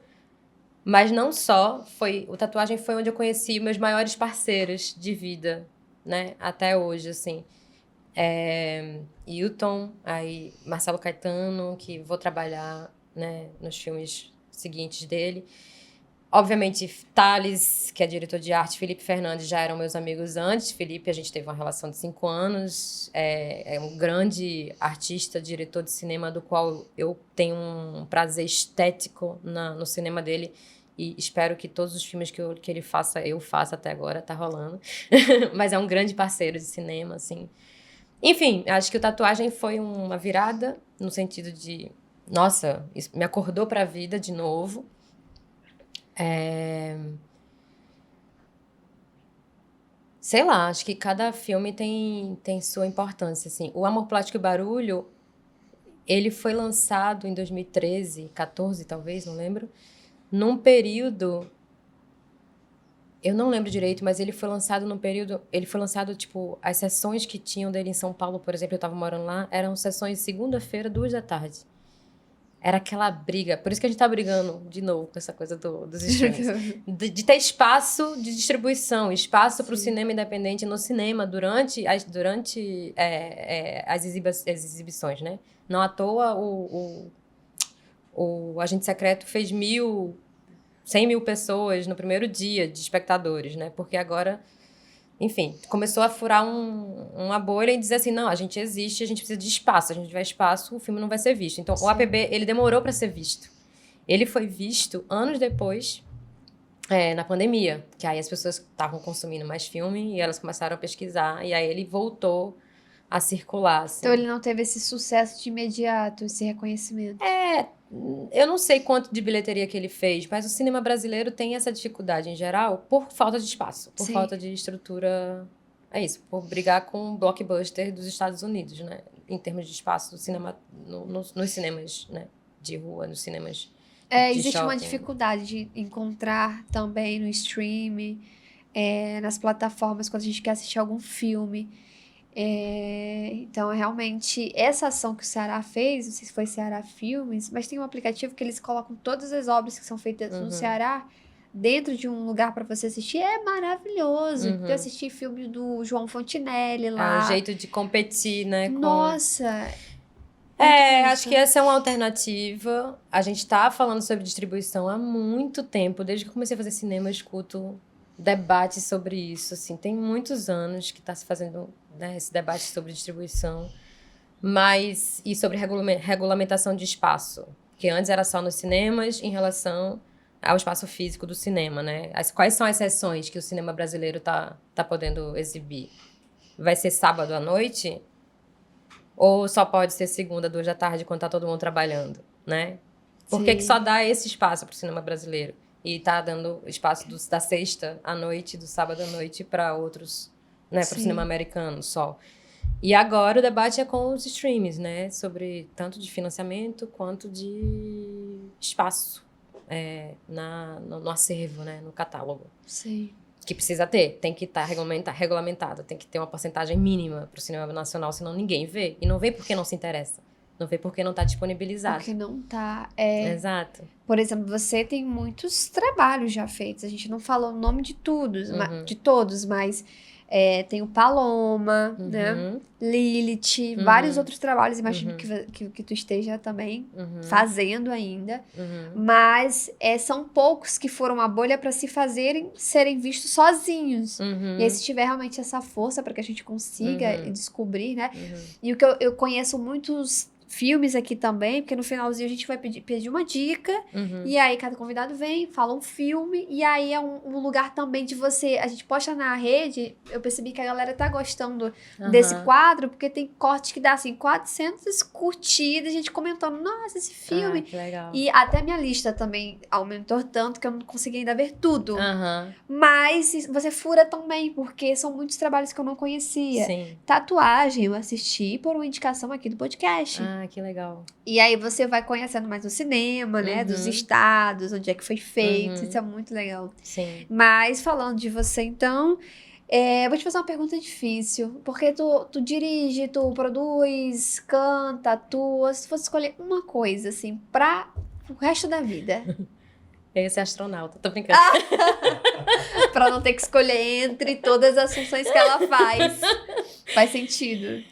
mas não só, o Tatuagem foi onde eu conheci meus maiores parceiros de vida, né, até hoje, assim. Hilton, aí Marcelo Caetano, que vou trabalhar, né, nos filmes seguintes dele. Obviamente, Thales, que é diretor de arte, Felipe Fernandes já eram meus amigos antes. Felipe, a gente teve uma relação de 5 anos. É um grande artista, diretor de cinema, do qual eu tenho um prazer estético no cinema dele. E espero que todos os filmes que ele faça, eu faça até agora, tá rolando. Mas é um grande parceiro de cinema, assim. Enfim, acho que o Tatuagem foi uma virada, no sentido de... Nossa, isso me acordou pra vida de novo. Sei lá, acho que cada filme tem sua importância, assim. O Amor, Plástico e Barulho, ele foi lançado em 2013, 14 talvez, não lembro, num período... Eu não lembro direito, mas ele foi lançado num período... Ele foi lançado, tipo, as sessões que tinham dele em São Paulo, por exemplo, eu tava morando lá, eram sessões segunda-feira, 2h. Era aquela briga. Por isso que a gente tá brigando de novo com essa coisa dos streams. de ter espaço de distribuição, espaço para o cinema independente no cinema durante as exibições, né? Não à toa o Agente Secreto fez 100 mil pessoas no primeiro dia de espectadores, né? Porque agora... Enfim, começou a furar uma bolha e dizer assim, não, a gente existe, a gente precisa de espaço. Se a gente tiver espaço, o filme não vai ser visto. Então, o APB, ele demorou para ser visto. Ele foi visto anos depois, na pandemia. Que aí as pessoas estavam consumindo mais filme e elas começaram a pesquisar. E aí ele voltou a circular, assim. Então, ele não teve esse sucesso de imediato, esse reconhecimento. Eu não sei quanto de bilheteria que ele fez, mas o cinema brasileiro tem essa dificuldade, em geral, por falta de espaço, por falta de estrutura... É isso, por brigar com o blockbuster dos Estados Unidos, né? Em termos de espaço, cinema, nos cinemas, né? De rua, nos cinemas existe shopping. Uma dificuldade de encontrar também no streaming, nas plataformas, quando a gente quer assistir algum filme. Então, realmente, essa ação que o Ceará fez, não sei se foi Ceará Filmes, mas tem um aplicativo que eles colocam todas as obras que são feitas no Ceará dentro de um lugar para você assistir. É maravilhoso. Eu assisti filme do João Fontinelli lá. É um jeito de competir, né? Nossa! Acho que essa é uma alternativa. A gente tá falando sobre distribuição há muito tempo. Desde que eu comecei a fazer cinema, eu escuto debate sobre isso, assim. Tem muitos anos que tá se fazendo, né, esse debate sobre distribuição. E sobre regulamentação de espaço. Que antes era só nos cinemas em relação ao espaço físico do cinema, né? Quais são as sessões que o cinema brasileiro tá podendo exibir? Vai ser sábado à noite? Ou só pode ser segunda, 2 da tarde, quando tá todo mundo trabalhando, né? Por que só dá esse espaço pro cinema brasileiro? E tá dando espaço da sexta à noite, do sábado à noite para outros, né? Pro cinema americano só. E agora o debate é com os streams, né? Sobre tanto de financiamento quanto de espaço no acervo, né? No catálogo. Sim. Que precisa ter, tem que estar regulamentado, tem que ter uma porcentagem mínima para o cinema nacional, senão ninguém vê. E não vê porque não se interessa. Não vê porque não está disponibilizado. Porque não tá. Exato. Por exemplo, você tem muitos trabalhos já feitos. A gente não falou o nome de todos, mas tem o Paloma, né? Lilith, vários outros trabalhos. Imagino que tu esteja também fazendo ainda. Mas são poucos que foram uma bolha para serem vistos sozinhos. E aí, se tiver realmente essa força para que a gente consiga descobrir, né? E o que eu conheço muitos filmes aqui também, porque no finalzinho a gente vai pedir uma dica, e aí cada convidado vem, fala um filme, e aí é um lugar também de você, a gente posta na rede, eu percebi que a galera tá gostando desse quadro, porque tem cortes que dá assim, 400 curtidas, a gente comentando, nossa, esse filme, que legal. E até a minha lista também aumentou tanto que eu não consegui ainda ver tudo, mas você fura também, porque são muitos trabalhos que eu não conhecia. Sim. Tatuagem eu assisti por uma indicação aqui do podcast. Que legal. E aí você vai conhecendo mais o cinema, né? Dos estados, onde é que foi feito. Isso é muito legal. Sim. Mas falando de você, então, vou te fazer uma pergunta difícil. Porque tu dirige, tu produz, canta, atua. Se fosse escolher uma coisa, assim, pra o resto da vida. Eu ia ser astronauta, tô brincando. Pra não ter que escolher entre todas as funções que ela faz. Faz sentido.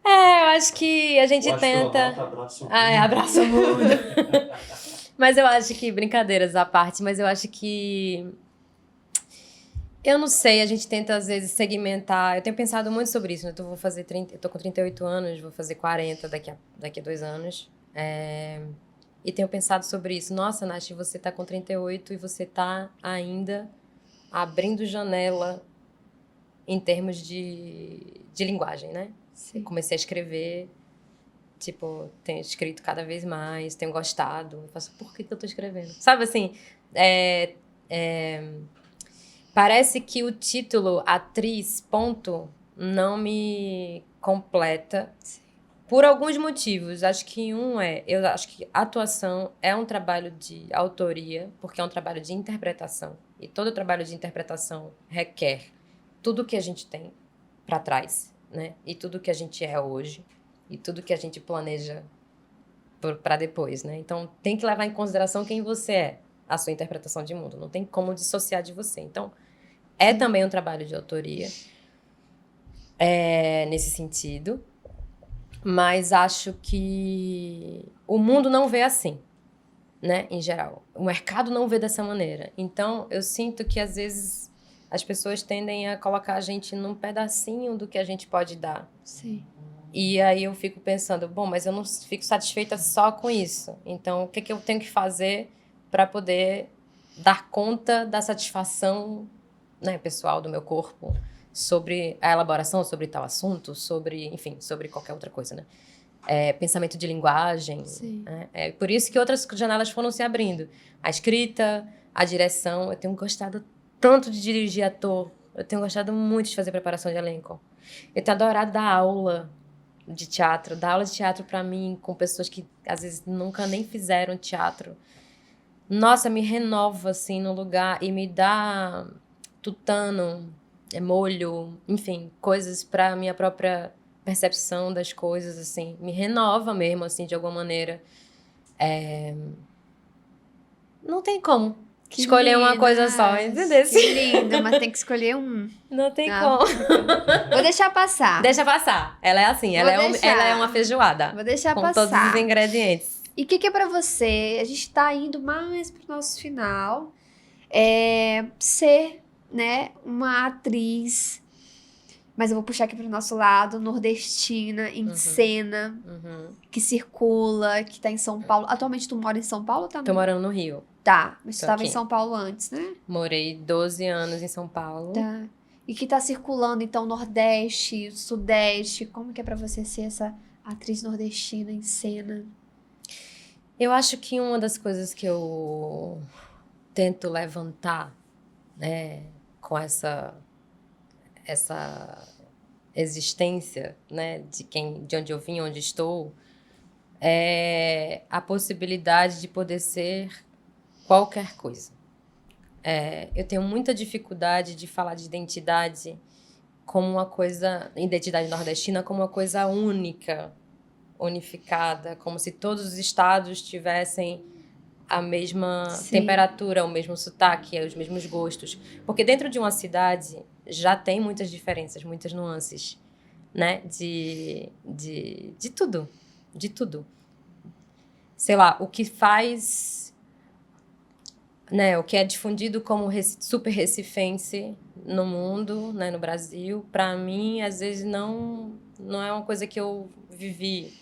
Eu acho que a gente tenta... Abraço o mundo. Mas eu acho que, brincadeiras à parte, mas eu acho que... Eu não sei, a gente tenta às vezes segmentar... Eu tenho pensado muito sobre isso, né? Eu tô com 38 anos, vou fazer 40 daqui a 2 anos. E tenho pensado sobre isso. Nossa, Nath, você tá com 38 e você tá ainda abrindo janela em termos de linguagem, né? Sim. Comecei a escrever, tenho escrito cada vez mais, tenho gostado. Eu faço, por que eu tô escrevendo? Sabe assim, parece que o título atriz, ponto, não me completa. Sim. Por alguns motivos. Acho que eu acho que atuação é um trabalho de autoria, porque é um trabalho de interpretação. E todo trabalho de interpretação requer tudo que a gente tem para trás, né? E tudo que a gente é hoje. E tudo que a gente planeja para depois, né? Então, tem que levar em consideração quem você é, a sua interpretação de mundo. Não tem como dissociar de você. Então, também um trabalho de autoria, nesse sentido. Mas acho que o mundo não vê assim, né? Em geral. O mercado não vê dessa maneira. Então, eu sinto que, às vezes, as pessoas tendem a colocar a gente num pedacinho do que a gente pode dar. Sim. E aí eu fico pensando, bom, mas eu não fico satisfeita só com isso. Então, o que eu tenho que fazer para poder dar conta da satisfação, né, pessoal do meu corpo sobre a elaboração sobre tal assunto, sobre qualquer outra coisa, né? Pensamento de linguagem. Sim. Né? Por isso que outras janelas foram se abrindo. A escrita, a direção. Eu tenho gostado tanto de dirigir ator. Eu tenho gostado muito de fazer preparação de elenco. Eu tenho adorado dar aula de teatro. Dar aula de teatro pra mim, com pessoas que às vezes nunca nem fizeram teatro. Nossa, me renova, assim, no lugar. E me dá tutano, molho, enfim, coisas pra minha própria percepção das coisas, assim. Me renova mesmo, assim, de alguma maneira. Não tem como. escolher uma coisa só, entendeu? Que lindo, mas tem que escolher um. Não tem como. Vou deixar passar. Deixa passar. Ela é assim, ela é uma feijoada. Vou deixar com passar. todos os ingredientes. E o que é pra você? A gente tá indo mais pro nosso final. Ser, né, uma atriz, mas eu vou puxar aqui pro nosso lado, nordestina, em cena, que circula, que tá em São Paulo. Atualmente tu mora em São Paulo ou tá? Tô morando no Rio. Tá, mas tu Tô tava em aqui. São Paulo antes, né? Morei 12 anos em São Paulo. Tá. E que tá circulando, então, Nordeste, Sudeste. Como que é pra você ser essa atriz nordestina em cena? Eu acho que uma das coisas que eu tento levantar, né, com essa existência, né, de onde eu vim, onde estou, é a possibilidade de poder ser qualquer coisa. Eu tenho muita dificuldade de falar de identidade como uma coisa, identidade nordestina como uma coisa única, unificada, como se todos os estados tivessem a mesma temperatura, o mesmo sotaque, os mesmos gostos. Porque dentro de uma cidade já tem muitas diferenças, muitas nuances, né? De tudo, de tudo. Sei lá, o que faz, né? O que é difundido como super recifense no mundo, né? No Brasil, para mim, às vezes não é uma coisa que eu vivi.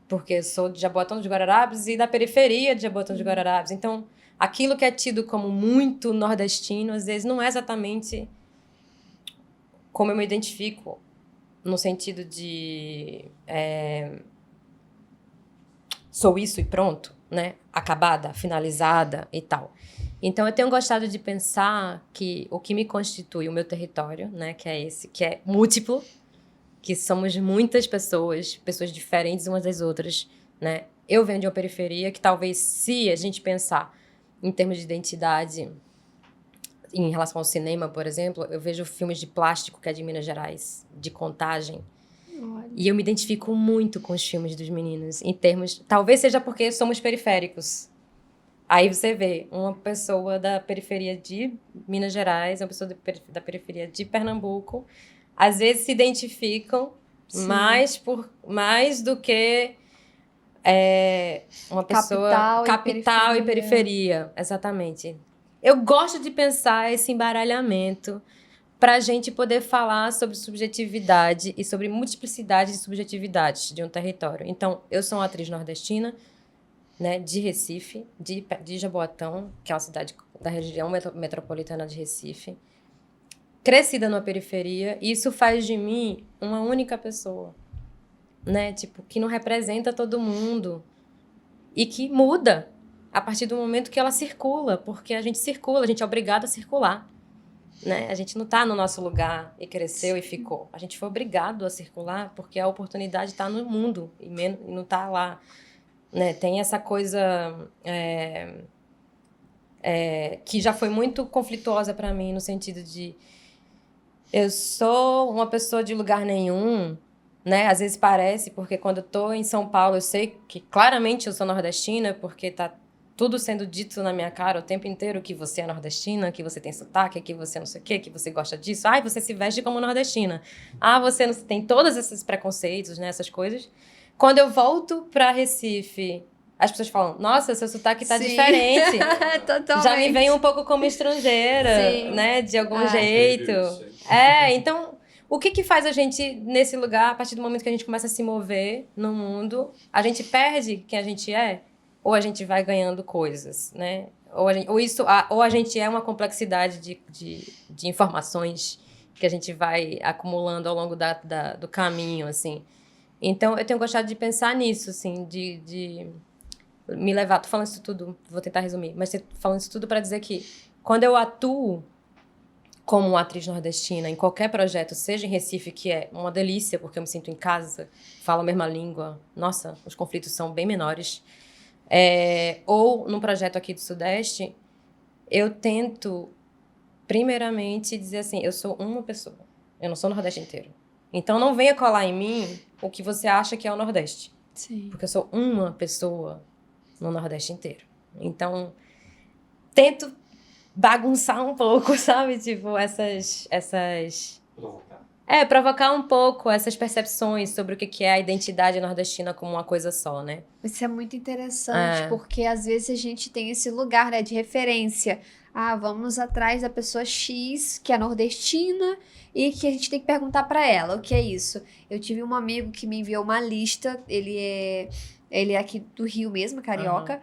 Porque eu sou de Jaboatão dos Guararapes e da periferia de Jaboatão dos Guararapes. Então, aquilo que é tido como muito nordestino, às vezes não é exatamente como eu me identifico, no sentido de sou isso e pronto, né? Acabada, finalizada e tal. Então, eu tenho gostado de pensar que o que me constitui o meu território, né? Que é esse, que é múltiplo, que somos muitas pessoas diferentes umas das outras, né? Eu venho de uma periferia que talvez, se a gente pensar em termos de identidade, em relação ao cinema, por exemplo, eu vejo filmes de plástico, que é de Minas Gerais, de Contagem, e eu me identifico muito com os filmes dos meninos, em termos... Talvez seja porque somos periféricos. Aí você vê uma pessoa da periferia de Minas Gerais, uma pessoa da periferia de Pernambuco, às vezes se identificam mais do que uma pessoa... Capital e periferia. Exatamente. Eu gosto de pensar esse embaralhamento para a gente poder falar sobre subjetividade e sobre multiplicidade de subjetividades de um território. Então, eu sou uma atriz nordestina, né, de Recife, de Jaboatão, que é uma cidade da região metropolitana de Recife, crescida numa periferia, e isso faz de mim uma única pessoa, né? Tipo, que não representa todo mundo e que muda a partir do momento que ela circula, porque a gente circula, a gente é obrigado a circular, né? A gente não está no nosso lugar e cresceu e ficou. A gente foi obrigado a circular porque a oportunidade está no mundo e não está lá, né? Tem essa coisa que já foi muito conflituosa para mim, no sentido de eu sou uma pessoa de lugar nenhum, né? Às vezes parece, porque quando eu tô em São Paulo, eu sei que claramente eu sou nordestina, porque tá tudo sendo dito na minha cara o tempo inteiro que você é nordestina, que você tem sotaque, que você não sei o quê, que você gosta disso. Ai, você se veste como nordestina. Ah, você não tem todos esses preconceitos, né? Essas coisas. Quando eu volto pra Recife, as pessoas falam, nossa, seu sotaque tá diferente. Totalmente. Já me vem um pouco como estrangeira, né? De algum jeito. Então, o que faz a gente, nesse lugar, a partir do momento que a gente começa a se mover no mundo, a gente perde quem a gente é? Ou a gente vai ganhando coisas, né? Ou a gente é uma complexidade de informações que a gente vai acumulando ao longo do caminho, assim. Então, eu tenho gostado de pensar nisso, assim, de me levar... Tô falando isso tudo, vou tentar resumir, mas tô falando isso tudo para dizer que quando eu atuo como uma atriz nordestina em qualquer projeto, seja em Recife, que é uma delícia, porque eu me sinto em casa, falo a mesma língua, nossa, os conflitos são bem menores, ou num projeto aqui do Sudeste, eu tento, primeiramente, dizer assim, eu sou uma pessoa, eu não sou o Nordeste inteiro. Então, não venha colar em mim o que você acha que é o Nordeste. Sim. Porque eu sou uma pessoa no Nordeste inteiro. Então, tento bagunçar um pouco, sabe? Tipo, provocar um pouco essas percepções sobre o que é a identidade nordestina como uma coisa só, né? Isso é muito interessante, porque às vezes a gente tem esse lugar, né, de referência. Vamos atrás da pessoa X, que é nordestina, e que a gente tem que perguntar pra ela o que é isso. Eu tive um amigo que me enviou uma lista, ele é aqui do Rio mesmo, carioca,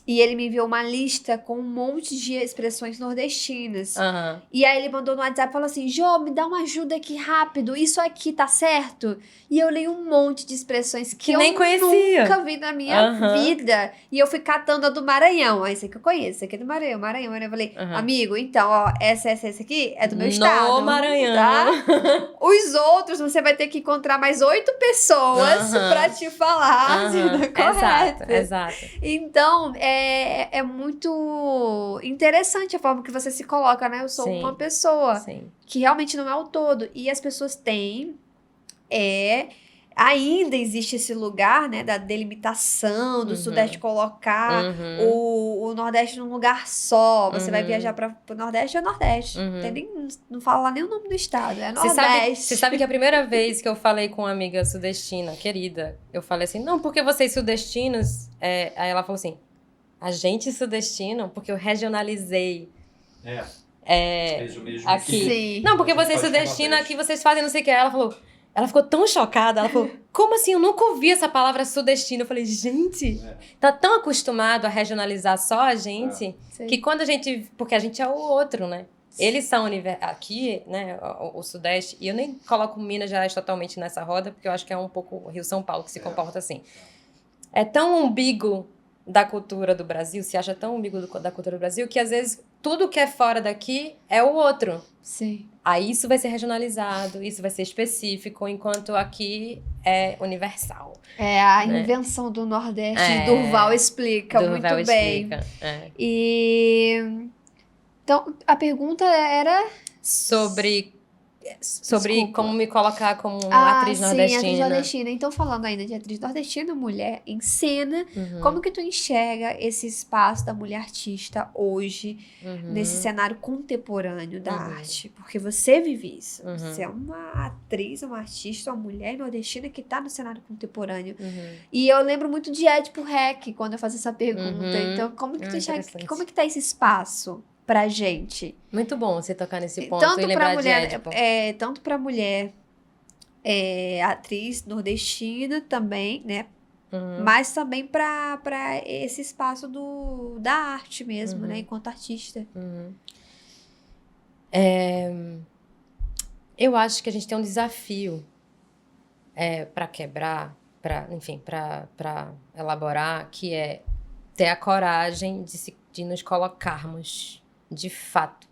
e ele me enviou uma lista com um monte de expressões nordestinas. E aí ele mandou no WhatsApp e falou assim, Jô, me dá uma ajuda aqui rápido, isso aqui tá certo? E eu li um monte de expressões que eu nem conhecia. Nunca vi na minha vida. E eu fui catando a do Maranhão. Aí esse aqui eu conheço, esse aqui é do Maranhão. Aí eu falei, amigo, então, ó, essa aqui é do meu estado. No Maranhão. Tá? Os outros, você vai ter que encontrar mais 8 pessoas pra te falar se tá correto. Exato. Então, é muito interessante a forma que você se coloca, né? Eu sou uma pessoa que realmente não é o todo. E as pessoas têm... ainda existe esse lugar, né, da delimitação, do Sudeste colocar o Nordeste num lugar só. Você vai viajar pro Nordeste, é Nordeste. Não fala nem o nome do estado, é Nordeste. Você sabe que a primeira vez que eu falei com uma amiga sudestina, querida, eu falei assim, não, porque vocês sudestinos... Aí ela falou assim, a gente sudestino, porque eu regionalizei. Aqui. Sim. Não, porque vocês sudestinos, aqui vocês fazem não sei o que. Ela ficou tão chocada, ela falou, como assim? Eu nunca ouvi essa palavra sudestino. Eu falei, gente, tá tão acostumado a regionalizar só a gente, que quando a gente... Porque a gente é o outro, né? Eles são aqui, né, o Sudeste, e eu nem coloco Minas Gerais totalmente nessa roda, porque eu acho que é um pouco Rio-São Paulo que se comporta assim. É tão umbigo da cultura do Brasil, se acha tão umbigo da cultura do Brasil, que às vezes tudo que é fora daqui é o outro. Sim. Aí isso vai ser regionalizado, isso vai ser específico, enquanto aqui é universal. A invenção do Nordeste, Durval explica muito bem. E... Então, a pergunta era... Sobre como me colocar como atriz nordestina. Sim, atriz nordestina. Então, falando ainda de atriz nordestina, mulher em cena, como que tu enxerga esse espaço da mulher artista hoje, nesse cenário contemporâneo da arte? Porque você vive isso. Você é uma atriz, uma artista, uma mulher nordestina que tá no cenário contemporâneo. E eu lembro muito de Édipo Rec, quando eu faço essa pergunta. Então, como que tu enxerga, como que tá esse espaço pra gente? Muito bom você tocar nesse ponto e lembrar de Édipo. Tanto pra mulher atriz nordestina também, né? Mas também pra esse espaço da arte mesmo, né? Enquanto artista. Eu acho que a gente tem um desafio pra quebrar, pra elaborar, que é ter a coragem de nos colocarmos de fato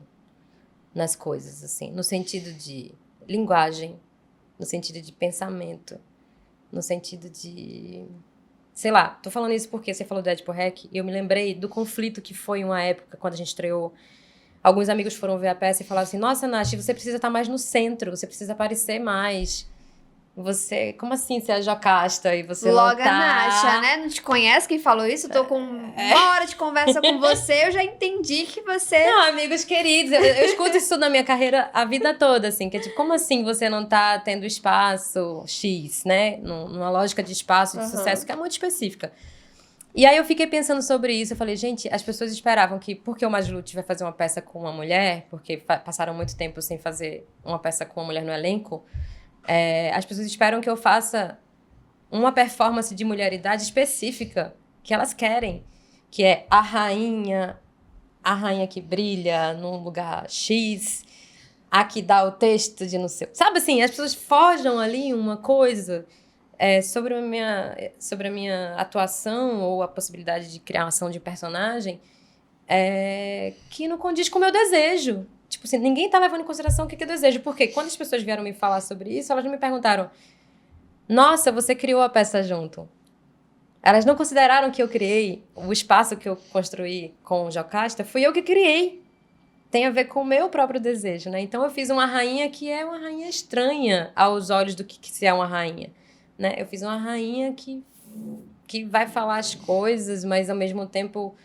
nas coisas, assim, no sentido de linguagem, no sentido de pensamento, no sentido de... Sei lá, tô falando isso porque você falou do Édipo Rec e eu me lembrei do conflito que foi uma época, quando a gente estreou. Alguns amigos foram ver a peça e falaram assim, nossa, Nath, você precisa estar mais no centro, você precisa aparecer mais. Você, como assim você é Jocasta e você logo não tá... Natasha, né? Não te conhece quem falou isso? Eu tô com uma hora de conversa com você, eu já entendi que você... Não, amigos queridos, eu escuto isso na minha carreira a vida toda, assim, que é tipo, como assim você não tá tendo espaço X, né? Numa lógica de espaço, de sucesso, que é muito específica. E aí eu fiquei pensando sobre isso, eu falei, gente, as pessoas esperavam que, porque o Majlute vai fazer uma peça com uma mulher, porque passaram muito tempo sem fazer uma peça com uma mulher no elenco, as pessoas esperam que eu faça uma performance de mulheridade específica que elas querem, que é a rainha que brilha num lugar X, a que dá o texto de não sei... Sabe assim, as pessoas forjam ali uma coisa sobre a minha atuação ou a possibilidade de criação de personagem que não condiz com o meu desejo. Tipo assim, ninguém tá levando em consideração o que eu desejo. Porque quando as pessoas vieram me falar sobre isso, elas me perguntaram, nossa, você criou a peça junto. Elas não consideraram que eu criei, o espaço que eu construí com o Jocasta, fui eu que criei. Tem a ver com o meu próprio desejo, né? Então eu fiz uma rainha que é uma rainha estranha aos olhos do que se é uma rainha, né? Eu fiz uma rainha que vai falar as coisas, mas ao mesmo tempo...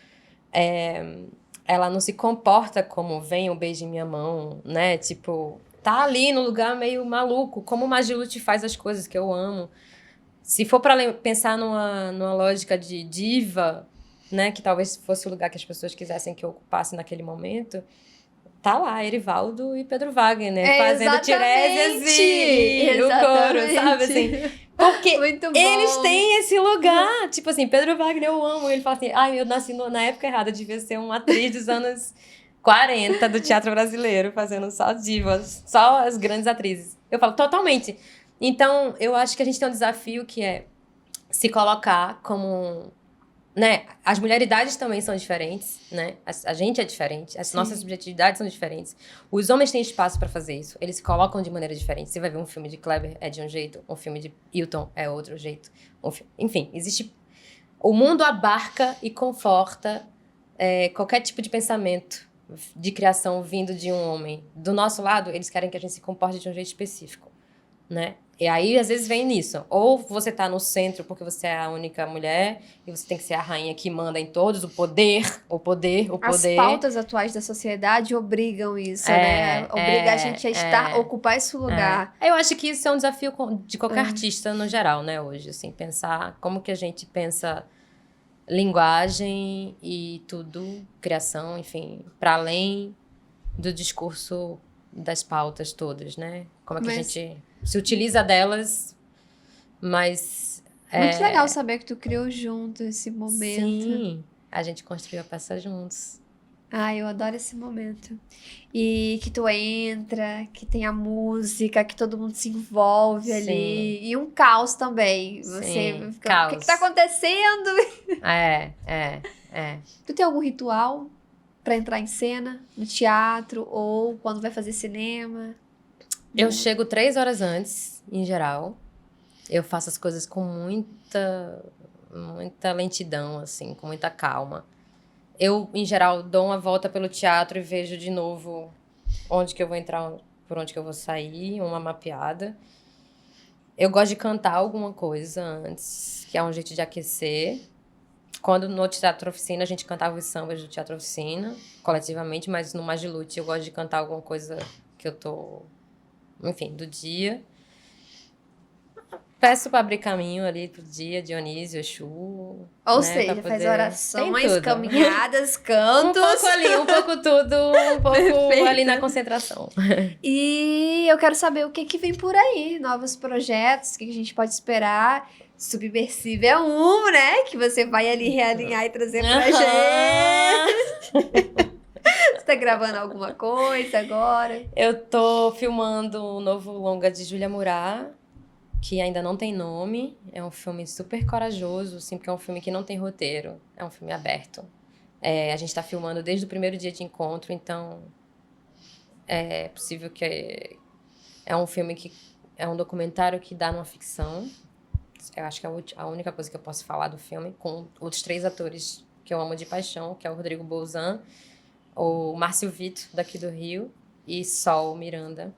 ela não se comporta como vem um beijo em minha mão, né? Tipo, tá ali no lugar meio maluco, como o Magilute faz as coisas que eu amo. Se for para pensar numa lógica de diva, né, que talvez fosse o lugar que as pessoas quisessem que eu ocupasse naquele momento, tá lá Erivaldo e Pedro Wagner, né, fazendo Tiresias e o coro, sabe, assim. Porque eles têm esse lugar, tipo assim, Pedro Wagner eu amo, ele fala assim, eu nasci na época errada, eu devia ser uma atriz dos anos 40 do teatro brasileiro, fazendo só divas, só as grandes atrizes. Eu falo, totalmente. Então, eu acho que a gente tem um desafio que é se colocar como... né? As mulheridades também são diferentes, né? A gente é diferente, as nossas subjetividades são diferentes. Os homens têm espaço para fazer isso, eles se colocam de maneira diferente. Você vai ver um filme de Kleber é de um jeito, um filme de Hilton é outro jeito. Enfim, existe... O mundo abarca e conforta qualquer tipo de pensamento de criação vindo de um homem. Do nosso lado, eles querem que a gente se comporte de um jeito específico, né? E aí, às vezes, vem nisso. Ou você tá no centro porque você é a única mulher e você tem que ser a rainha que manda em todos, o poder. As pautas atuais da sociedade obrigam isso, né? Obriga a gente a ocupar esse lugar. Eu acho que isso é um desafio de qualquer artista no geral, né, hoje. Assim, pensar como que a gente pensa linguagem e tudo, criação, enfim, para além do discurso das pautas todas, né? Como é que a gente se utiliza delas, mas... Muito legal saber que tu criou junto esse momento. Sim, a gente construiu a peça juntos. Eu adoro esse momento. E que tu entra, que tem a música, que todo mundo se envolve ali. E um caos também. Você fica, caos. O que tá acontecendo? Tu tem algum ritual pra entrar em cena, no teatro, ou quando vai fazer cinema? Eu chego 3 horas antes, em geral. Eu faço as coisas com muita lentidão, assim, com muita calma. Eu, em geral, dou uma volta pelo teatro e vejo de novo onde que eu vou entrar, por onde que eu vou sair, uma mapeada. Eu gosto de cantar alguma coisa antes, que é um jeito de aquecer. Quando no Teatro Oficina, a gente cantava os sambas do Teatro Oficina, coletivamente, mas no Magilute eu gosto de cantar alguma coisa que eu tô... enfim, do dia. Peço para abrir caminho ali pro dia, Dionísio, Exu. Ou seja, faz orações, caminhadas, cantos. Um pouco ali, um pouco tudo, um pouco ali na concentração. E eu quero saber o que vem por aí, novos projetos, o que a gente pode esperar. Subversivo é né? Que você vai ali realinhar e trazer pra gente. Você tá gravando alguma coisa agora? Eu tô filmando um novo longa de Júlia Murat, que ainda não tem nome. É um filme super corajoso, assim, porque é um filme que não tem roteiro. É um filme aberto. A gente tá filmando desde o primeiro dia de encontro, então é possível que... É um filme que... É um documentário que dá numa ficção. Eu acho que é a única coisa que eu posso falar do filme, com outros 3 atores que eu amo de paixão, que é o Rodrigo Bolzan, o Márcio Vito, daqui do Rio, e Sol Miranda.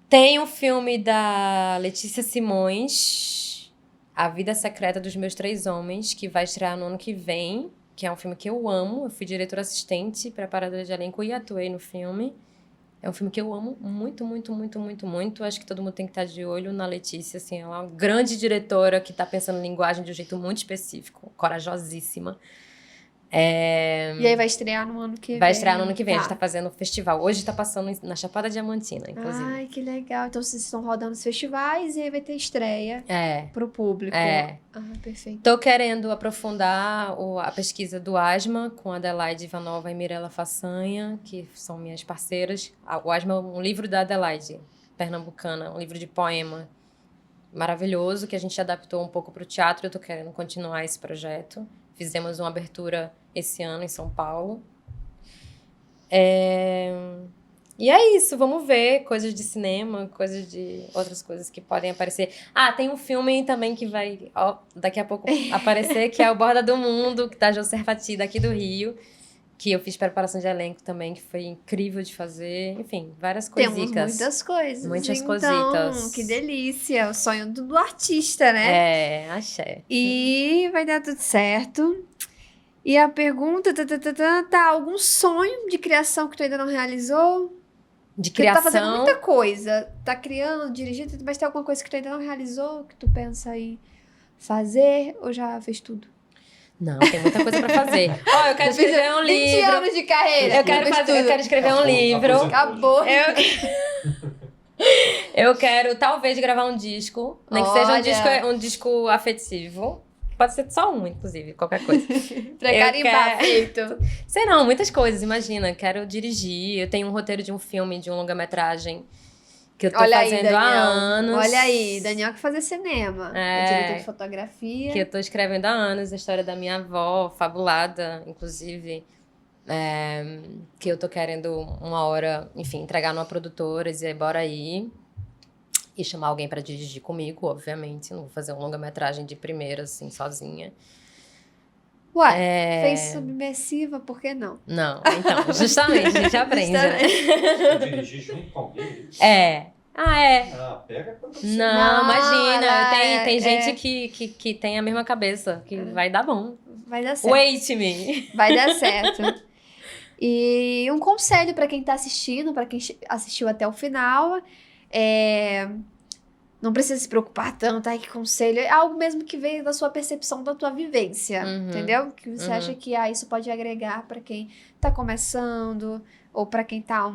Tem um filme da Letícia Simões, A Vida Secreta dos Meus 3 Homens, que vai estrear no ano que vem, que é um filme que eu amo. Eu fui diretora assistente, preparadora de elenco e atuei no filme. É um filme que eu amo muito, muito, muito, muito, muito. Acho que todo mundo tem que estar de olho na Letícia, assim, ela é uma grande diretora que está pensando em linguagem de um jeito muito específico, corajosíssima. E aí vai estrear no ano que vem. Vai estrear no ano que vem. A gente tá fazendo o festival. Hoje tá passando na Chapada Diamantina, inclusive. Ai, que legal. Então vocês estão rodando os festivais e aí vai ter estreia pro público. Perfeito. Tô querendo aprofundar a pesquisa do Asma com Adelaide Ivanova e Mirella Façanha, que são minhas parceiras. O Asma é um livro da Adelaide, pernambucana, um livro de poema maravilhoso, que a gente adaptou um pouco pro teatro. Eu tô querendo continuar esse projeto. Fizemos uma abertura esse ano em São Paulo. E é isso, vamos ver coisas de cinema, coisas de outras coisas que podem aparecer. Tem um filme também que vai daqui a pouco aparecer, que é o Borda do Mundo, que tá José Fati, daqui do Rio, que eu fiz preparação de elenco também, que foi incrível de fazer. Enfim, várias coisitas. Temos muitas coisas. Muitas então, cositas. Que delícia, o sonho do artista, né? Axé. E vai dar tudo certo. E a pergunta, algum sonho de criação que tu ainda não realizou? De Porque tu tá fazendo criação. muita coisa. Tá criando, dirigindo, mas tem alguma coisa que tu ainda não realizou, que tu pensa em fazer, ou já fez tudo? Não, tem muita coisa pra fazer. Ó, eu quero escrever um 20 livro. anos de carreira. Eu quero escrever um livro. Acabou. Eu quero, talvez, gravar um disco. Nem que seja Olha. um disco afetivo. Pode ser só um, inclusive, qualquer coisa. Pra carimbar, feito. Sei não, muitas coisas, imagina. Quero dirigir. Eu tenho um roteiro de um filme, de um longa-metragem, que eu tô fazendo há anos. Olha aí, Daniel quer fazer cinema. É diretor de fotografia. Que eu tô escrevendo há anos, a história da minha avó, fabulada, inclusive. Que eu tô querendo uma hora, enfim, entregar numa produtora e dizer, bora aí. E chamar alguém pra dirigir comigo, obviamente. Não vou fazer um longa-metragem de primeira, assim, sozinha. Ué, fez Submersiva, por que não? Não, então, justamente, a gente aprende, né? Dirigir junto com alguém? Pega quando você... Não, imagina, tem gente que tem a mesma cabeça, que vai dar bom. Vai dar certo. Wait me. Vai dar certo. E um conselho pra quem tá assistindo, pra quem assistiu até o final, não precisa se preocupar tanto, ai, que conselho. É algo mesmo que veio da sua percepção, da tua vivência, entendeu? Que você acha que isso pode agregar pra quem tá começando, ou pra quem tá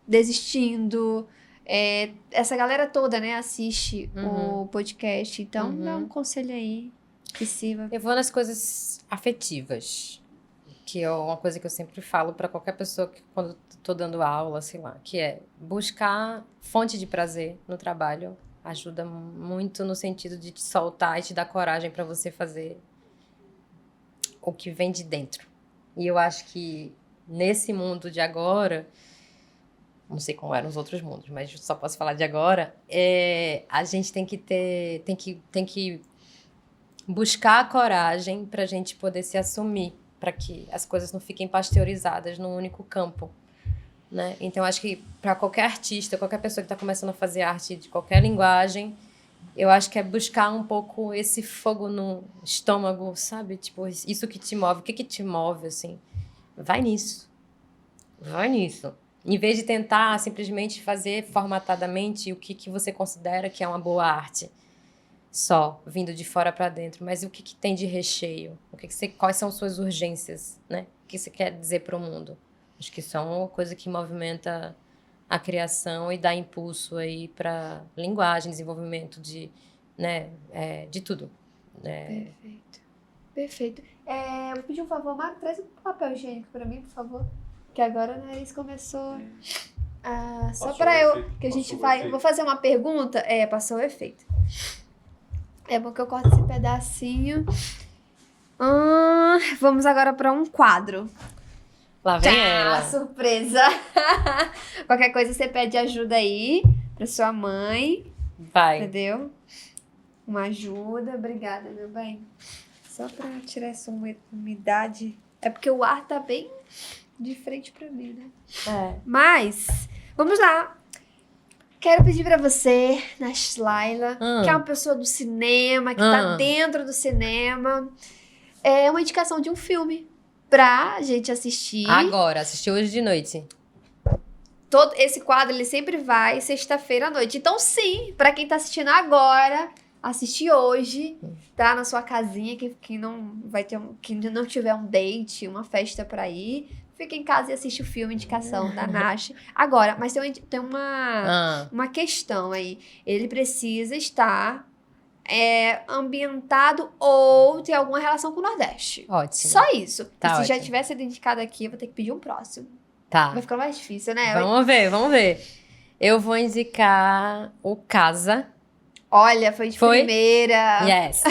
desistindo. Essa galera toda, né, assiste o podcast. Então, dá um conselho aí que sirva. Eu vou nas coisas afetivas, que é uma coisa que eu sempre falo pra qualquer pessoa que, quando tô dando aula, sei lá, que é buscar fonte de prazer no trabalho. Ajuda muito no sentido de te soltar e te dar coragem pra você fazer o que vem de dentro. E eu acho que nesse mundo de agora, não sei como eram os outros mundos, mas só posso falar de agora, a gente tem que buscar a coragem pra gente poder se assumir, para que as coisas não fiquem pasteurizadas num único campo. Né? Então, acho que para qualquer artista, qualquer pessoa que está começando a fazer arte de qualquer linguagem, eu acho que é buscar um pouco esse fogo no estômago, sabe? Tipo, isso que te move. O que te move, assim? Vai nisso. Vai nisso. Em vez de tentar simplesmente fazer formatadamente o que você considera que é uma boa arte. Só, vindo de fora para dentro. Mas o que tem de recheio? Quais são suas urgências, né? O que você quer dizer para o mundo? Acho que isso é uma coisa que movimenta a criação e dá impulso aí para linguagem, desenvolvimento de tudo. Perfeito. Vou pedir um favor, Marco, traz um papel higiênico para mim, por favor. Que agora o nariz começou só para que a gente vai... Vou fazer uma pergunta. Passou o efeito. É bom que eu corto esse pedacinho. Vamos agora para um quadro. Lá vem ela. Surpresa! Qualquer coisa você pede ajuda aí pra sua mãe. Vai. Entendeu? Uma ajuda. Obrigada, meu bem. Só pra tirar essa umidade. É porque o ar tá bem de frente pra mim, né? Mas, vamos lá. Quero pedir pra você, Nashlaila, que é uma pessoa do cinema, que tá dentro do cinema, uma indicação de um filme pra gente assistir. Agora, assistir hoje de noite. Todo esse quadro, ele sempre vai sexta-feira à noite. Então, sim, pra quem tá assistindo agora, assistir hoje, tá? Na sua casinha, que não vai ter que não tiver um date, uma festa pra ir, fica em casa e assiste o filme, indicação da Nash. Agora, mas tem uma questão aí. Ele precisa estar ambientado ou ter alguma relação com o Nordeste. Ótimo. Só isso. Tá, e se ótimo. já tivesse sido indicado aqui, eu vou ter que pedir um próximo. Tá. Vai ficar mais difícil, né? Vamos ver. Eu vou indicar o Casa. Olha, foi de primeira. Yes.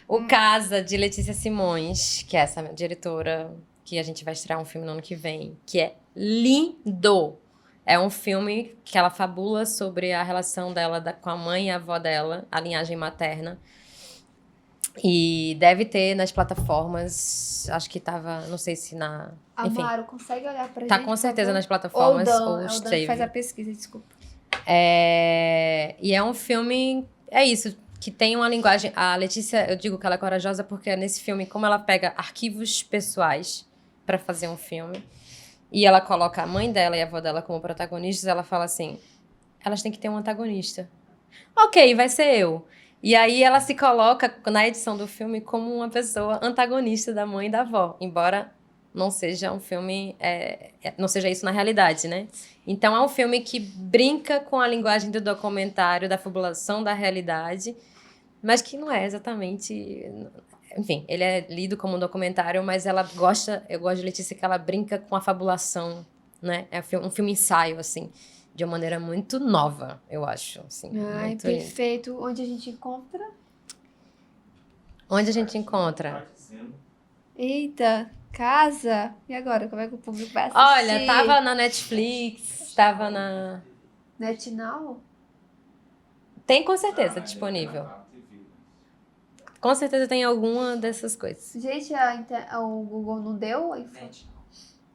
O Casa, de Letícia Simões, que é essa diretora que a gente vai estrear um filme no ano que vem, que é lindo. É um filme que ela fabula sobre a relação dela com a mãe e a avó dela, a linhagem materna. E deve ter nas plataformas, acho que tava, não sei se na... Enfim, Amaro, consegue olhar pra gente? tá com certeza nas plataformas ou o Dan streaming. faz a pesquisa, desculpa. E é um filme, é isso, que tem uma linguagem... A Letícia, eu digo que ela é corajosa porque nesse filme, como ela pega arquivos pessoais pra fazer um filme, e ela coloca a mãe dela e a avó dela como protagonistas, ela fala assim, elas têm que ter um antagonista. Ok, vai ser eu. E aí ela se coloca na edição do filme como uma pessoa antagonista da mãe e da avó, embora não seja um filme, não seja isso na realidade, né? Então é um filme que brinca com a linguagem do documentário, da fabulação da realidade, mas que não é exatamente... Enfim, ele é lido como um documentário, mas eu gosto de Letícia que ela brinca com a fabulação, né? É um filme ensaio, assim, de uma maneira muito nova, eu acho. Assim, Ai, muito perfeito. Lindo. Onde a gente encontra? Onde a gente encontra? Eita, casa. E agora, como é que o público vai assistir? Olha, tava na Netflix, tava na... NetNow? Tem com certeza disponível. Com certeza tem alguma dessas coisas. Gente, o Google não deu?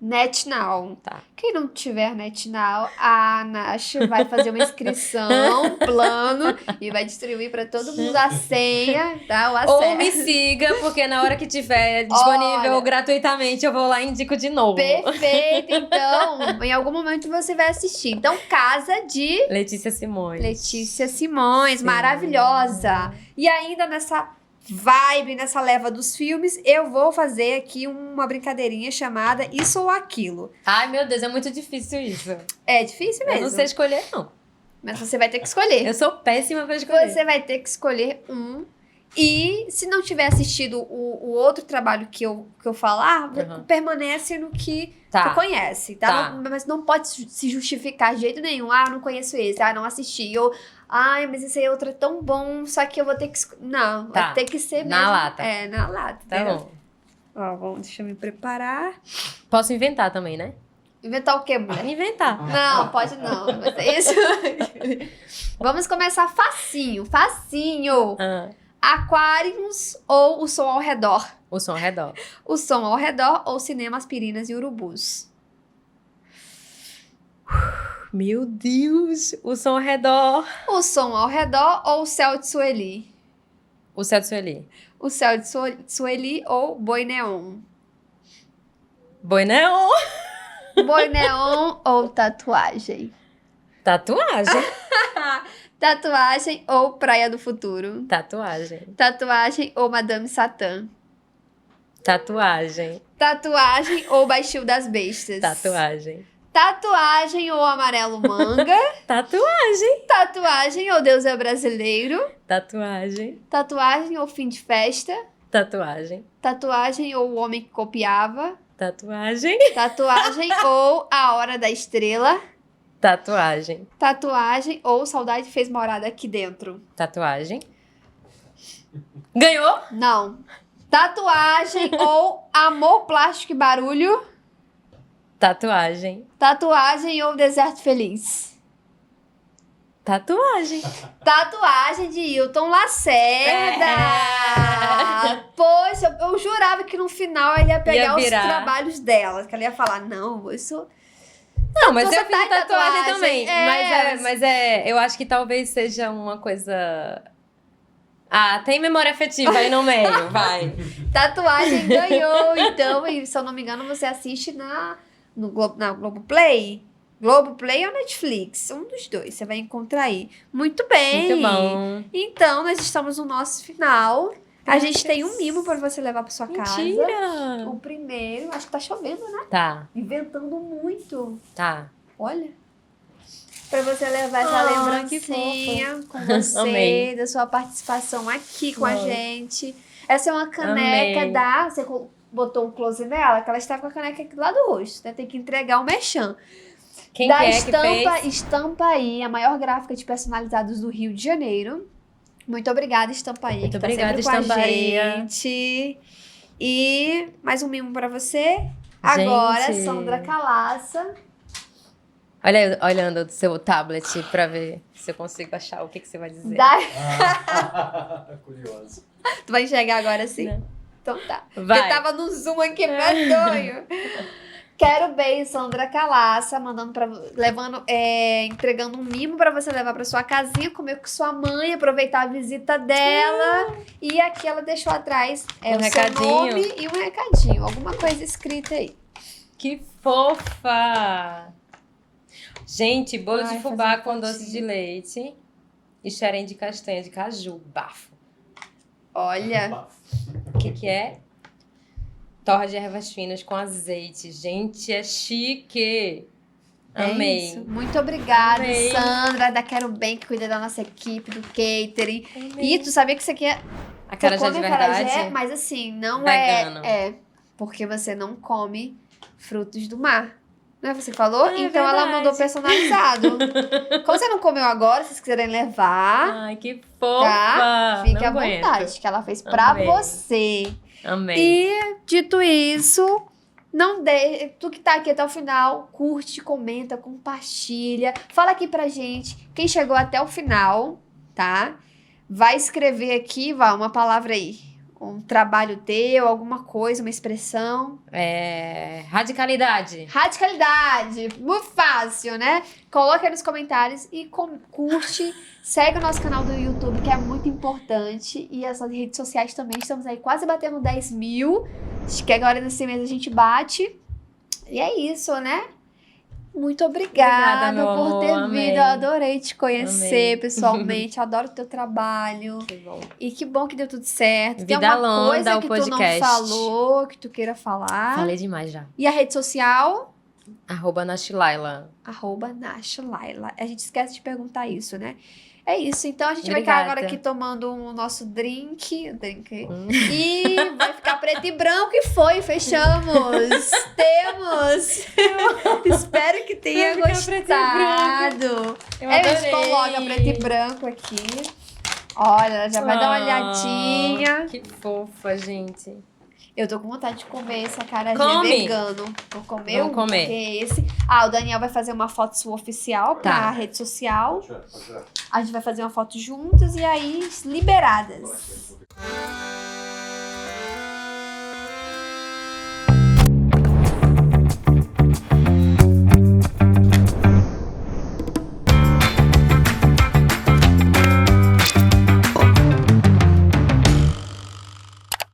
NetNow. Tá. Quem não tiver NetNow, a Nash vai fazer uma inscrição, plano, e vai distribuir para todo mundo a senha, tá? O acesso. Ou me siga, porque na hora que tiver disponível gratuitamente, eu vou lá e indico de novo. Perfeito, então, em algum momento você vai assistir. Então, Casa de... Letícia Simões. Maravilhosa. E ainda nessa vibe, nessa leva dos filmes, eu vou fazer aqui uma brincadeirinha chamada Isso ou Aquilo. Ai, meu Deus, é muito difícil isso. É difícil mesmo. Eu não sei escolher, não. Mas você vai ter que escolher. Eu sou péssima pra escolher. Você vai ter que escolher um. E se não tiver assistido o outro trabalho que eu falar, permanece no que tu conhece, tá? Mas não pode se justificar de jeito nenhum. Ah, eu não conheço esse. Ah, não assisti. Ou, ai, mas esse aí outro é tão bom, só que eu vou ter que... Não, vai ter que ser mesmo. Na lata. É, na lata. Tá bom. Ó, deixa eu me preparar. Posso inventar também, né? Inventar o quê, mulher? Inventar. Não, pode não. Mas é isso. Vamos começar facinho. Aquários ou o som ao redor? O som ao redor. O som ao redor ou cinema, aspirinas e urubus? Meu Deus! O som ao redor. O som ao redor ou o céu de Sueli? O céu de Sueli. O céu de Sueli ou boi neon? Boi neon. Boi neon ou tatuagem? Tatuagem. Tatuagem ou Praia do Futuro? Tatuagem. Tatuagem ou Madame Satã? Tatuagem. Tatuagem ou Baixio das Bestas? Tatuagem. Tatuagem ou Amarelo Manga? Tatuagem. Tatuagem ou Deus é Brasileiro? Tatuagem. Tatuagem ou Fim de Festa? Tatuagem. Tatuagem ou O Homem que Copiava? Tatuagem. Tatuagem ou A Hora da Estrela? Tatuagem. Tatuagem ou Saudade Fez Morada Aqui Dentro? Tatuagem. Ganhou? Não. Tatuagem ou Amor, Plástico e Barulho? Tatuagem. Tatuagem ou Deserto Feliz? Tatuagem. Tatuagem de Hilton Lacerda. Poxa, eu jurava que no final ele ia pegar os trabalhos dela. Que ela ia falar, não, isso... Não, mas você eu fiz tatuagem também. Mas eu acho que talvez seja uma coisa... Ah, tem memória afetiva aí no meio, vai. Tatuagem ganhou, então, e se eu não me engano, você assiste na Globoplay. Globoplay ou Netflix, um dos dois, você vai encontrar aí. Muito bem. Muito bom. Então, nós estamos no nosso final. A gente tem um mimo pra você levar pra sua casa. Mentira! O primeiro, acho que tá chovendo, né? Tá. Inventando muito. Tá. Olha. Pra você levar essa lembrancinha com você, Amei. da sua participação aqui com a gente. Essa é uma caneca Amei. Você botou um close nela, que ela estava com a caneca aqui do lado do rosto, né? Tem que entregar o merchan. Quem da que é Estampa, que fez? Estampaí, a maior gráfica de personalizados do Rio de Janeiro. Muito obrigada, Estampaí. Muito que obrigada, tá sempre com a Estampaí. gente. E mais um mimo pra você. Agora, Gente. Sandra Calaça. Olha eu olhando do seu tablet pra ver se eu consigo achar o que você vai dizer. Curioso. Tu vai enxergar agora sim? Não. Então tá. Vai. Porque tava no zoom aqui, medonho. Quero bem, Sandra Calaça, entregando um mimo pra você levar pra sua casinha, comer com sua mãe, aproveitar a visita dela. E aqui ela deixou atrás Um o recadinho. seu nome e um recadinho, alguma coisa escrita aí. Que fofa! Gente, bolo Ai, de fubá fazer com doce fotinho. de leite e xerém de castanha de caju. Bafo. Olha, O que é? Torra de ervas finas com azeite. Gente, é chique. Amei. é isso. Muito obrigada, Amei. Sandra, da Quero Bem, que cuida da nossa equipe, do catering. Amei. E tu sabia que isso aqui é... Acarajé de verdade? Mas assim, não Vegano. é porque você não come frutos do mar. Não é você que falou? É então ela verdade. mandou personalizado. Como você não comeu agora, se vocês quiserem levar, Ai, que fofa. tá? Fique Não à aguento. vontade, que ela fez pra Amei. você. Amei. E, dito isso, tu que tá aqui até o final, curte, comenta, compartilha. Fala aqui pra gente, quem chegou até o final, tá? Vai escrever aqui, uma palavra aí. Um trabalho teu, alguma coisa, uma expressão. Radicalidade. Radicalidade, muito fácil, né? Coloca aí nos comentários e curte. Segue o nosso canal do YouTube, que é muito importante. E as redes sociais também. Estamos aí quase batendo 10 mil. Acho que agora nesse mês a gente bate. E é isso, né? Muito obrigada meu por ter amor, amei. vindo. Eu adorei te conhecer Amei. pessoalmente. Adoro o teu trabalho. Que bom. E que bom que deu tudo certo. Tem Vida alguma longa coisa o que tu não podcast. falou, que tu queira falar? Falei demais já. E a rede social? @Nashilaila. @Nashilaila. A gente esquece de perguntar isso, né? É isso. Então a gente vai Obrigada. ficar agora aqui tomando o nosso drink. E vai ficar preto e branco. E fechamos. Temos. Espero que tenha Vai ficar preto e gostado. Eu A gente adorei. coloca preto e branco aqui. Olha, ela já vai dar uma olhadinha. Que fofa, gente. Eu tô com vontade de comer esse acarajé Come. vegano. Vou comer Vamos comer. porque esse... o Daniel vai fazer uma foto sua oficial pra Tá. rede social. Pode tirar. A gente vai fazer uma foto juntas e aí liberadas.